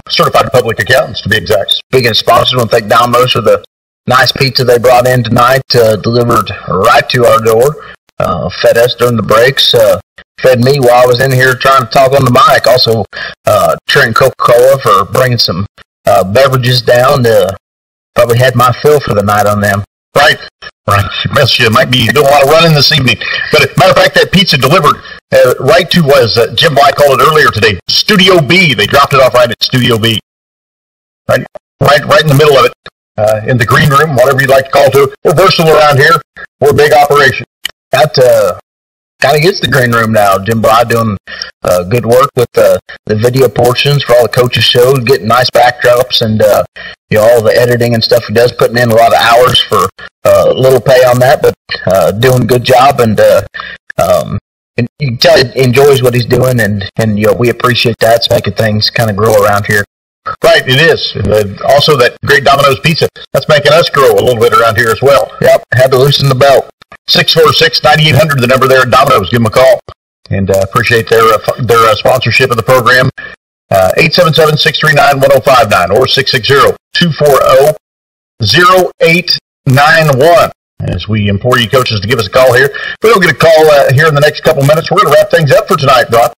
Certified public accountants, to be exact. Speaking of sponsors, I want to thank Domino's for the nice pizza they brought in tonight, delivered right to our door. Fed us during the breaks. Fed me while I was in here trying to talk on the mic. Also, Trent Coca-Cola for bringing some beverages down. Probably had my fill for the night on them. Right. You might be doing a lot of running this evening. But as a matter of fact, that pizza delivered right to, as Jim Bly called it earlier today, Studio B. They dropped it off right at Studio B. Right in the middle of it, in the green room, whatever you'd like to call it. We're versatile around here. We're a big operation. That kind of gets the green room now. Jim Bly doing good work with the video portions for all the coaches' shows, getting nice backdrops, and all the editing and stuff he does, putting in a lot of hours for little pay on that, but doing a good job, and you can tell he enjoys what he's doing, and we appreciate that. It's making things kind of grow around here. Right, it is. Also, that great Domino's pizza, that's making us grow a little bit around here as well. Yep, had to loosen the belt. 646-9800, the number there at Domino's. Give them a call. And appreciate their sponsorship of the program. 877-639-1059 or 660-240-0891. As we implore you coaches to give us a call here. If we don't get a call here in the next couple minutes, we're going to wrap things up for tonight, Brock.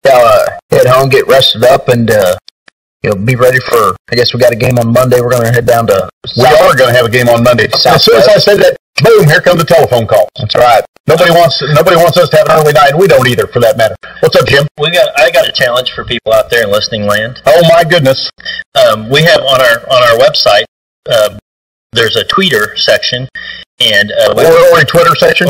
Head home, get rested up, and be ready for, I guess we got a game on Monday. We're going to head down to... We are going to have a game on Monday. As soon as I said that, boom, here come the telephone calls. That's right. Nobody wants us to have an early night, and we don't either, for that matter. What's up, Jim? I got a challenge for people out there in listening land. Oh my goodness! We have on our website. There's a tweeter section, and or a Twitter section,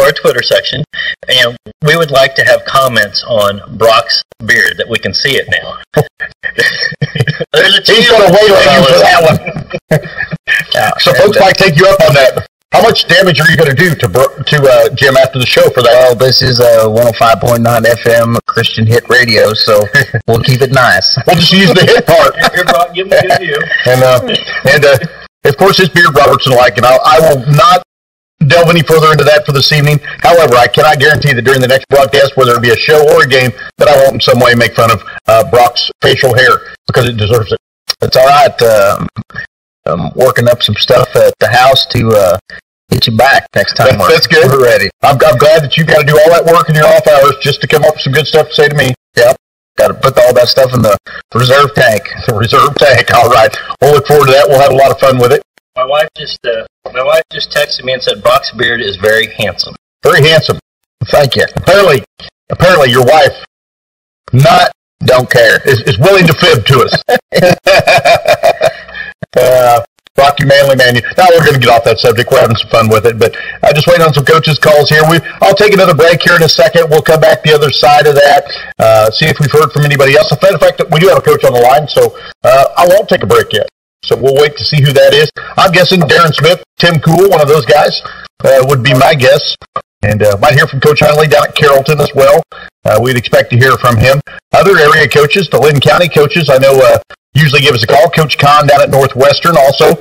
and we would like to have comments on Brock's beard that we can see it now. There's a He's going to wait on you for that one. So folks might take you up on that. How much damage are you going to do to Jim after the show for that? Well, this is a 105.9 FM Christian hit radio, so we'll keep it nice. We'll just use the hit part. Here, Brock, give me a good view. And of course, his beard Robertson like, and I will not delve any further into that for this evening. However, I cannot guarantee that during the next broadcast, whether it be a show or a game, that I won't in some way make fun of Brock's facial hair, because it deserves it. It's all right. I'm working up some stuff at the house to get you back next time. That's good. We're ready. I'm glad that you got to do all that work in your off hours just to come up with some good stuff to say to me. Yep. Got to put all that stuff in the reserve tank. The reserve tank. All right. We'll look forward to that. We'll have a lot of fun with it. My wife just texted me and said Brock's beard is very handsome. Very handsome. Thank you. Apparently, your wife don't care is willing to fib to us. Rocky Manley man. Now we're going to get off that subject. We're having some fun with it, but just waiting on some coaches' calls here. I'll take another break here in a second. We'll come back the other side of that, see if we've heard from anybody else. In fact, we do have a coach on the line, so I won't take a break yet. So we'll wait to see who that is. I'm guessing Darren Smith, Tim Cool, one of those guys, would be my guess. And might hear from Coach Hunley down at Carrollton as well. We'd expect to hear from him. Other area coaches, the Lynn County coaches, I know usually give us a call. Coach Kahn down at Northwestern also.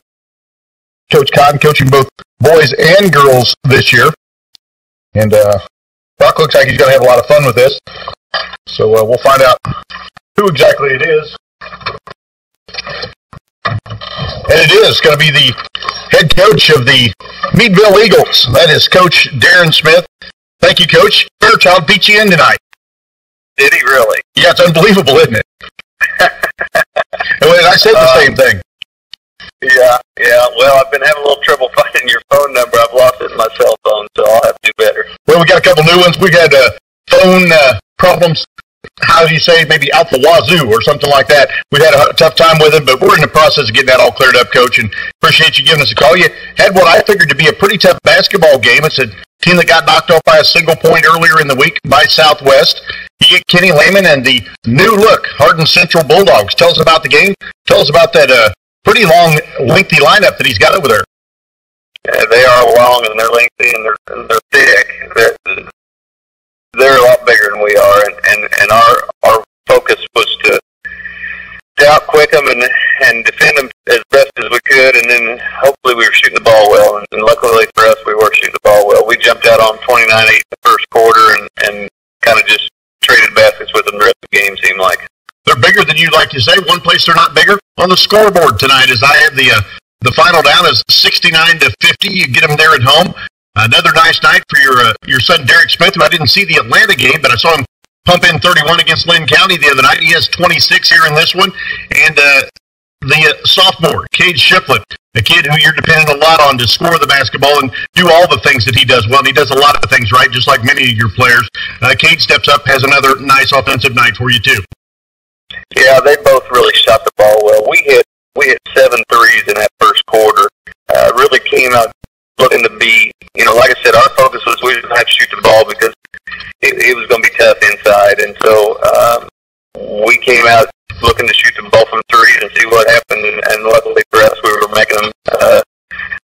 Coach Kahn coaching both boys and girls this year. And Brock looks like he's going to have a lot of fun with this. So we'll find out who exactly it is. And it is going to be the head coach of the Meadville Eagles. That is Coach Darren Smith. Thank you, Coach. Fairchild beat you in tonight. Did he really? Yeah, it's unbelievable, isn't it? And I said the same thing. Yeah. Well, I've been having a little trouble finding your phone number. I've lost it in my cell phone, so I'll have to do better. Well, we got a couple new ones. We had phone problems. How do you say, maybe out the wazoo or something like that. We've had a tough time with it, but we're in the process of getting that all cleared up, Coach, and appreciate you giving us a call. You had what I figured to be a pretty tough basketball game. It's a team that got knocked off by a single point earlier in the week by Southwest. You get Kenny Lehman and the new look Hardin Central Bulldogs. Tell us about the game. Tell us about that pretty long, lengthy lineup that he's got over there. Yeah, they are long, and they're lengthy, and they're thick. They're a lot bigger than we are, and our focus was to outquick them and defend them as best as we could, and then hopefully we were shooting the ball well, and luckily for us, we were shooting the ball well. We jumped out on 29-8 in the first quarter and kind of just traded baskets with them the rest of the game, seemed like. They're bigger than you like to say. One place they're not bigger. On the scoreboard tonight, as I have the final down is 69-50. You get them there at home. Another nice night for your son Derek Smith, who I didn't see the Atlanta game, but I saw him pump in 31 against Lynn County the other night. He has 26 here in this one. And the sophomore, Cade Shiflett, a kid who you're depending a lot on to score the basketball and do all the things that he does well. And he does a lot of things right, just like many of your players. Cade steps up, has another nice offensive night for you, too. Yeah, they both really shot the ball well. We hit 7 threes in that first quarter. Really came out looking to be, like I said, our focus was we didn't have to shoot the ball because it was going to be tough inside. And so we came out looking to shoot the ball from threes and see what happened. And luckily for us, we were making them.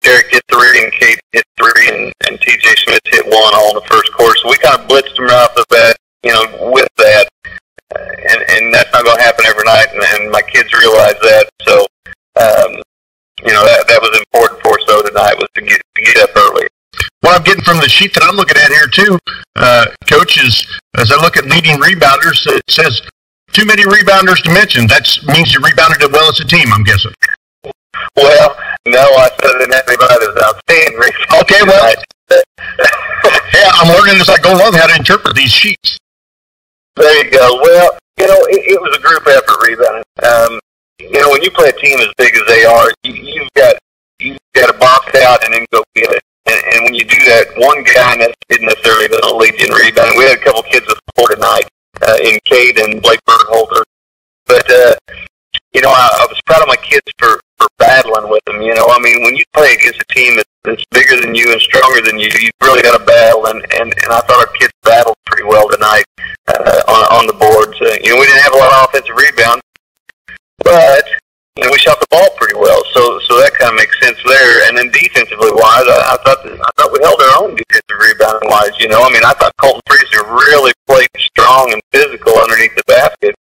Derek hit 3 and Kate hit 3 and TJ Smith hit 1 all in the first quarter. So we kind of blitzed them right off the bat, with that. And that's not going to happen every night. And my kids realize that. So, that was important for us, though, tonight, was to get up early. What I'm getting from the sheet that I'm looking at here, too, Coach, is as I look at leading rebounders, it says too many rebounders to mention. That means you rebounded it well as a team, I'm guessing. Well, no, I said I didn't have anybody that was outstanding. Okay, well, yeah, I'm learning as I go along how to interpret these sheets. There you go. Well, it was a group effort rebounding. When you play a team as big as they are, you've got to box out and then go get it. And when you do that, one guy isn't necessarily going to lead you in rebounding. We had a couple kids with 4 tonight in Cade and Blake Bergholzer. But, I was proud of my kids for battling with them. I mean, when you play against a team that's bigger than you and stronger than you, you've really got to battle. And I thought our kids battled pretty well tonight on the boards. We didn't have a lot of offensive rebounds, but we shot the ball pretty well. So that kind of makes sense there. And then defensively wise, I thought we held our own defensive rebounding wise. I mean, I thought Colton Freezer really played strong and physical underneath the basket.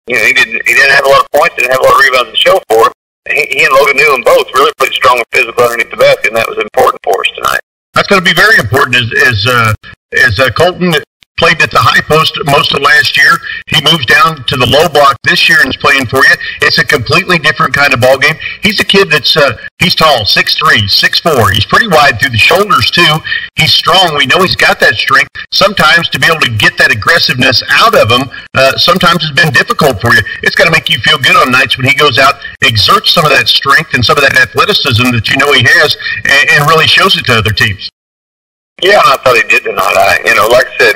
He didn't have a lot of points, didn't have a lot of rebounds to show for it. He and Logan Newman both really played strong and physical underneath the basket, and that was important for us tonight. That's going to be very important as Colton played at the high post most of last year. He moves down to the low block this year and is playing for you. It's a completely different kind of ball game. He's a kid that's he's tall, 6'3", 6'4". He's pretty wide through the shoulders too. He's strong. We know he's got that strength. Sometimes to be able to get that aggressiveness out of him, sometimes it's been difficult for you. It's got to make you feel good on nights when he goes out, exerts some of that strength and some of that athleticism that he has, and really shows it to other teams. Yeah, I thought he did tonight. Like I said,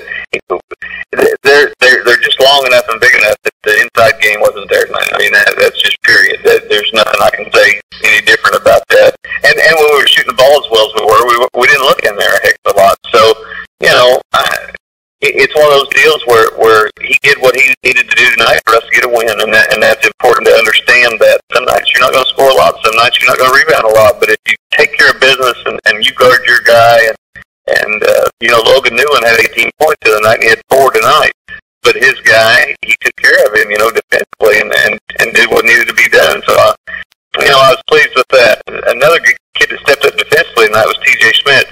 they're just long enough and big enough that the inside game wasn't there tonight. I mean, that's just period. There's nothing I can say any different about that. And when we were shooting the ball as well as we didn't look in there a heck of a lot. So, it's one of those deals where he did what he needed to do tonight for us to get a win, and that's important to understand that some nights you're not going to score a lot, some nights you're not going to rebound a lot, but if you take care of business and you guard your guy and Logan Newman had 18 points the other night, and he had 4 tonight. But his guy, he took care of him, defensively, and did what needed to be done. So, I was pleased with that. Another good kid that stepped up defensively tonight was T.J. Smith.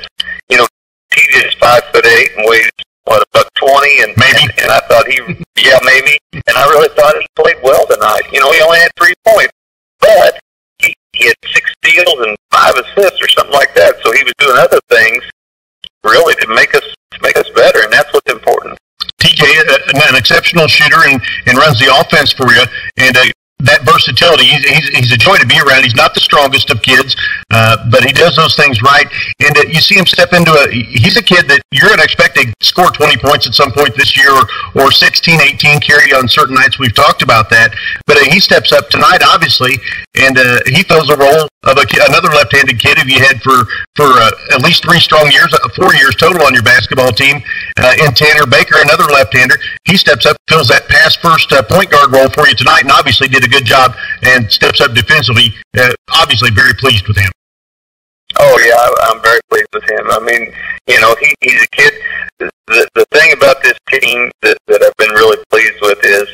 TJ is 5'8" and weighs, about 20, and maybe. And I thought maybe. And I really thought he played well tonight. He only had 3 points, but he had 6 steals and 5 assists or something like that. So he was doing other things really to make us better, and that's what's important. TJ, an exceptional shooter and runs the offense for you, and that versatility, he's a joy to be around. He's not the strongest of kids, but he does those things right, and you see him step into he's a kid that you're going to expect to score 20 points at some point this year, or 16, 18 carry on certain nights. We've talked about that, but he steps up tonight, obviously, and he fills a role of another left-handed kid who you had for at least 3 strong years, 4 years total on your basketball team, and Tanner Baker, another left-hander. He steps up, fills that pass-first point guard role for you tonight, and obviously did a good job and steps up defensively. Obviously very pleased with him. Oh, yeah, I'm very pleased with him. I mean, he's a kid. The thing about this team that I've been really pleased with is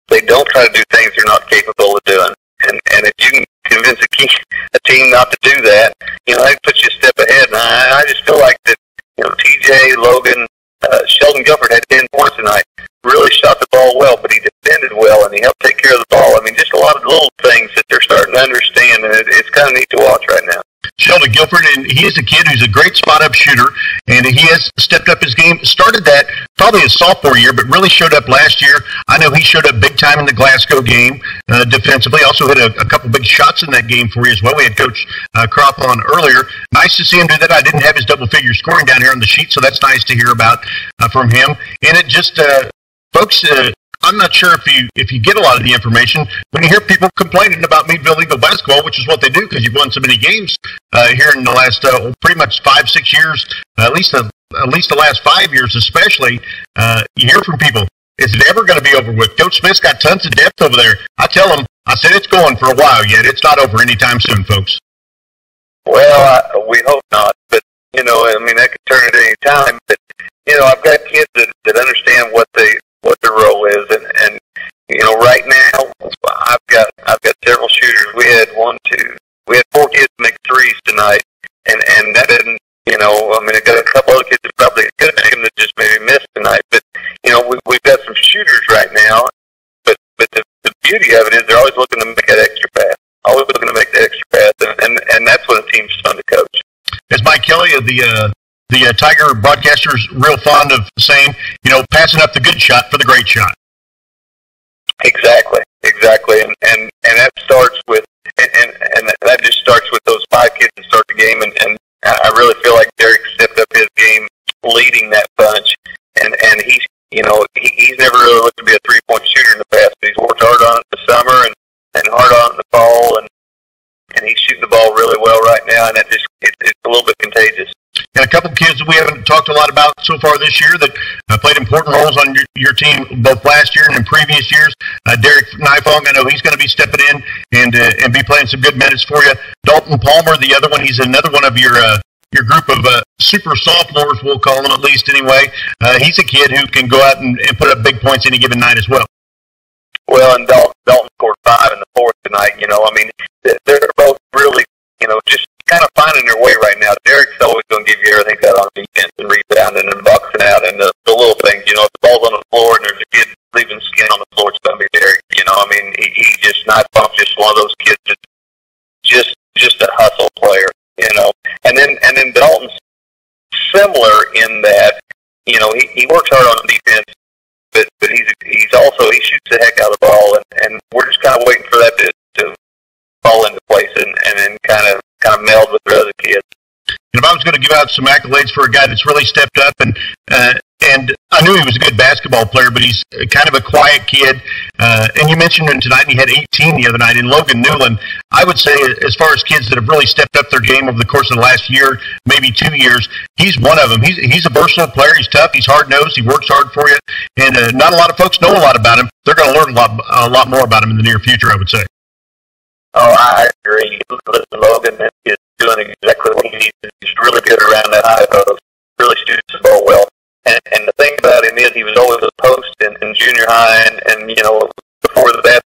they don't try to do things they're not capable of doing. And if you can convince a team not to do that, that puts you a step ahead. And I just feel like that, TJ, Logan, Sheldon Guilford had 10 points tonight. Really shot the ball well, but he defended well, and he helped take care of the ball. I mean, just a lot of little things that they're starting to understand, and it's kind of neat to watch right now. Sheldon Guilford, and he is a kid who's a great spot-up shooter, and he has stepped up his game. Started that probably his sophomore year, but really showed up last year. I know he showed up big time in the Glasgow game defensively. Also hit a couple big shots in that game for you as well. We had Coach Kropp on earlier. Nice to see him do that. I didn't have his double-figure scoring down here on the sheet, so that's nice to hear about from him. And it just, folks, I'm not sure if you get a lot of the information when you hear people complaining about Meadville Eagle basketball, which is what they do because you've won so many games here in the last pretty much 5-6 years, at least the last 5 years especially. You hear from people, is it ever going to be over with? Coach Smith's got tons of depth over there. I tell them, I said it's going for a while yet. It's not over anytime soon, folks. Well, we hope not, but that could turn at any time. But I've got kids that understand what their role is, and right now I've got several shooters. We had 4 kids make threes tonight, and that didn't, I got a couple other kids that probably could have taken that just maybe missed tonight. But we've got some shooters right now. But the beauty of it is they're always looking to make that extra pass, always looking to make that extra pass, and that's when the team's fun to coach. As Mike Kelly of the Tiger broadcaster's real fond of saying, passing up the good shot for the great shot. Exactly, and that starts with, and that just starts with those 5 kids that start the game, and I really feel like and it's a little bit contagious. And a couple of kids that we haven't talked a lot about so far this year that played important roles on your team both last year and in previous years. Derek Nifong, I know he's going to be stepping in and be playing some good minutes for you. Dalton Palmer, the other one, he's another one of your group of super sophomores, we'll call them at least anyway. He's a kid who can go out and put up big points any given night as well. Well, and Dalton scored 5 in the fourth tonight. I mean, they're both really, just kind of finding their way right now. Derek's always going to give you everything out on defense and rebounding and boxing out and the little things. If the ball's on the floor and there's a kid leaving skin on the floor, it's going to be Derek. I mean, he's just not just one of those kids that's just a hustle player. And then Dalton's similar in that, he works hard on defense, but he's also, he shoots the heck out of the ball, and we're just kind of waiting for that to fall into place and then kind of meld with the other kids. And if I was going to give out some accolades for a guy that's really stepped up, and I knew he was a good basketball player, but he's kind of a quiet kid. And you mentioned him tonight, and he had 18 the other night in Logan Newland. I would say, as far as kids that have really stepped up their game over the course of the last year, maybe 2 years, he's one of them. He's a versatile player. He's tough. He's hard-nosed. He works hard for you. And not a lot of folks know a lot about him. They're going to learn a lot more about him in the near future, I would say. Oh, I agree. Listen, Logan is doing exactly what he needs to do. He's really good around that high post. Really shoots the ball well. And the thing about him is he was always a post in junior high and before that.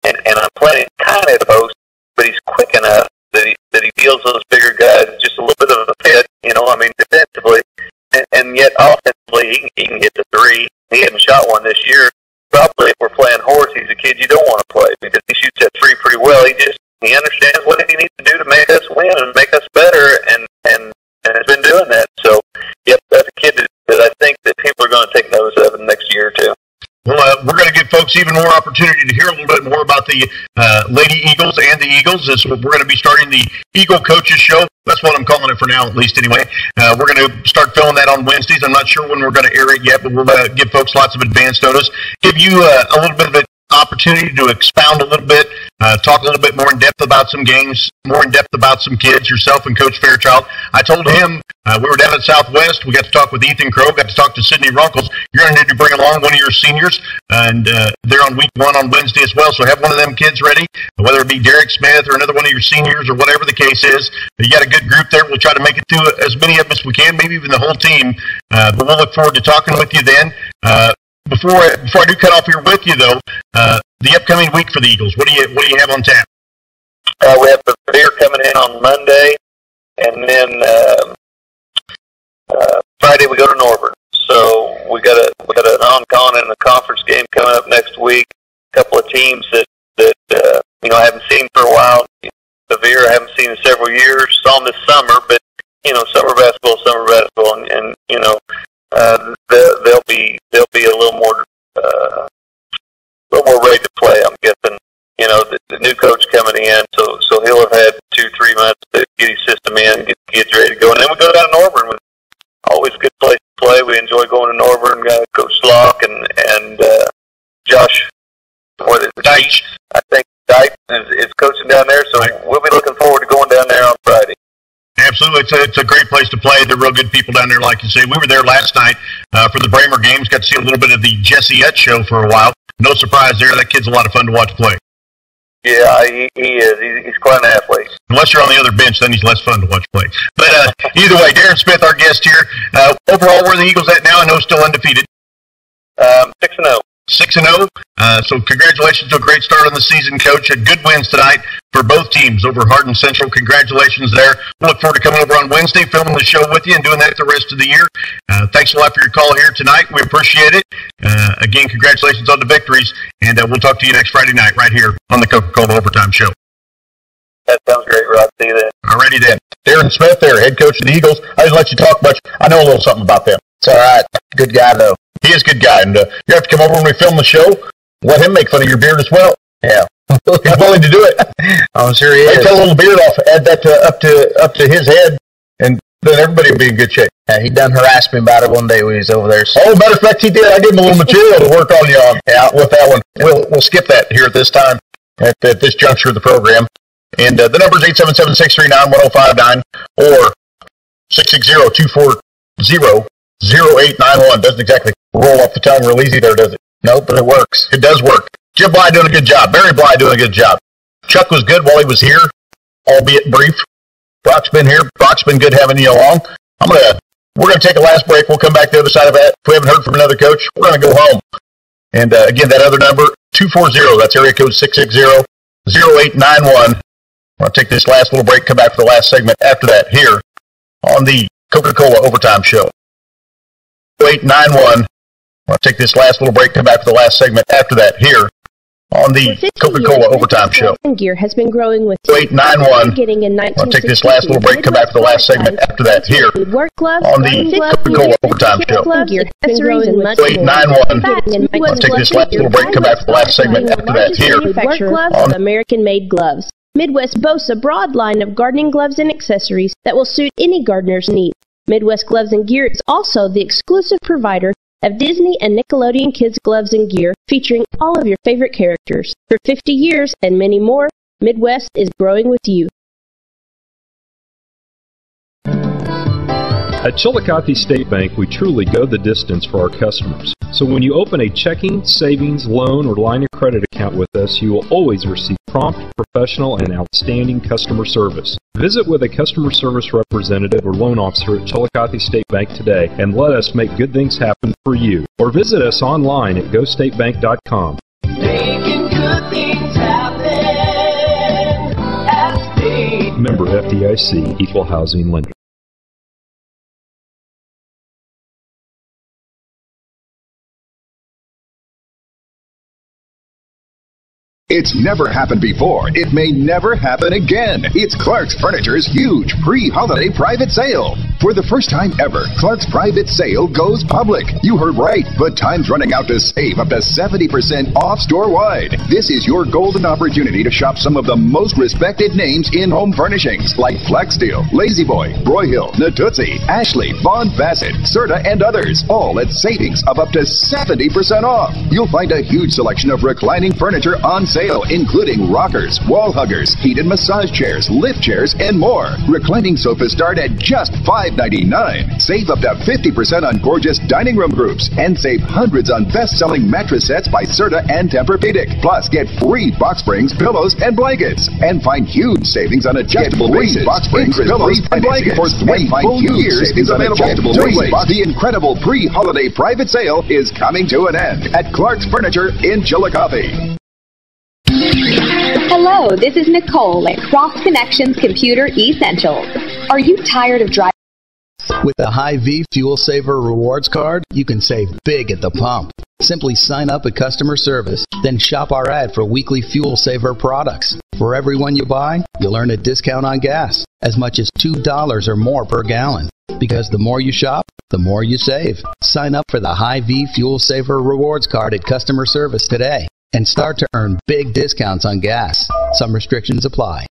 And I'm playing kind of at the post, but he's quick enough that he deals those bigger guys just a little bit of a fit, I mean, defensively. And yet offensively, he can get the three. He hadn't shot one this year. Probably if we're playing horse, he's a kid you don't want to play because he shoots that three pretty well. He understands what he needs to do to make us win and make us better, and has been doing that. So, yep, that's a kid that I think that people are going to take notice of in the next year or two. Well, we're going to give folks even more opportunity to hear a little bit more about the Lady Eagles and the Eagles. We're going to be starting the Eagle Coaches Show. That's what I'm calling it for now, at least anyway. We're going to start filming that on Wednesdays. I'm not sure when we're going to air it yet, but we'll give folks lots of advance notice. Give you a little bit of an opportunity to expound a little bit, talk a little bit more in depth about some games, more in depth about some kids, yourself and Coach Fairchild. I told him we were down at Southwest. We got to talk with Ethan Crow, got to talk to Sydney Runkles. You're going to need to bring along one of your seniors, and they're on week 1 on Wednesday as well. So have one of them kids ready, whether it be Derek Smith or another one of your seniors or whatever the case is. You got a good group there. We'll try to make it through as many of them as we can, maybe even the whole team. But we'll look forward to talking with you then. Before I do cut off here with you, though, the upcoming week for the Eagles, what do you have on tap? We have the beer coming in on Monday, and then Friday we go to Norburn. So we got an on-con and a conference game coming up next week. A couple of teams that I haven't seen for a while. Sevier I haven't seen in several years. Saw them this summer, but summer basketball, and they'll be a little more ready to play. I'm guessing. The new coach coming in, so he'll have had 2-3 months to get his system in, get the kids ready to go, and then we go down to Norburn. With always a good place to play. We enjoy going to Norburn. Coach Slock and Josh, Deitch. I think Deitch is coaching down there, so we'll be looking forward to going down there on Friday. Absolutely. It's a great place to play. They're real good people down there, like you say. We were there last night for the Bramer games. Got to see a little bit of the Jesse Utz show for a while. No surprise there. That kid's a lot of fun to watch play. Yeah, he is. He's quite an athlete. Unless you're on the other bench, then he's less fun to watch play. But either way, Darren Smith, our guest here. Overall, where are the Eagles at now? I know still undefeated. 6-0. 6-0. So congratulations to a great start on the season, Coach. Had good wins tonight for both teams over Hardin Central. Congratulations there. We'll look forward to coming over on Wednesday, filming the show with you and doing that the rest of the year. Thanks a lot for your call here tonight. We appreciate it. Again, congratulations on the victories, and we'll talk to you next Friday night right here on the Coca-Cola Overtime Show. That sounds great, Rob. See you then. All righty then. Darren Smith there, head coach of the Eagles. I didn't let you talk much. I know a little something about them. It's all right. Good guy, though. He is a good guy, and you have to come over when we film the show. Let him make fun of your beard as well. Yeah. He's willing to do it. I'm sure he is. Take a little beard off, add that up to his head, and then everybody will be in good shape. Yeah, he done harassed me about it one day when he was over there. So. Oh, matter of fact, he did. I gave him a little material to work on you on with that one. We'll skip that here at this time, at this juncture of the program. And the number is 877-639-1059 or 660-240-0891. Doesn't exactly roll off the tongue real easy there, does it? No, but it works. It does work. Jim Bly doing a good job. Barry Bly doing a good job. Chuck was good while he was here, albeit brief. Brock's been here. Brock's been good having you along. We're gonna take a last break. We'll come back to the other side of that. If we haven't heard from another coach, we're gonna go home. And again, that other number, 240. That's area code 660-0891. I'll take this last little break. Come back for the last segment after that here on the Coca-Cola Overtime Show. 0891. I'll take this last little break. Come back for the last segment after that here on the Coca-Cola Overtime Show. Gear has been growing with 0891. I'll take this last little break. Come back for the last segment after that here work gloves, on the Coca-Cola Overtime Show. Gear, accessories, and much 0891. I'll take this last little break. Come back for the last segment after that here work gloves, American-made gloves. Midwest boasts a broad line of gardening gloves and accessories that will suit any gardener's needs. Midwest Gloves and Gear is also the exclusive provider of Disney and Nickelodeon Kids gloves and gear featuring all of your favorite characters. For 50 years and many more, Midwest is growing with you. At Chillicothe State Bank, we truly go the distance for our customers. So when you open a checking, savings, loan, or line of credit account with us, you will always receive prompt, professional, and outstanding customer service. Visit with a customer service representative or loan officer at Chillicothe State Bank today and let us make good things happen for you. Or visit us online at gostatebank.com. Making good things happen at State. Member FDIC, Equal Housing Lender. It's never happened before. It may never happen again. It's Clark's Furniture's huge pre-holiday private sale. For the first time ever, Clark's private sale goes public. You heard right, but time's running out to save up to 70% off store-wide. This is your golden opportunity to shop some of the most respected names in home furnishings, like Flexsteel, La-Z-Boy, Broyhill, Natuzzi, Ashley, Von Bassett, Serta, and others, all at savings of up to 70% off. You'll find a huge selection of reclining furniture on sale, including rockers, wall huggers, heated massage chairs, lift chairs, and more. Reclining sofas start at just $5.99. Save up to 50% on gorgeous dining room groups, and save hundreds on best-selling mattress sets by Serta and Tempur-Pedic. Plus, get free box springs, pillows, and blankets. And find huge savings on adjustable bases. Box springs, pillows, and blankets for 3 full years is available. The incredible pre-holiday private sale is coming to an end at Clark's Furniture in Chillicothe. Hello, this is Nicole at Cross Connections Computer Essentials. Are you tired of driving? With the Hy-Vee Fuel Saver Rewards Card, you can save big at the pump. Simply sign up at customer service, then shop our ad for weekly Fuel Saver products. For every one you buy, you'll earn a discount on gas, as much as $2 or more per gallon. Because the more you shop, the more you save. Sign up for the Hy-Vee Fuel Saver Rewards Card at customer service today and start to earn big discounts on gas. Some restrictions apply.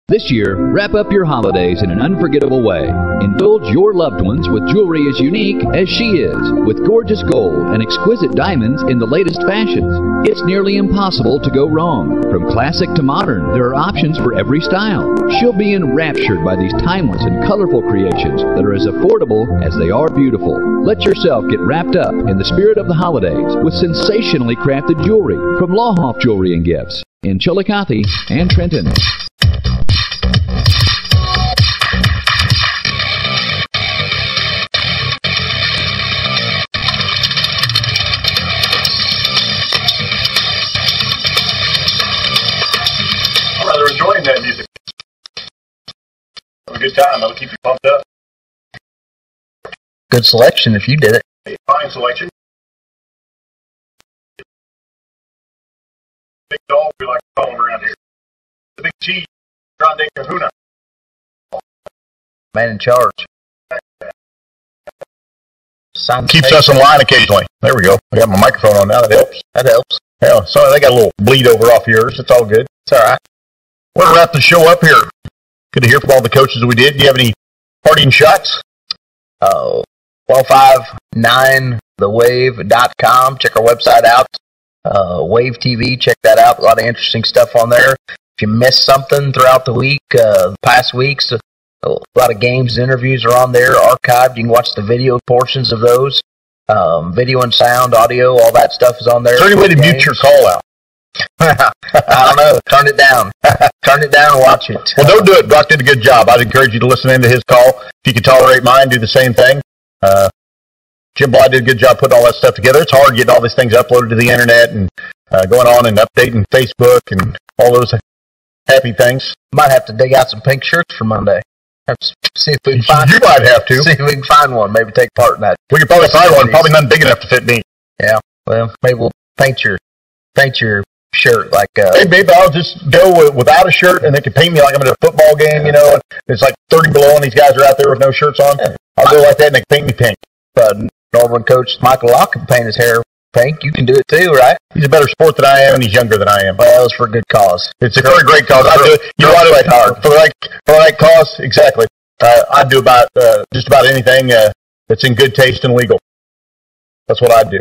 This year, wrap up your holidays in an unforgettable way. Indulge your loved ones with jewelry as unique as she is, with gorgeous gold and exquisite diamonds in the latest fashions. It's nearly impossible to go wrong. From classic to modern, there are options for every style. She'll be enraptured by these timeless and colorful creations that are as affordable as they are beautiful. Let yourself get wrapped up in the spirit of the holidays with sensationally crafted jewelry from Lawhoff Jewelry and Gifts in Chillicothe and Trenton. Enjoying that music. Have a good time. That'll keep you pumped up. Good selection if you did it. Fine selection. Big dog, we like to call him around here. The big cheese, Grande Kahuna. Man in charge. Keeps us in line occasionally. There we go. I got my microphone on now. That helps. That helps. Yeah, sorry, they got a little bleed over off yours. It's all good. It's all right. We're going to wrap the show up here. Good to hear from all the coaches that we did. Do you have any parting shots? 1059thewave.com. Check our website out. Wave TV, check that out. A lot of interesting stuff on there. If you missed something throughout the week, the past weeks, a lot of games, interviews are on there, archived. You can watch the video portions of those. Video and sound, audio, all that stuff is on there. Is there any way to mute your call out? I don't know. Turn it down. Turn it down and watch it. Well, don't do it. Brock did a good job. I'd encourage you to listen into his call. If you can tolerate mine, do the same thing. Jim Bly did a good job putting all that stuff together. It's hard getting all these things uploaded to the internet and going on and updating Facebook and all those happy things. Might have to dig out some pink shirts for Monday. See if we can find. You might have to. See if we can find one. Maybe take part in that. We could probably find one. Probably none big enough to fit me. Yeah. Well, maybe we'll paint your shirt like. Hey, maybe I'll just go without a shirt, and they can paint me like I'm at a football game. You know, and it's like 30 below, and these guys are out there with no shirts on. I'll go like that, and they can paint me pink. Northern coach Michael Locke can paint his hair pink. You can do it too, right? He's a better sport than I am, and he's younger than I am. Well, it's for a good cause. It's for a great cause. I do it. You want to hard for the right cause. Exactly. I do about just about anything that's in good taste and legal. That's what I do.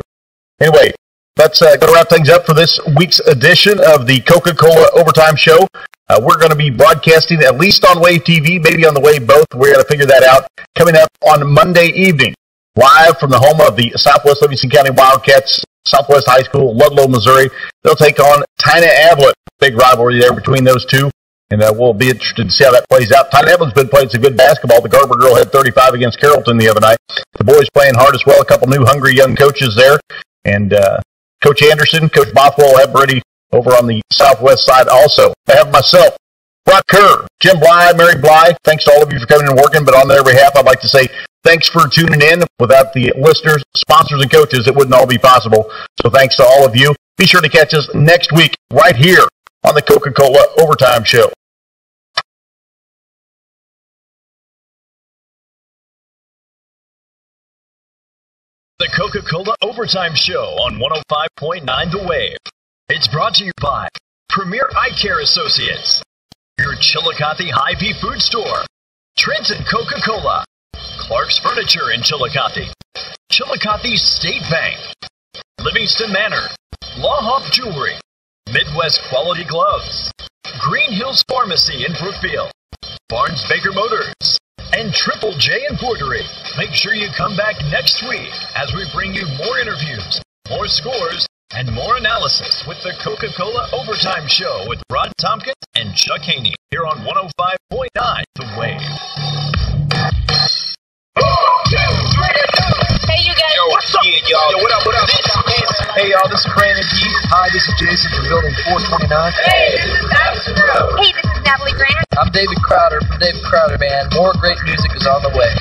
Anyway, let's go to wrap things up for this week's edition of the Coca-Cola Overtime Show. We're going to be broadcasting at least on Wave TV, maybe on the Wave both. We're going to figure that out. Coming up on Monday evening, live from the home of the Southwest Livingston County Wildcats, Southwest High School, Ludlow, Missouri. They'll take on Tyna Ablett. Big rivalry there between those two, and we'll be interested to see how that plays out. Tyna Ablett's been playing some good basketball. The Garber girl had 35 against Carrollton the other night. The boys playing hard as well. A couple new hungry young coaches there, and Coach Anderson, Coach Bothwell have ready over on the Southwest side also. I have myself, Brock Kerr, Jim Bly, Mary Bly. Thanks to all of you for coming and working, but on their behalf, I'd like to say thanks for tuning in. Without the listeners, sponsors, and coaches, it wouldn't all be possible. So thanks to all of you. Be sure to catch us next week right here on the Coca-Cola Overtime Show. The Coca-Cola Overtime Show on 105.9 The Wave. It's brought to you by Premier Eye Care Associates, your Chillicothe Hy-Vee Food Store, Trenton Coca-Cola, Clark's Furniture in Chillicothe, Chillicothe State Bank, Livingston Manor, Lawhawk Jewelry, Midwest Quality Gloves, Green Hills Pharmacy in Brookfield, Barnes Baker Motors, and Triple J Embroidery. Make sure you come back next week as we bring you more interviews, more scores, and more analysis with the Coca-Cola Overtime Show with Rod Tompkins and Chuck Haney here on 105.9 The Wave. Hey, you guys. Yo, what's up? Yeah, y'all. Yo, what up? Hey, y'all, this is Brandon Keith. Hi, this is Jason from Building 429. Hey, this is Astro. Hey, this is Natalie Grant. I'm David Crowder from David Crowder Band. More great music is on the way.